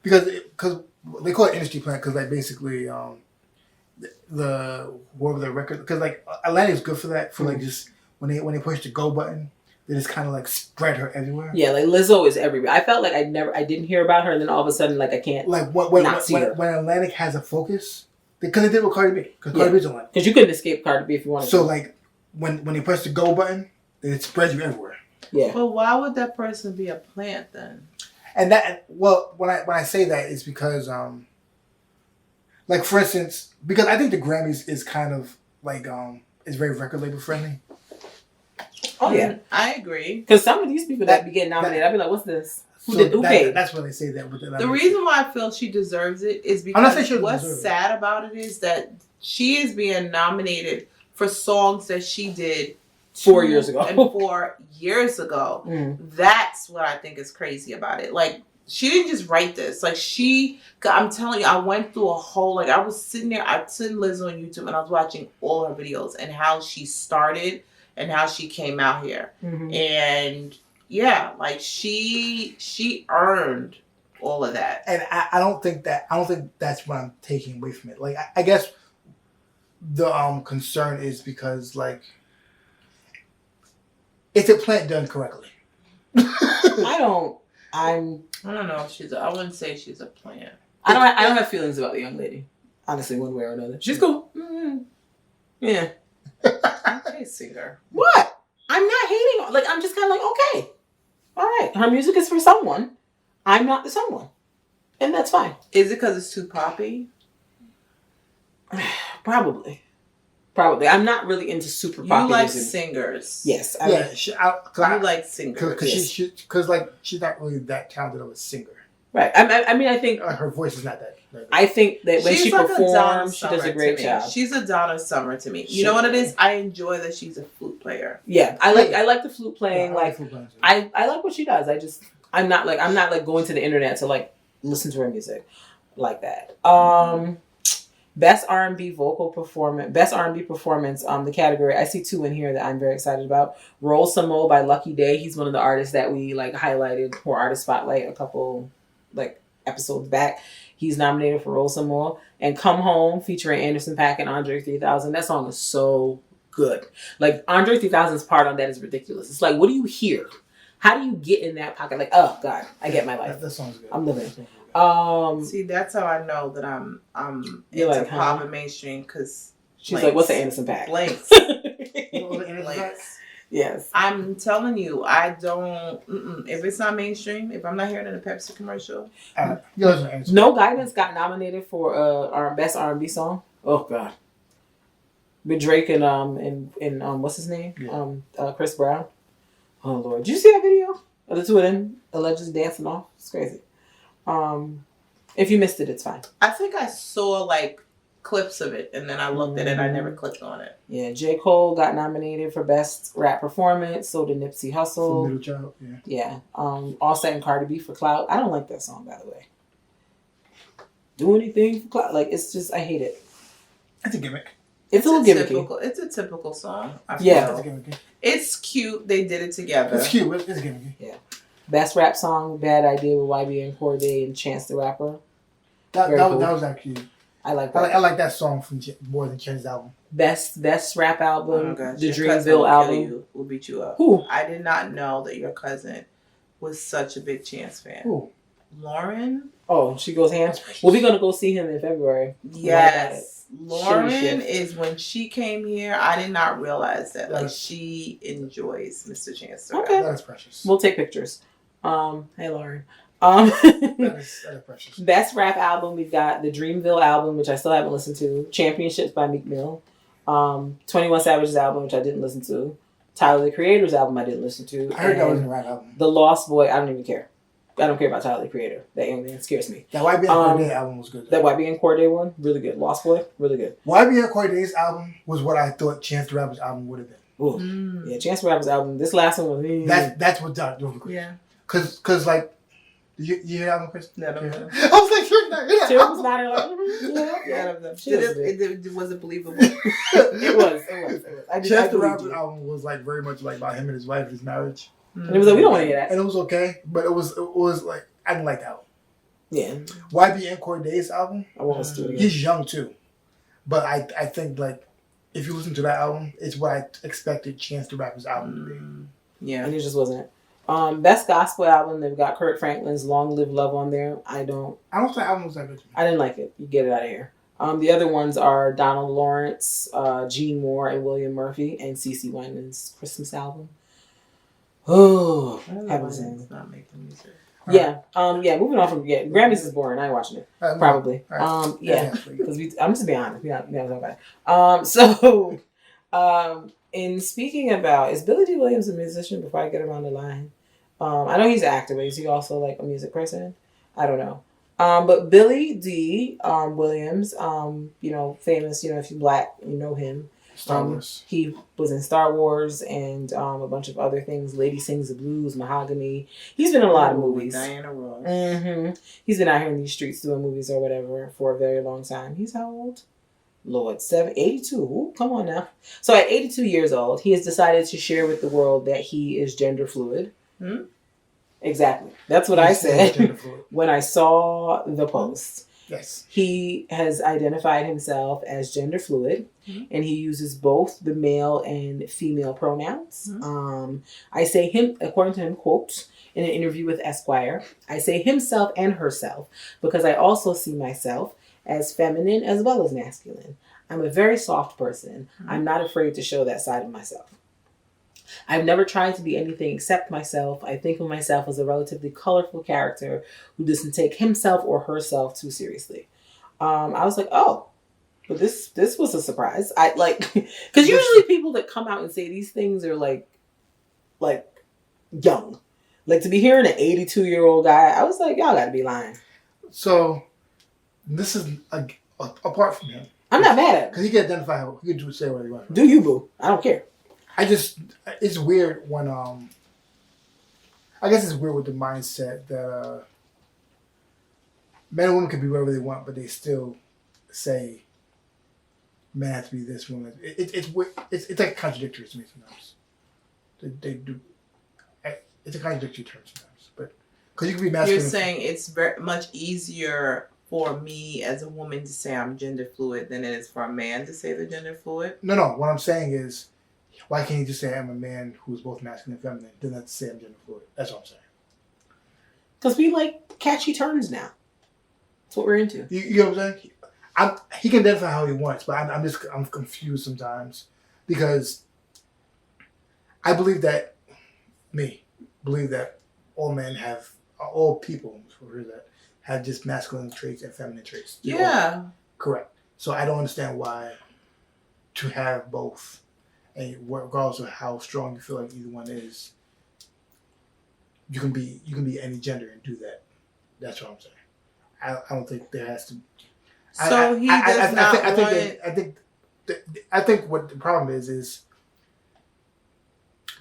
because they call it industry plant because like basically the word of the record because like Atlantic's good for that for like just when they push the go button they just kind of like spread her everywhere. Yeah, like Lizzo is everywhere. I felt like I didn't hear about her and then all of a sudden like I can't like when Atlantic has a focus because they did with Cardi B because Cardi B's Atlantic because you couldn't escape Cardi B if you wanted. So like when they press the go button, then it spreads you everywhere. Yeah. But why would that person be a plant then? And that when I say that it's because like for instance because I think the Grammys is kind of like is very record label friendly. Oh yeah, I agree. Because some of these people that be getting nominated, I'd be like, "What's this? Who paid?" That's when they say that. The reason why I feel she deserves it is because what's sad about it is that she is being nominated for songs that she did 4 years ago. And 4 years ago. That's what I think is crazy about it. Like, she didn't just write this. Like, I'm telling you, I went through a whole, like, I was sitting there, I seen Lizzo on YouTube and I was watching all her videos and how she started and how she came out here. And yeah, like she earned all of that. And I don't think that's what I'm taking away from it. Like, I guess the concern is because like it's a plant done correctly. I don't know. I wouldn't say she's a plant. I don't have feelings about the young lady. Honestly, one way or another. She's cool. Yeah. Okay, singer. What? I'm not hating. Like, I'm just kind of like, okay. All right. Her music is for someone. I'm not the someone. And that's fine. Is it because it's too poppy? Probably. I'm not really into super popular You like music. singers. Yes. You like singers. Because like she's not really that talented of a singer. Right. I mean, I think her voice is not that. I think that when she like performs, she does a great job. She's a Donna Summer to me. You know what it is? I enjoy that she's a flute player. Yeah, I like the flute playing. Yeah, I like what she does. I'm not going to the internet to like listen to her music like that. Best R&B vocal performance, best R&B performance. The category I see 2 in here that I'm very excited about. Roll Some Mo by Lucky Day. He's one of the artists that we like highlighted for Artist Spotlight a couple like episodes back. He's nominated for Roll Some More. And Come Home featuring Anderson .Paak and Andre 3000. That song is so good. Like, Andre 3000's part on that is ridiculous. It's like, what do you hear? How do you get in that pocket? Like, oh, God, I get my life. That song's good. I'm living. See, that's how I know that I'm into like, pop and mainstream because she's like, what's the Anderson .Paak? Blanks. Blanks. Yes. I'm telling you, I don't. If it's not mainstream, if I'm not hearing it in a Pepsi commercial, No Guidance got nominated for our best R&B song. Oh God. With Drake and what's his name? Yeah. Chris Brown. Oh Lord, did you see that video of the 2 of them allegedly dancing off? It's crazy. If you missed it, it's fine. I think I saw like clips of it and then I looked at it and I never clicked on it. Yeah, J. Cole got nominated for Best Rap Performance, so did Nipsey Hussle. Middle Child, yeah. Offset and Cardi B for Clout. I don't like that song, by the way. Do anything for Clout. Like, it's just, I hate it. It's a gimmick. It's a little gimmicky. It's a typical song. Yeah. It's cute. They did it together. It's cute. It's gimmicky. Yeah. Best Rap Song, Bad Idea with YB and Cordae and Chance the Rapper. That was actually... I like that. I like that song from more than Chance's album. Best Rap Album, the Your cousin Dreamville album. Will beat you up. Who? I did not know that your cousin was such a big Chance fan. Who? Lauren? Oh, she goes ham. Well, we're gonna go see him in February. Yes. Lauren is when she came here. I did not realize that. Like she enjoys Mr. Chance. Okay, that's precious. We'll take pictures. Hey, Lauren. That is precious. Best Rap Album, we've got the Dreamville album, which I still haven't listened to. Championships by Meek Mill. 21 Savage's album, which I didn't listen to. Tyler the Creator's album I didn't listen to. I heard that wasn't a rap album. The Lost Boy, I don't even care. I don't care about Tyler the Creator. That young man scares me. That YB and Corday album was good. That YB and Corday one, really good. Lost Boy, really good. YB and Corday's album was what I thought Chance the Rapper's album would have been. Ooh. Yeah, Chance the Rapper's album. This last one was That's what done it. Yeah. Cause like you hear album, Chris? No. I was like, you're not. Tim was not Was it believable? It was. Chance the Rapper's album was like very much like about him and his wife, his marriage. And it was like, we don't want to hear that. And it was okay, but it was like I didn't like that album. Yeah. YB and Corday's album. I won't listen to it again. He's young too, but I think like if you listen to that album, it's what I expected Chance the Rapper's album to be. Yeah, and it just wasn't. Best gospel album. They've got Kurt Franklin's "Long Live Love" on there. I don't think the album was that good to me. I didn't like it. You get it out of here. The other ones are Donald Lawrence, Gene Moore, and William Murphy, and CeCe Winans' Christmas album. Oh, haven't not making music. Yeah. Moving on from Grammys is boring. I ain't watching it. Probably. Right. Because I'm just being honest. We don't talk about it. In speaking about, is Billy D. Williams a musician? Before I get around the line, I know he's an actor, but is he also like a music person? I don't know. But Billy D. Williams, famous. If you're black, you know him. Star Wars. He was in Star Wars and a bunch of other things. Lady Sings the Blues, Mahogany. He's been in a lot of movies. Diana Ross. Mm-hmm. He's been out here in these streets doing movies or whatever for a very long time. He's how old? Lord, 82. Ooh, come on now. So at 82 years old, he has decided to share with the world that he is gender fluid. Hmm? Exactly. That's what I said when I saw the post. Yes. He has identified himself as gender fluid, and he uses both the male and female pronouns. I say him, according to him, quote, in an interview with Esquire, I say himself and herself because I also see myself as feminine as well as masculine. I'm a very soft person. I'm not afraid to show that side of myself. I've never tried to be anything except myself. I think of myself as a relatively colorful character who doesn't take himself or herself too seriously. I was like, oh, but this was a surprise. I like, because usually people that come out and say these things are like young. Like to be hearing an 82-year-old guy, I was like, y'all got to be lying. So this is apart from him. I'm not mad at him because he can identify. He can say what he wants. Do you, boo? I don't care. It's weird when, I guess it's weird with the mindset that men and women can be whatever they want, but they still say men have to be this, woman. It's like contradictory to me sometimes. They do. It's a contradictory term sometimes, but because you can be masculine. You're saying it's very much easier for me as a woman to say I'm gender fluid than it is for a man to say they're gender fluid? No. What I'm saying is, why can't you just say I'm a man who's both masculine and feminine? Then that's say I'm gender fluid. That's what I'm saying. Because we like catchy terms now. That's what we're into. You know what I'm saying? He can identify how he wants, but I'm confused sometimes because I believe that all people have just masculine traits and feminine traits. Yeah. Correct. So I don't understand why to have both, and regardless of how strong you feel like either one is, you can be any gender and do that. That's what I'm saying. I don't think there has to. So he does not want. I think what the problem is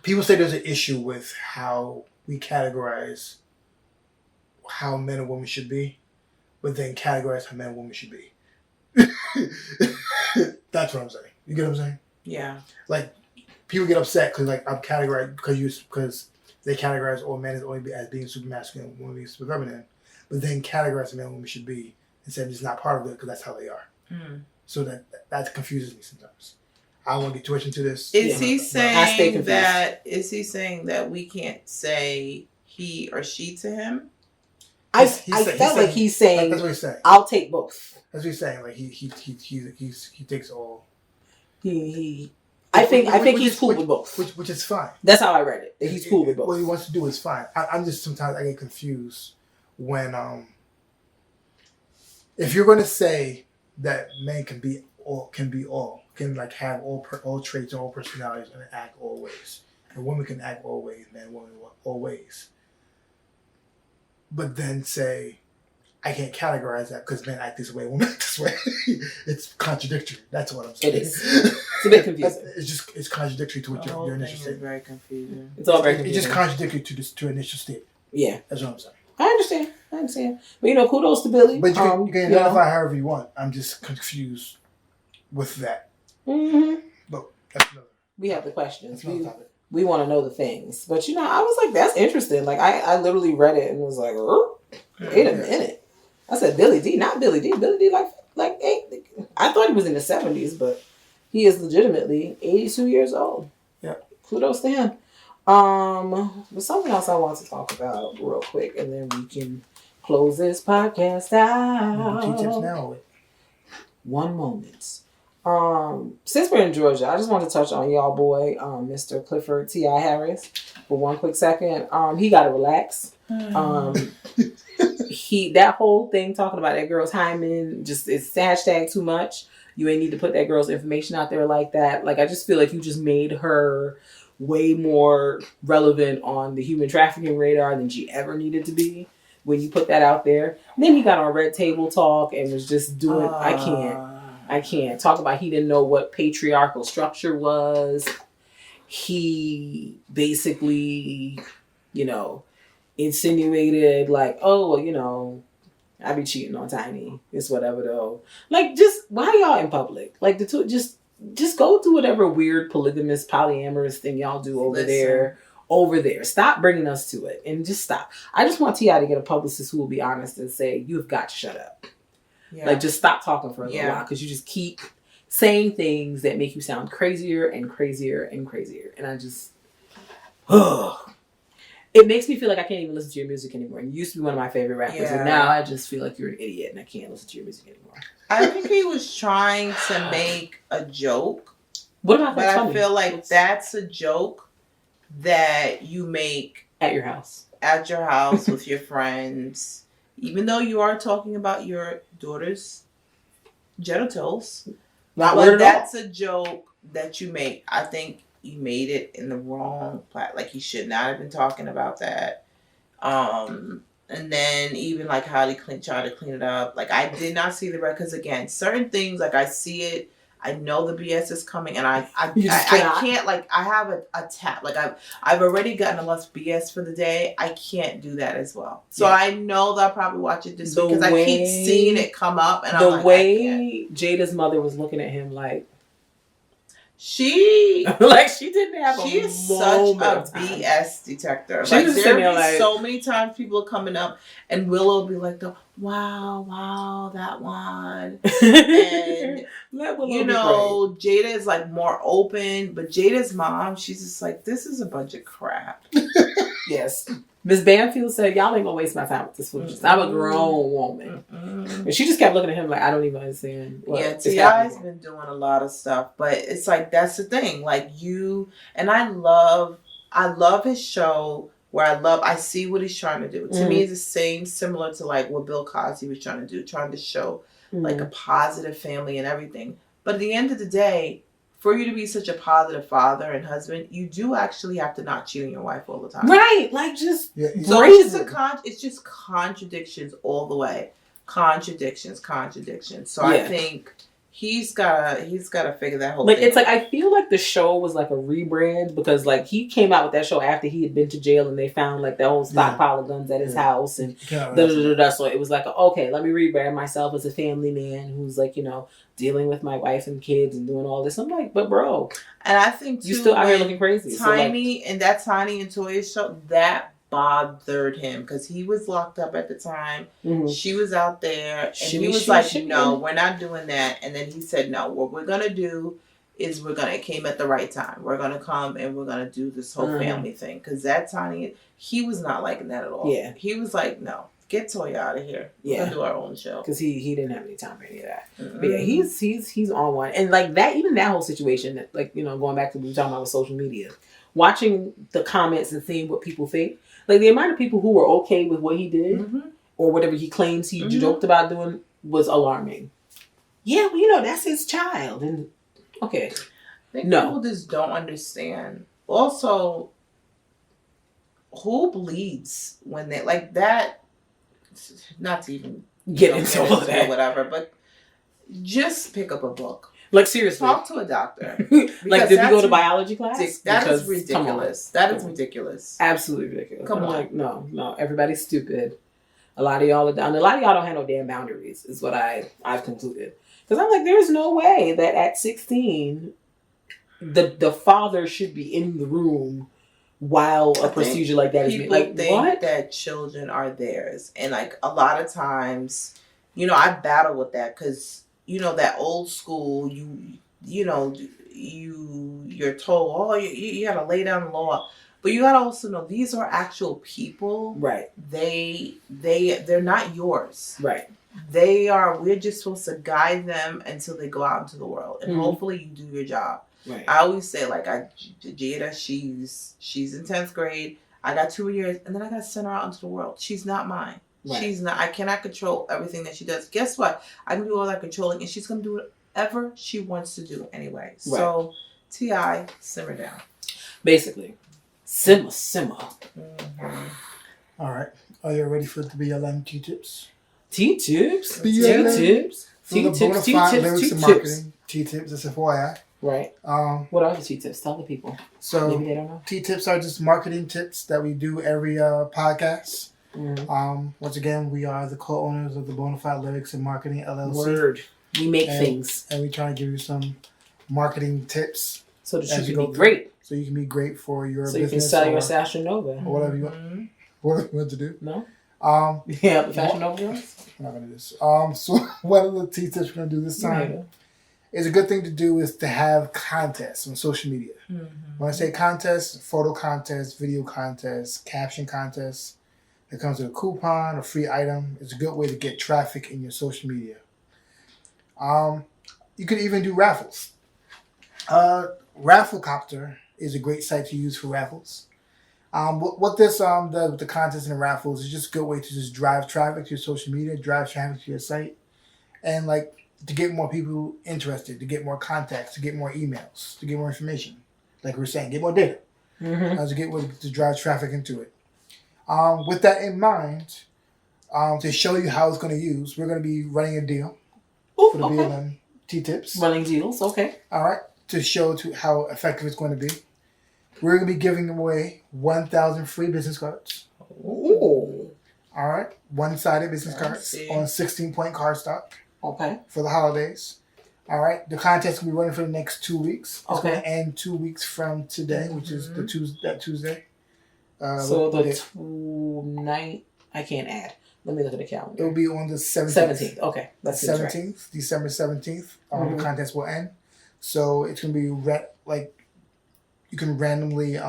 people say there's an issue with how we categorize how men and women should be, but then categorize how men and women should be. That's what I'm saying. You get what I'm saying? Yeah. Like people get upset because I'm categorized because they categorize all men as being super masculine and women being super feminine, but then categorize the men and women should be instead of just not part of it because that's how they are. Mm. So that confuses me sometimes. I don't want to get too much into this. Is he saying that we can't say he or she to him? I felt like he's saying. That's what he's saying. I'll take both. That's what he's saying. Like he takes all. I think he's cool with both. Which is fine. That's how I read it. That he's cool with both. What he wants to do is fine. I'm just sometimes I get confused when if you're going to say that men can be all, can like have all traits, all personalities, and act all ways. And women can act all ways, men, women, all ways. But then say, I can't categorize that because men act this way, women act this way. It's contradictory. That's what I'm saying. It is. It's a bit confusing. It's contradictory to what your initial statement. Very confusing. It's all very confusing. It's just contradictory to initial statement. Yeah. That's what I'm saying. I understand. But you know, kudos to Billy. But you can identify however you want. I'm just confused with that. Mm-hmm. But that's another. We have the questions. That's another topic. We want to know the things. But you know, I was like, that's interesting. Like I literally read it and was like, wait a minute. I said Billy D, not Billy D. Billy D like 8. I thought he was in the 70s, but he is legitimately 82 years old. Yeah. Kudos to him. There's something else I want to talk about real quick, and then we can close this podcast out. 2 tips now. One moment. Since we're in Georgia, I just want to touch on y'all boy, Mr. Clifford T.I. Harris, for one quick second. He got to relax. That whole thing talking about that girl's hymen, just it's hashtag too much. You ain't need to put that girl's information out there like that. Like, I just feel like you just made her way more relevant on the human trafficking radar than she ever needed to be when you put that out there. And then he got on Red Table Talk and was just doing, I can't. Talk about he didn't know what patriarchal structure was. He basically, insinuated like, oh, well, I be cheating on Tiny. It's whatever though. Like, just, why are y'all in public? Like, the two, just go do whatever weird polygamous, polyamorous thing y'all do over there. Stop bringing us to it and just stop. I just want T.I. to get a publicist who will be honest and say, you've got to shut up. Yeah. Like, just stop talking for a little while because you just keep saying things that make you sound crazier and crazier and crazier. And I just, it makes me feel like I can't even listen to your music anymore. You used to be one of my favorite rappers, and now I just feel like you're an idiot and I can't listen to your music anymore. I think he was trying to make a joke. What about that? But I feel like that's a joke that you make at your house with your friends. Even though you are talking about your daughter's genitals. But that's a joke that you make. I think you made it in the wrong platform. Like, he should not have been talking about that. And then even like how they try to clean it up. Like, I did not see the record. Because again, certain things, like, I see it. I know the BS is coming, and I can't, like, I have a tap. Like, I've already gotten enough BS for the day. I can't do that as well. So I know that I'll probably watch it this week because I keep seeing it come up, and I'm like, way Jada's mother was looking at him like, she didn't have she is such a BS detector. Like, there be so many times people are coming up and Willow will be like, wow, that one. And Jada is like more open, but Jada's mom, she's just like, this is a bunch of crap. Yes. Miss Banfield said, y'all ain't gonna waste my time with this foolishness. I'm a grown woman. And she just kept looking at him like, I don't even understand what T.I.'s been doing a lot of stuff, but it's like, that's the thing. Like, and I love his show where I see what he's trying to do. To me, it's similar to like what Bill Cosby was trying to do, trying to show like a positive family and everything. But at the end of the day, for you to be such a positive father and husband, you do actually have to not cheat on your wife all the time. Right. Like, just so it's just contradictions all the way. Contradictions. So I think he's gotta figure that whole thing out. It's like, I feel like the show was like a rebrand because like he came out with that show after he had been to jail and they found like the whole stockpile of guns at his house and so it was like, okay, let me rebrand myself as a family man who's like, dealing with my wife and kids and doing all this. I'm like, but bro, and I think too, you still out here looking crazy. Tiny and that Tiny and Toya's show, that bothered him because he was locked up at the time. She was out there and he was like, no, we're not doing that. And then he said, no, what we're gonna do is it came at the right time. We're gonna come and we're gonna do this whole family thing. Because that Tiny, he was not liking that at all. Yeah, he was like, no, get Toya out of here. We're gonna do our own show. Because he didn't have any time for any of that. But yeah, he's on one. And like that, even that whole situation, like, going back to what we were talking about with social media, watching the comments and seeing what people think. Like, the amount of people who were okay with what he did or whatever he claims he joked about doing was alarming. yeah, well, that's his child. And okay. I think people just don't understand. Also, who bleeds when they like that? Not to even get into all of that, or whatever, but just pick up a book. Like seriously, talk to a doctor. Like, did we go to biology class? That is ridiculous. That is ridiculous. Absolutely ridiculous. Come on. Like, no, everybody's stupid. A lot of y'all are down. A lot of y'all don't have no damn boundaries. Is what I've concluded. Because I'm like, there's no way that at 16, the father should be in the room while a procedure like that is being like. People think what? that children are theirs, and like a lot of times, I battle with that because that old school. You're told, oh, you gotta lay down the law. But you gotta also know these are actual people. Right. They're not yours. Right. We're just supposed to guide them until they go out into the world. And hopefully you do your job. Right. I always say, like, Jada, she's in 10th grade. I got 2 years, and then I gotta send her out into the world. She's not mine. Right. She's not. I cannot control everything that she does. Guess what? I can do all that controlling, and she's gonna do whatever she wants to do anyway. Right. So, T.I., simmer down. Basically. Simmer. Mm-hmm. All right. Are you ready for the BLM T-Tips? T-Tips? T-Tips? For the Bonafide Lyrics and Marketing. T-Tips, that's FYI. Right. What are the T-Tips? Tell the people. So, maybe they don't know. T-Tips are just marketing tips that we do every podcast. Mm-hmm. Once again, we are the co-owners of the Bonafide Lyrics and Marketing LLC. Word. We make things. And we try to give you some marketing tips. So that you can be great. So you can be great for your business. So you can sell your Fashion Nova. Or whatever you want. Whatever you want to do. No? Yeah, the Fashion Nova girls? We're not going to do this. So one of the T-Tips we're going to do this time is a good thing to do is to have contests on social media. Mm-hmm. When I say contests, photo contests, video contests, caption contests, it comes with a coupon, a free item. It's a good way to get traffic in your social media. You could even do raffles. Rafflecopter is a great site to use for raffles. What this does with the contests and the raffles is just a good way to just drive traffic to your social media, drive traffic to your site, and like to get more people interested, to get more contacts, to get more emails, to get more information. Like we were saying, get more data. To drive traffic into it. With that in mind, to show you how it's going to use, we're going to be running a deal for the BLM T-Tips. Running deals, okay. All right. To show how effective it's going to be. We're going to be giving away 1,000 free business cards. Ooh. All right. One-sided business cards on 16-point cardstock. Okay. For the holidays. All right. The contest will be running for the next 2 weeks. It's going to end 2 weeks from today, which is that Tuesday. So night, I can't add. Let me look at the calendar. It will be on the 17th. Okay. That's 17th, right. December 17th. The contest will end. So it's going to be you can randomly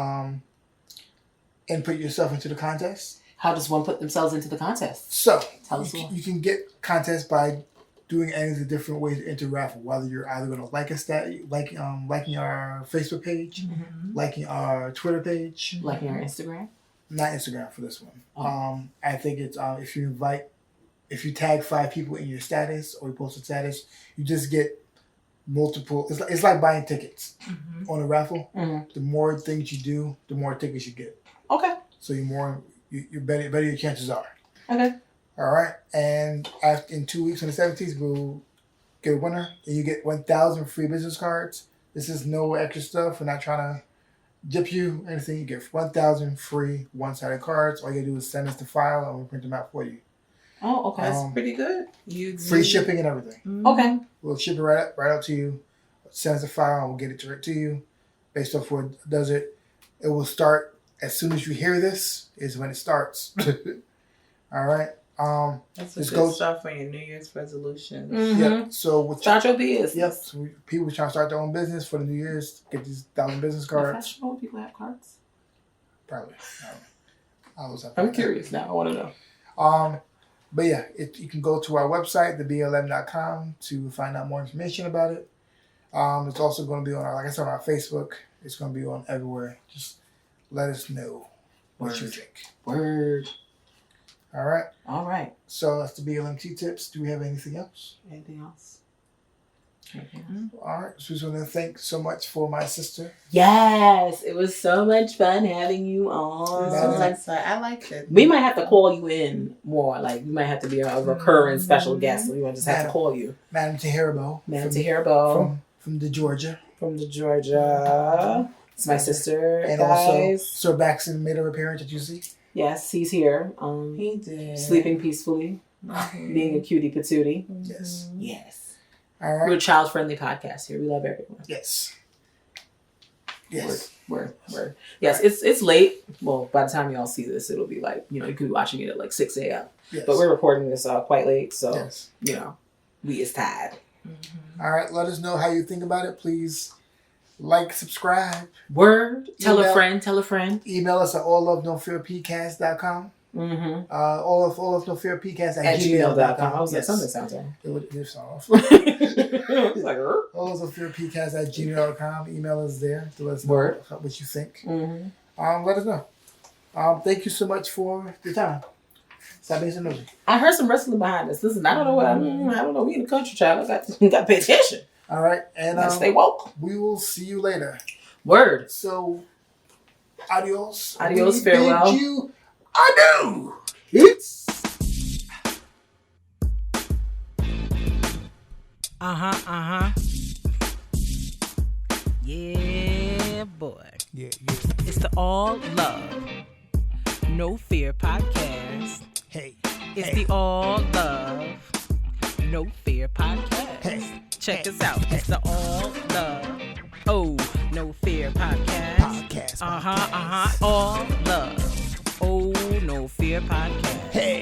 input yourself into the contest. How does one put themselves into the contest? So tell us more. You can get contests by doing any of the different ways to enter raffle. Whether you're either going to liking our Facebook page, liking our Twitter page, liking our Instagram. Not Instagram for this one. I think it's if you tag 5 people in your status or you post a status, you just get multiple. It's like buying tickets on a raffle. The more things you do, the more tickets you get. Okay. So you're better your chances are. Okay. All right. And in 2 weeks on the 17th, we'll get a winner, and you get 1,000 free business cards. This is no extra stuff. We're not trying to dip you anything. You get 1,000 free one-sided cards. All you gotta do is send us the file, and we'll print them out for you. Oh, okay. That's pretty good. Free shipping and everything. Okay. We'll ship it right out to you. Send us a file, and we'll get it right to you. Based off what it does it. It will start as soon as you hear this is when it starts. All right. That's good stuff for your New Year's resolutions. Yeah. So start your business. Yep. So people trying to start their own business for the New Year's, get these 1,000 business cards. Professional people have cards? Probably. I'm curious now. I want to know. But yeah, you can go to our website, theblm.com, to find out more information about it. It's also going to be on our Facebook. It's going to be on everywhere. Just let us know what you think. Word. All right. All right. So that's the BLM T-Tips. Do we have anything else? Anything else? All right. So we just want to thank so much for my sister. Yes, it was so much fun having you on. I liked it. We might have to call you in more. Like, we might have to be a recurring special guest. So we might just have to call you. Madam Tahira Bowe. Tahira From the Georgia. From the Georgia. It's my sister, and guys. Also, Sir Baxton made an appearance at UC. Yes, he's here. He did. Sleeping peacefully. Being a cutie patootie. Yes. Yes. All right. We're a child-friendly podcast here. We love everyone. Yes. We're yes, it's late. Well, by the time y'all see this, it'll be like, you could be watching it at like 6 a.m. Yes. But we're recording this quite late, so, yes. We is tired. All right, let us know how you think about it. Please like, subscribe. Word. Tell a friend. Email us at alllovenofearpcast.com. Mm-hmm. All of no fear pcast at gmail.com. I was like, something sounds right. It would sound off. It's like, all of no fear pcast at gmail.com. Email us there to let us know what you think. Mm-hmm. Let us know. Thank you so much for your time. Stop being so nosy. I heard some wrestling behind us. Listen, I don't know what I don't know. We in the country, child. I got to pay attention. All right, and stay woke. We will see you later. Word. So, adios. Adios. Farewell. Bid you adieu. It's. Yeah, boy. Yeah. It's the All Love, No Fear podcast. Hey. It's the All Love, No Fear podcast. Hey. Check us out. It's the All Love, No Fear podcast. Podcast. All Love, No Fear podcast. Hey.